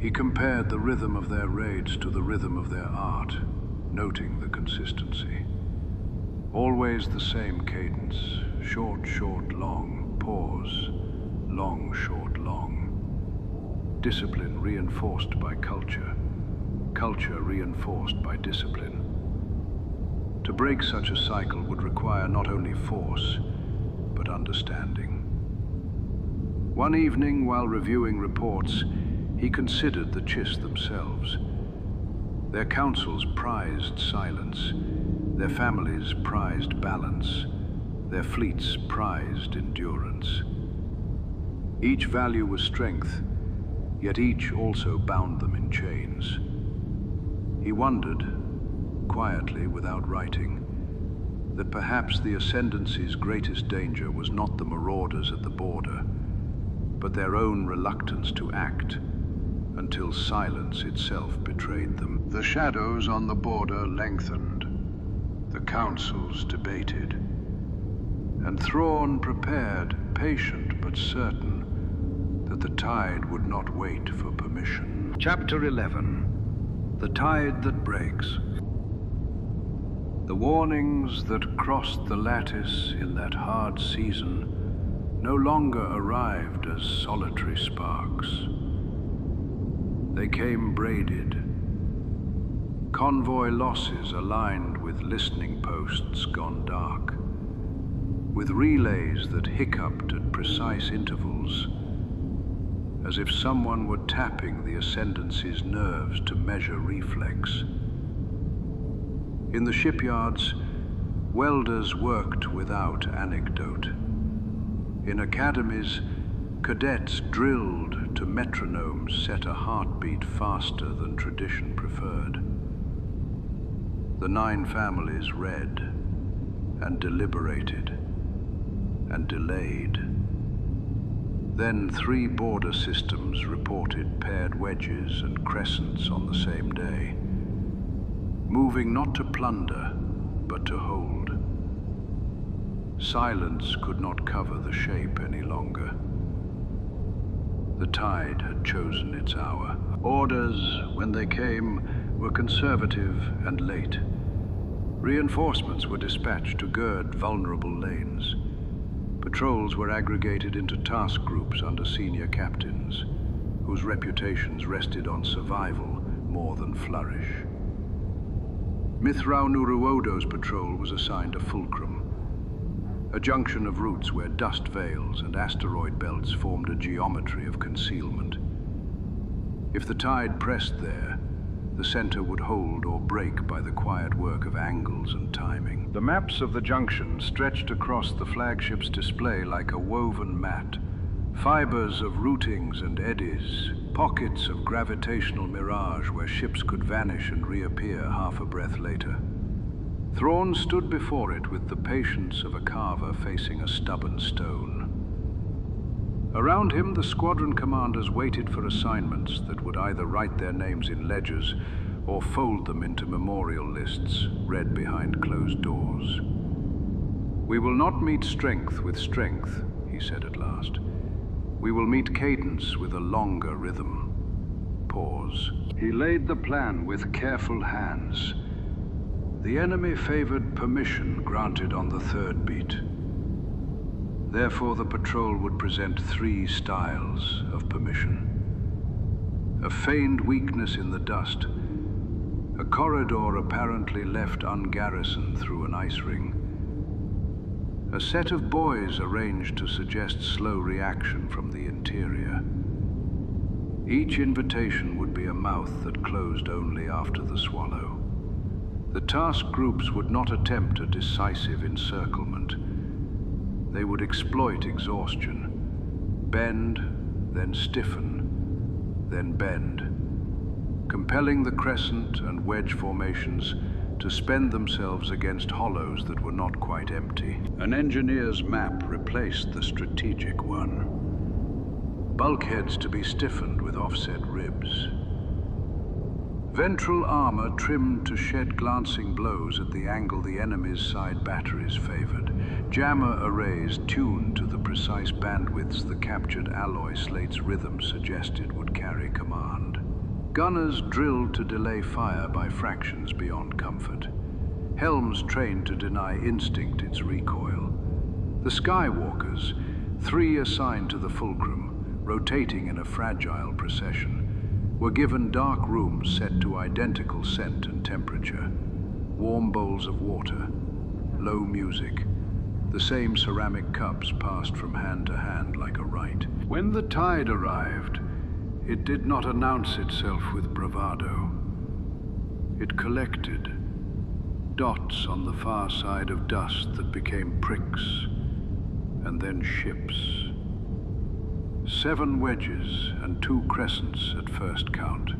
He compared the rhythm of their raids to the rhythm of their art, noting the consistency. Always the same cadence, short, short, long, pause, long, short, long. Discipline reinforced by culture, culture reinforced by discipline. To break such a cycle would require not only force, but understanding. One evening, while reviewing reports, he considered the Chiss themselves. Their councils prized silence, their families prized balance, their fleets prized endurance. Each value was strength, yet each also bound them in chains. He wondered, quietly without writing, that perhaps the Ascendancy's greatest danger was not the marauders at the border, but their own reluctance to act until silence itself betrayed them. The shadows on the border lengthened. The councils debated. And Thrawn prepared, patient but certain, that the tide would not wait for permission. Chapter 11. The Tide That Breaks. The warnings that crossed the lattice in that hard season no longer arrived as solitary sparks. They came braided, convoy losses aligned with listening posts gone dark, with relays that hiccuped at precise intervals, as if someone were tapping the Ascendancy's nerves to measure reflex. In the shipyards, welders worked without anecdote. In academies, cadets drilled to metronomes set a heartbeat faster than tradition preferred. The 9 families read and deliberated and delayed. Then 3 border systems reported paired wedges and crescents on the same day, moving not to plunder, but to hold. Silence could not cover the shape any longer. The tide had chosen its hour. Orders, when they came, were conservative and late. Reinforcements were dispatched to gird vulnerable lanes. Patrols were aggregated into task groups under senior captains, whose reputations rested on survival more than flourish. Mitth'raw'nuruodo's patrol was assigned a fulcrum, a junction of routes where dust veils and asteroid belts formed a geometry of concealment. If the tide pressed there, the center would hold or break by the quiet work of angles and timing. The maps of the junction stretched across the flagship's display like a woven mat, fibers of routings and eddies, pockets of gravitational mirage where ships could vanish and reappear half a breath later. Thrawn stood before it with the patience of a carver facing a stubborn stone. Around him, the squadron commanders waited for assignments that would either write their names in ledgers or fold them into memorial lists read behind closed doors. "We will not meet strength with strength," he said at last. "We will meet cadence with a longer rhythm." Pause. He laid the plan with careful hands. The enemy favored permission granted on the 3rd beat. Therefore, the patrol would present 3 styles of permission. A feigned weakness in the dust, a corridor apparently left ungarrisoned through an ice ring, a set of buoys arranged to suggest slow reaction from the interior. Each invitation would be a mouth that closed only after the swallow. The task groups would not attempt a decisive encirclement. They would exploit exhaustion, bend, then stiffen, then bend, compelling the crescent and wedge formations to spend themselves against hollows that were not quite empty. An engineer's map replaced the strategic one. Bulkheads to be stiffened with offset ribs. Ventral armor trimmed to shed glancing blows at the angle the enemy's side batteries favored. Jammer arrays tuned to the precise bandwidths the captured alloy slate's rhythm suggested would carry command. Gunners drilled to delay fire by fractions beyond comfort. Helms trained to deny instinct its recoil. The Skywalkers, 3 assigned to the fulcrum, rotating in a fragile procession, were given dark rooms set to identical scent and temperature, warm bowls of water, low music, the same ceramic cups passed from hand to hand like a rite. When the tide arrived, it did not announce itself with bravado. It collected, dots on the far side of dust that became pricks, and then ships. 7 wedges and 2 crescents at first count,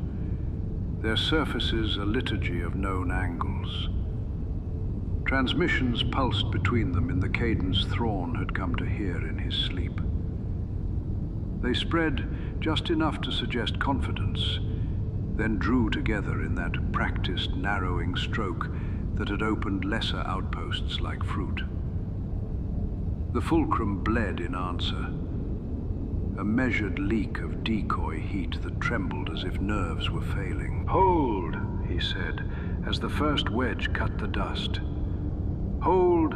their surfaces a liturgy of known angles. Transmissions pulsed between them in the cadence Thrawn had come to hear in his sleep. They spread just enough to suggest confidence, then drew together in that practiced narrowing stroke that had opened lesser outposts like fruit. The fulcrum bled in answer, a measured leak of decoy heat that trembled as if nerves were failing. "Hold," he said, as the first wedge cut the dust. Hold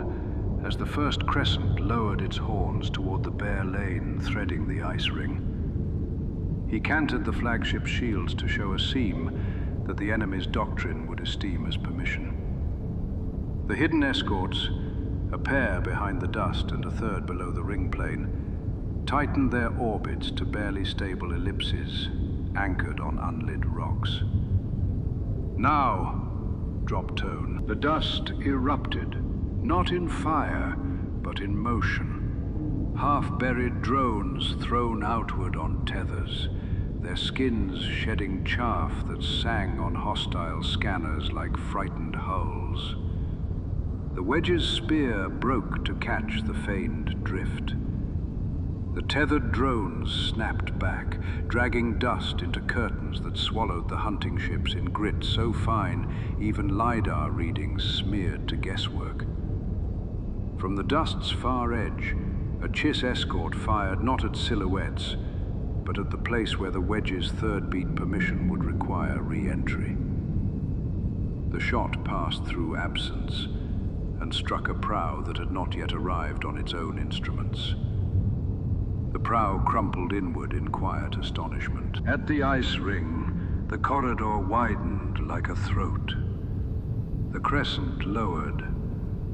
as the first crescent lowered its horns toward the bare lane threading the ice ring. He canted the flagship's shields to show a seam that the enemy's doctrine would esteem as permission. The hidden escorts, a pair behind the dust and a third below the ring plane, tightened their orbits to barely stable ellipses, anchored on unlit rocks. Now, drop tone, the dust erupted, not in fire, but in motion. Half-buried drones thrown outward on tethers, their skins shedding chaff that sang on hostile scanners like frightened hulls. The wedge's spear broke to catch the feigned drift. The tethered drones snapped back, dragging dust into curtains that swallowed the hunting ships in grit so fine even LiDAR readings smeared to guesswork. From the dust's far edge, a Chiss escort fired not at silhouettes, but at the place where the wedge's third beat permission would require re-entry. The shot passed through absence and struck a prow that had not yet arrived on its own instruments. The prow crumpled inward in quiet astonishment. At the ice ring, the corridor widened like a throat. The crescent lowered,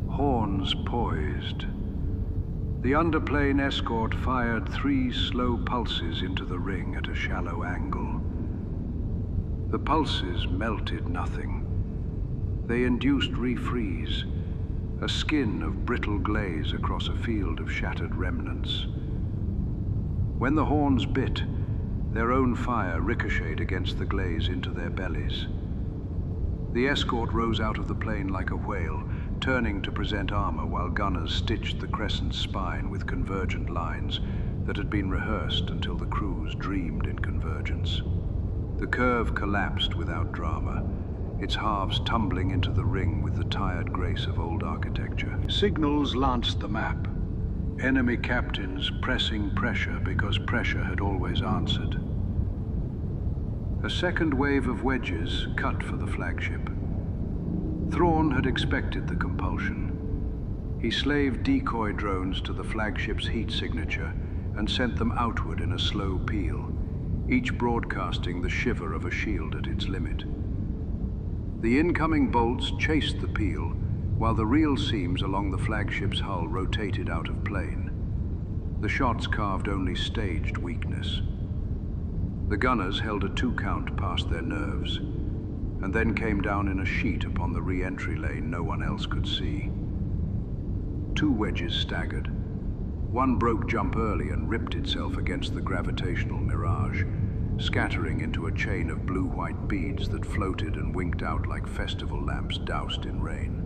horns poised. The underplane escort fired 3 slow pulses into the ring at a shallow angle. The pulses melted nothing. They induced refreeze, a skin of brittle glaze across a field of shattered remnants. When the horns bit, their own fire ricocheted against the glaze into their bellies. The escort rose out of the plane like a whale, turning to present armor while gunners stitched the crescent's spine with convergent lines that had been rehearsed until the crews dreamed in convergence. The curve collapsed without drama, its halves tumbling into the ring with the tired grace of old architecture. Signals lanced the map. Enemy captains pressing pressure because pressure had always answered. A second wave of wedges cut for the flagship. Thrawn had expected the compulsion. He slaved decoy drones to the flagship's heat signature and sent them outward in a slow peel, each broadcasting the shiver of a shield at its limit. The incoming bolts chased the peel, while the real seams along the flagship's hull rotated out of plane. The shots carved only staged weakness. The gunners held a 2-count past their nerves, and then came down in a sheet upon the re-entry lane no one else could see. 2 wedges staggered. One broke jump early and ripped itself against the gravitational mirage, scattering into a chain of blue-white beads that floated and winked out like festival lamps doused in rain.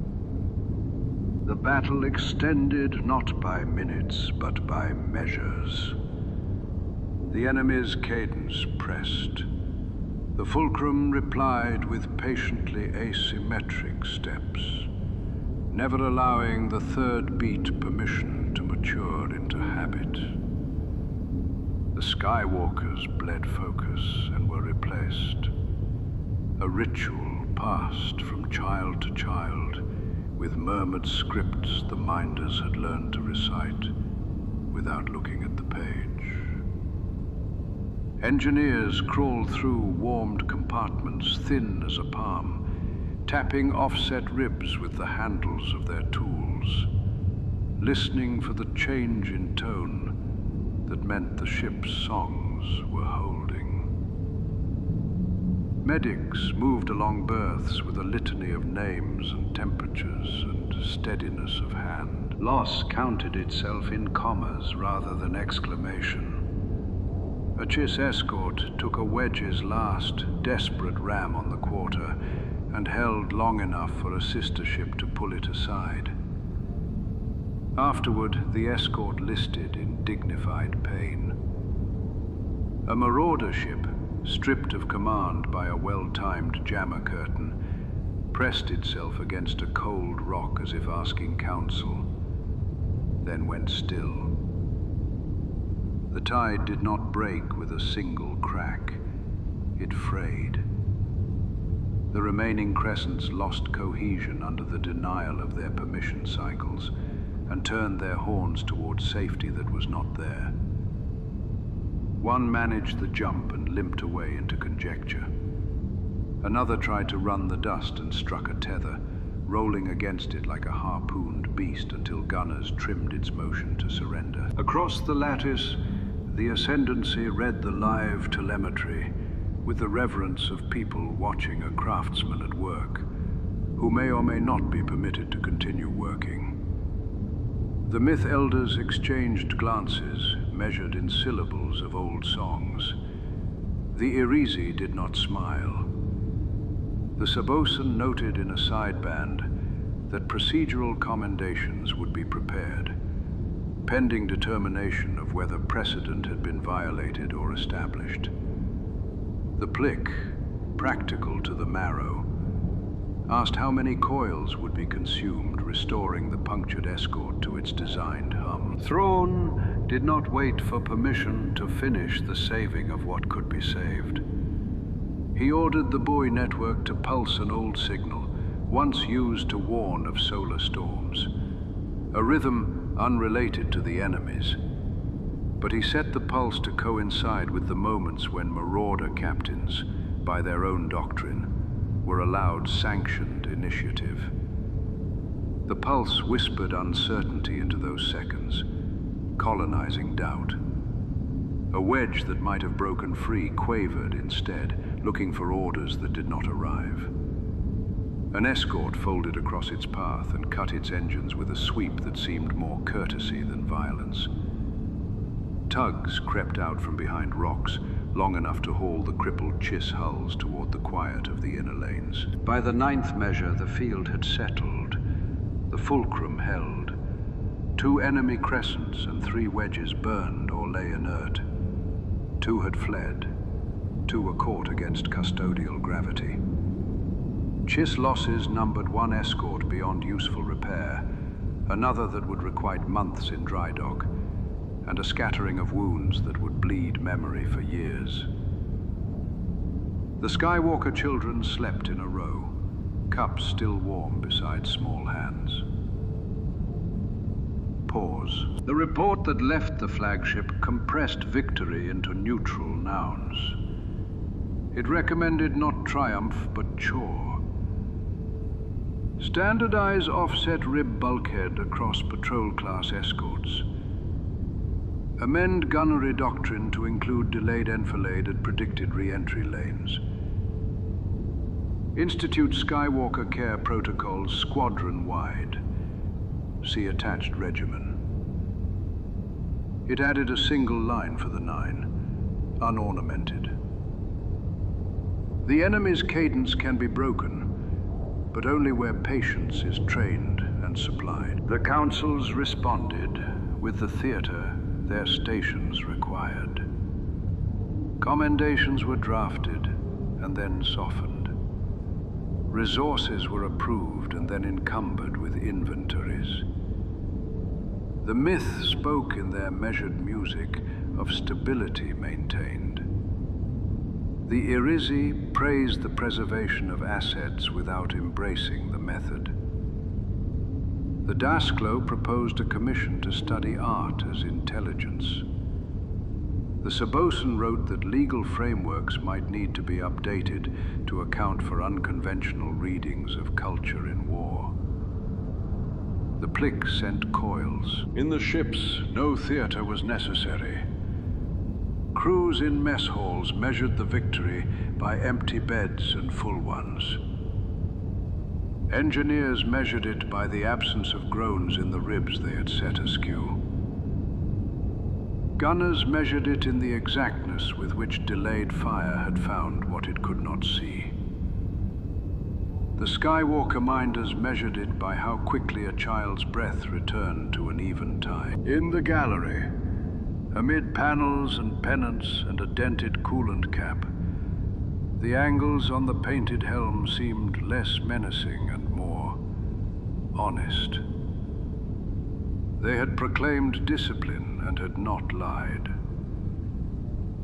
The battle extended not by minutes, but by measures. The enemy's cadence pressed. The fulcrum replied with patiently asymmetric steps, never allowing the third beat permission to mature into habit. The Skywalkers bled focus and were replaced. A ritual passed from child to child, with murmured scripts the minders had learned to recite without looking at the page. Engineers crawled through warmed compartments thin as a palm, tapping offset ribs with the handles of their tools, listening for the change in tone that meant the ship's songs were holding. Medics moved along berths with a litany of names and temperatures and steadiness of hand. Loss counted itself in commas rather than exclamation. A Chiss escort took a wedge's last, desperate ram on the quarter and held long enough for a sister ship to pull it aside. Afterward, the escort listed in dignified pain. A marauder ship, stripped of command by a well-timed jammer curtain, pressed itself against a cold rock as if asking counsel, then went still. The tide did not break with a single crack. It frayed. The remaining crescents lost cohesion under the denial of their permission cycles and turned their horns towards safety that was not there. One managed the jump and limped away into conjecture. Another tried to run the dust and struck a tether, rolling against it like a harpooned beast until gunners trimmed its motion to surrender. Across the lattice, the Ascendancy read the live telemetry with the reverence of people watching a craftsman at work, who may or may not be permitted to continue working. The myth elders exchanged glances, measured in syllables of old songs. The Irisi did not smile. The Sabosan noted in a sideband that procedural commendations would be prepared, pending determination of whether precedent had been violated or established. The Plick, practical to the marrow, asked how many coils would be consumed, restoring the punctured escort to its designed hum. Thrawn did not wait for permission to finish the saving of what could be saved. He ordered the buoy network to pulse an old signal, once used to warn of solar storms, a rhythm unrelated to the enemies. But he set the pulse to coincide with the moments when marauder captains, by their own doctrine, were allowed sanctioned initiative. The pulse whispered uncertainty into those seconds, colonizing doubt. A wedge that might have broken free quavered instead, looking for orders that did not arrive. An escort folded across its path and cut its engines with a sweep that seemed more courtesy than violence. Tugs crept out from behind rocks, long enough to haul the crippled Chiss hulls toward the quiet of the inner lanes. By the 9th measure, the field had settled. The fulcrum held. 2 enemy crescents and 3 wedges burned or lay inert. 2 had fled. 2 were caught against custodial gravity. Chiss losses numbered 1 escort beyond useful repair, another that would require months in dry dock, and a scattering of wounds that would bleed memory for years. The Skywalker children slept in a row, cups still warm beside small hands. Pause. The report that left the flagship compressed victory into neutral nouns. It recommended not triumph, but chore. Standardize offset rib bulkhead across patrol-class escorts. Amend gunnery doctrine to include delayed enfilade at predicted re-entry lanes. Institute Skywalker care protocols squadron-wide. See attached regimen. It added a single line for the 9, unornamented. The enemy's cadence can be broken, but only where patience is trained and supplied. The councils responded with the theater their stations required. Commendations were drafted and then softened. Resources were approved and then encumbered with inventories. The myth spoke in their measured music of stability maintained. The Irisi praised the preservation of assets without embracing the method. The Dasklo proposed a commission to study art as intelligence. The Sabosan wrote that legal frameworks might need to be updated to account for unconventional readings of culture in war. The Plick sent coils. In the ships, no theater was necessary. Crews in mess halls measured the victory by empty beds and full ones. Engineers measured it by the absence of groans in the ribs they had set askew. Gunners measured it in the exactness with which delayed fire had found what it could not see. The Skywalker minders measured it by how quickly a child's breath returned to an even time. In the gallery, amid panels and pennants and a dented coolant cap, the angles on the painted helm seemed less menacing and more honest. They had proclaimed discipline and had not lied.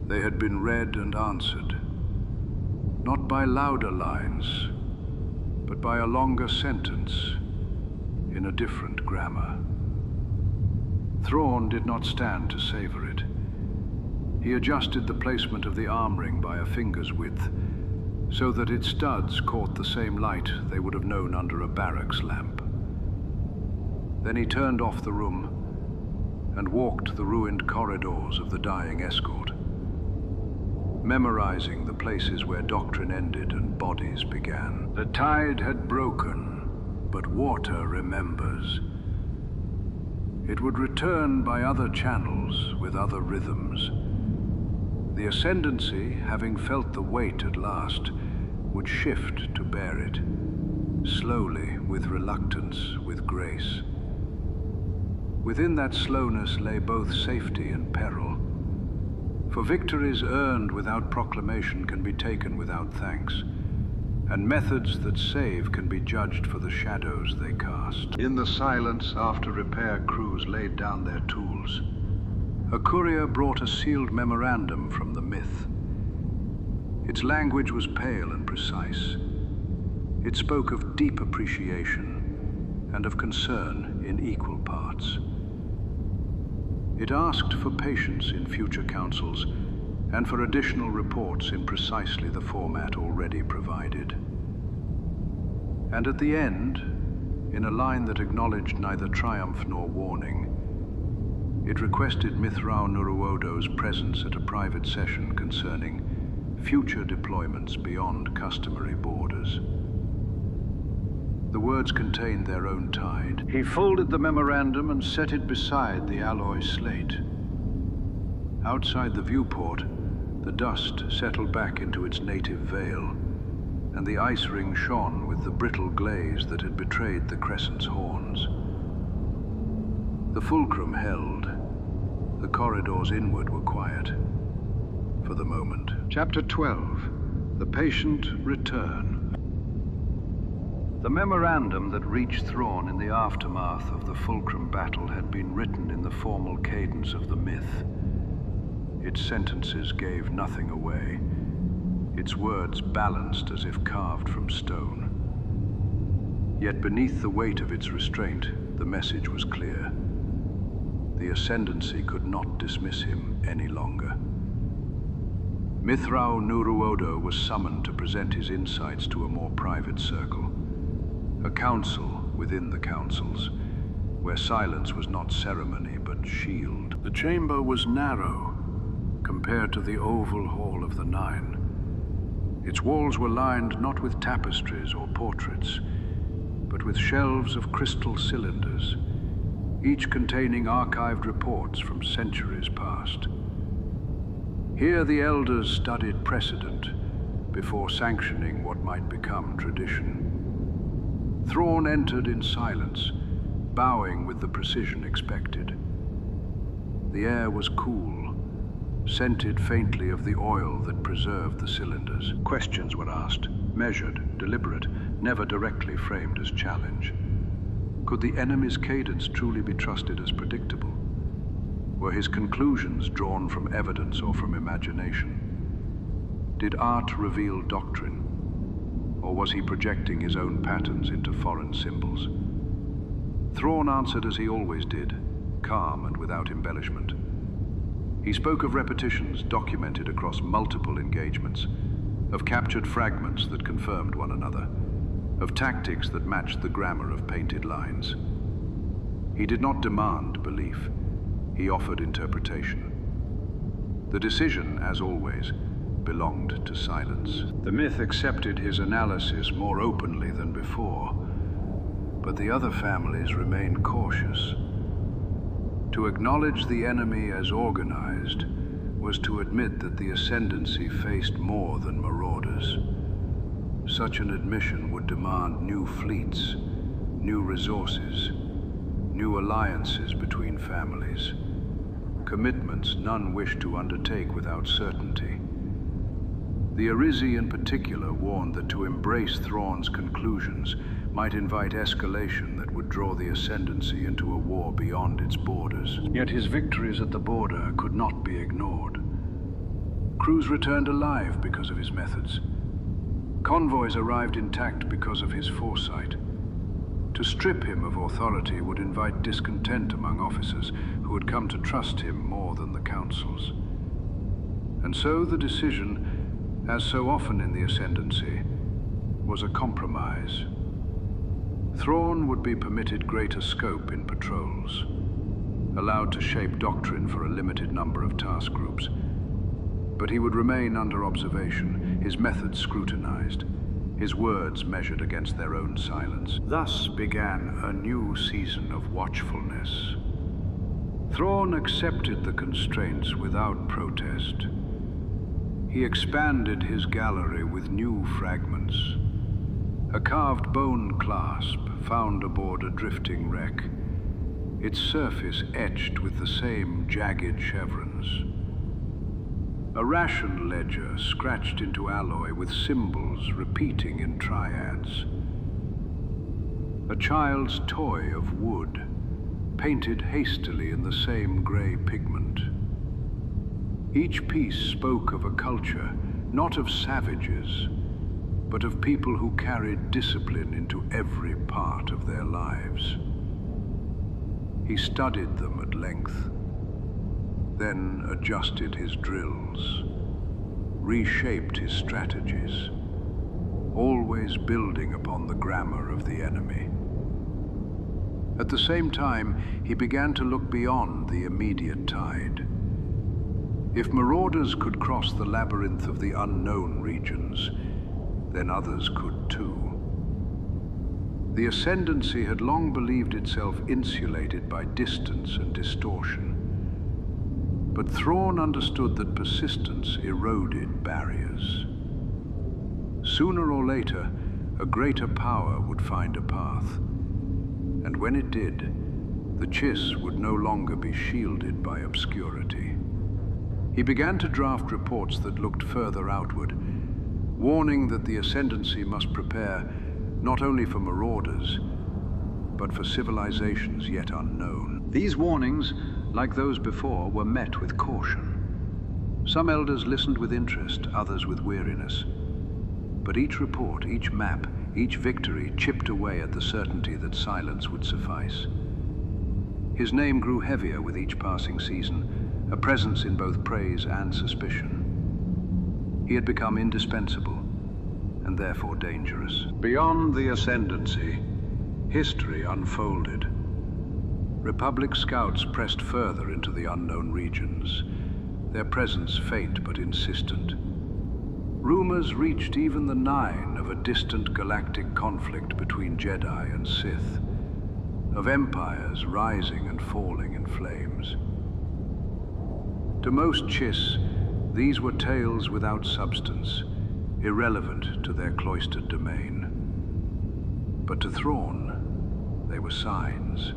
They had been read and answered, not by louder lines, but by a longer sentence in a different grammar. Thrawn did not stand to savor it. He adjusted the placement of the arm ring by a finger's width, so that its studs caught the same light they would have known under a barracks lamp. Then he turned off the room and walked the ruined corridors of the dying escort, memorizing the places where doctrine ended and bodies began. The tide had broken, but water remembers. It would return by other channels with other rhythms. The Ascendancy, having felt the weight at last, would shift to bear it, slowly, with reluctance, with grace. Within that slowness lay both safety and peril. For victories earned without proclamation can be taken without thanks, and methods that save can be judged for the shadows they cast. In the silence, after repair crews laid down their tools, a courier brought a sealed memorandum from the myth. Its language was pale and precise. It spoke of deep appreciation and of concern in equal parts. It asked for patience in future councils and for additional reports in precisely the format already provided. And at the end, in a line that acknowledged neither triumph nor warning, it requested Mitth'raw'nuruodo's presence at a private session concerning future deployments beyond customary borders. The words contained their own tide. He folded the memorandum and set it beside the alloy slate. Outside the viewport, the dust settled back into its native veil, and the ice ring shone with the brittle glaze that had betrayed the crescent's horns. The fulcrum held. The corridors inward were quiet, for the moment. Chapter 12, The Patient Return. The memorandum that reached Thrawn in the aftermath of the Fulcrum battle had been written in the formal cadence of the myth. Its sentences gave nothing away, its words balanced as if carved from stone. Yet beneath the weight of its restraint, the message was clear. The Ascendancy could not dismiss him any longer. Mitth'raw'nuruodo was summoned to present his insights to a more private circle. A council within the councils, where silence was not ceremony but shield. The chamber was narrow compared to the oval hall of the Nine. Its walls were lined not with tapestries or portraits, but with shelves of crystal cylinders, each containing archived reports from centuries past. Here the elders studied precedent before sanctioning what might become tradition. Thrawn entered in silence, bowing with the precision expected. The air was cool, scented faintly of the oil that preserved the cylinders. Questions were asked, measured, deliberate, never directly framed as challenge. Could the enemy's cadence truly be trusted as predictable? Were his conclusions drawn from evidence or from imagination? Did art reveal doctrine? Or was he projecting his own patterns into foreign symbols? Thrawn answered as he always did, calm and without embellishment. He spoke of repetitions documented across multiple engagements, of captured fragments that confirmed one another, of tactics that matched the grammar of painted lines. He did not demand belief. He offered interpretation. The decision, as always, belonged to silence. The myth accepted his analysis more openly than before, but the other families remained cautious. To acknowledge the enemy as organized was to admit that the Ascendancy faced more than marauders. Such an admission would demand new fleets, new resources, new alliances between families, commitments none wished to undertake without certainty. The Arisi in particular warned that to embrace Thrawn's conclusions might invite escalation that would draw the Ascendancy into a war beyond its borders. Yet his victories at the border could not be ignored. Crews returned alive because of his methods. Convoys arrived intact because of his foresight. To strip him of authority would invite discontent among officers who had come to trust him more than the councils. And so the decision, as so often in the Ascendancy, was a compromise. Thrawn would be permitted greater scope in patrols, allowed to shape doctrine for a limited number of task groups. But he would remain under observation, his methods scrutinized, his words measured against their own silence. Thus began a new season of watchfulness. Thrawn accepted the constraints without protest. He expanded his gallery with new fragments. A carved bone clasp found aboard a drifting wreck, its surface etched with the same jagged chevrons. A ration ledger scratched into alloy with symbols repeating in triads. A child's toy of wood, painted hastily in the same gray pigment. Each piece spoke of a culture, not of savages, but of people who carried discipline into every part of their lives. He studied them at length, then adjusted his drills, reshaped his strategies, always building upon the grammar of the enemy. At the same time, he began to look beyond the immediate tide. If marauders could cross the labyrinth of the unknown regions, then others could too. The Ascendancy had long believed itself insulated by distance and distortion. But Thrawn understood that persistence eroded barriers. Sooner or later, a greater power would find a path. And when it did, the Chiss would no longer be shielded by obscurity. He began to draft reports that looked further outward, warning that the Ascendancy must prepare not only for marauders, but for civilizations yet unknown. These warnings, like those before, were met with caution. Some elders listened with interest, others with weariness. But each report, each map, each victory chipped away at the certainty that silence would suffice. His name grew heavier with each passing season, a presence in both praise and suspicion. He had become indispensable, and therefore dangerous. Beyond the Ascendancy, history unfolded. Republic scouts pressed further into the unknown regions, their presence faint but insistent. Rumors reached even the Nine of a distant galactic conflict between Jedi and Sith, of empires rising and falling in flames. To most Chiss, these were tales without substance, irrelevant to their cloistered domain. But to Thrawn, they were signs.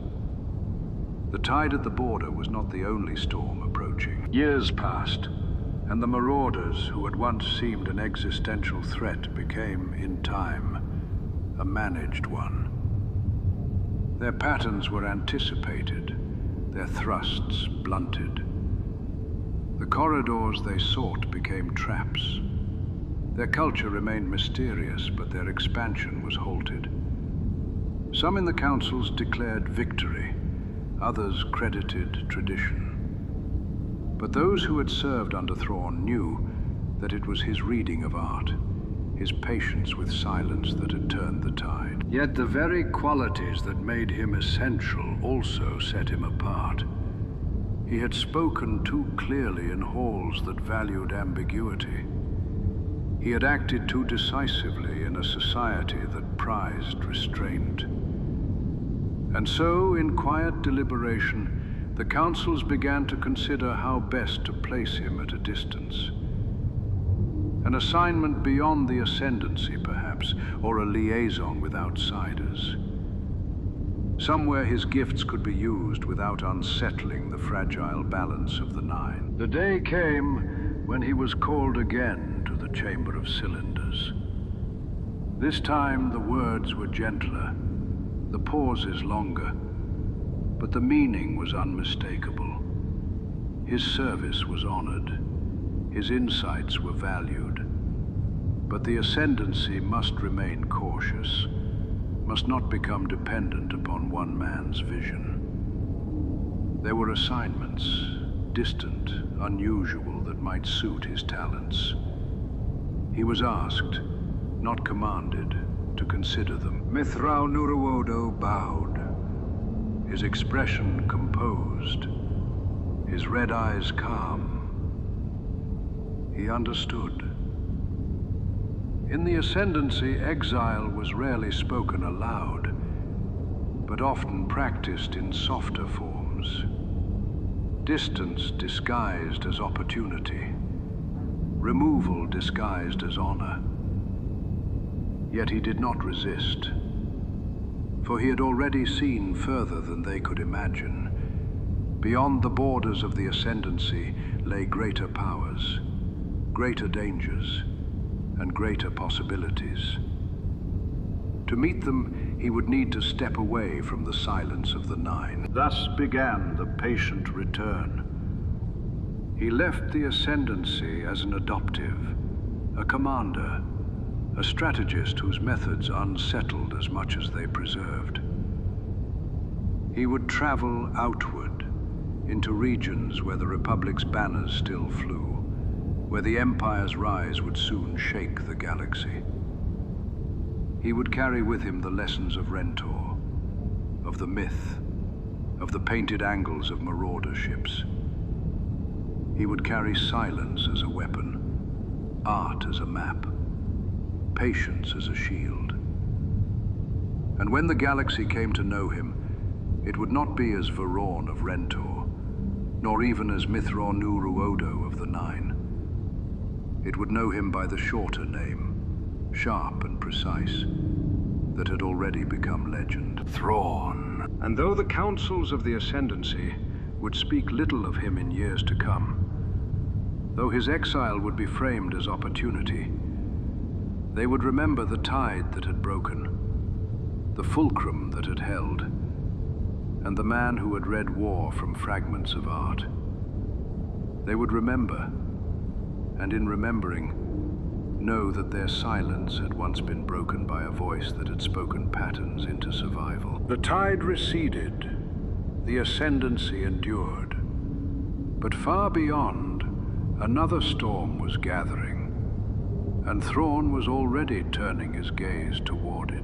The tide at the border was not the only storm approaching. Years passed, and the marauders who had once seemed an existential threat became, in time, a managed one. Their patterns were anticipated, their thrusts blunted. The corridors they sought became traps. Their culture remained mysterious, but their expansion was halted. Some in the councils declared victory, others credited tradition. But those who had served under Thrawn knew that it was his reading of art, his patience with silence that had turned the tide. Yet the very qualities that made him essential also set him apart. He had spoken too clearly in halls that valued ambiguity. He had acted too decisively in a society that prized restraint. And so, in quiet deliberation, the councils began to consider how best to place him at a distance. An assignment beyond the Ascendancy, perhaps, or a liaison with outsiders. Somewhere his gifts could be used without unsettling the fragile balance of the Nine. The day came when he was called again to the Chamber of Cylinders. This time the words were gentler, the pauses longer, but the meaning was unmistakable. His service was honored, his insights were valued. But the Ascendancy must remain cautious, must not become dependent upon one man's vision. There were assignments, distant, unusual, that might suit his talents. He was asked, not commanded, to consider them. Mitth'raw'nuruodo bowed, his expression composed, his red eyes calm. He understood. In the Ascendancy, exile was rarely spoken aloud, but often practiced in softer forms. Distance disguised as opportunity, removal disguised as honor. Yet he did not resist, for he had already seen further than they could imagine. Beyond the borders of the Ascendancy lay greater powers, greater dangers, and greater possibilities. To meet them, he would need to step away from the silence of the Nine. Thus began the patient return. He left the Ascendancy as an adoptive, a commander, a strategist whose methods unsettled as much as they preserved. He would travel outward, into regions where the Republic's banners still flew, where the Empire's rise would soon shake the galaxy. He would carry with him the lessons of Rentor, of the myth, of the painted angles of marauder ships. He would carry silence as a weapon, art as a map, patience as a shield. And when the galaxy came to know him, it would not be as Thrawn of Rentor, nor even as Mitth'raw'nuruodo of the Nine. It would know him by the shorter name, sharp and precise, that had already become legend. Thrawn. And though the councils of the Ascendancy would speak little of him in years to come, though his exile would be framed as opportunity, they would remember the tide that had broken, the fulcrum that had held, and the man who had read war from fragments of art. They would remember, and in remembering, know that their silence had once been broken by a voice that had spoken patterns into survival. The tide receded, the Ascendancy endured, but far beyond, another storm was gathering, and Thrawn was already turning his gaze toward it.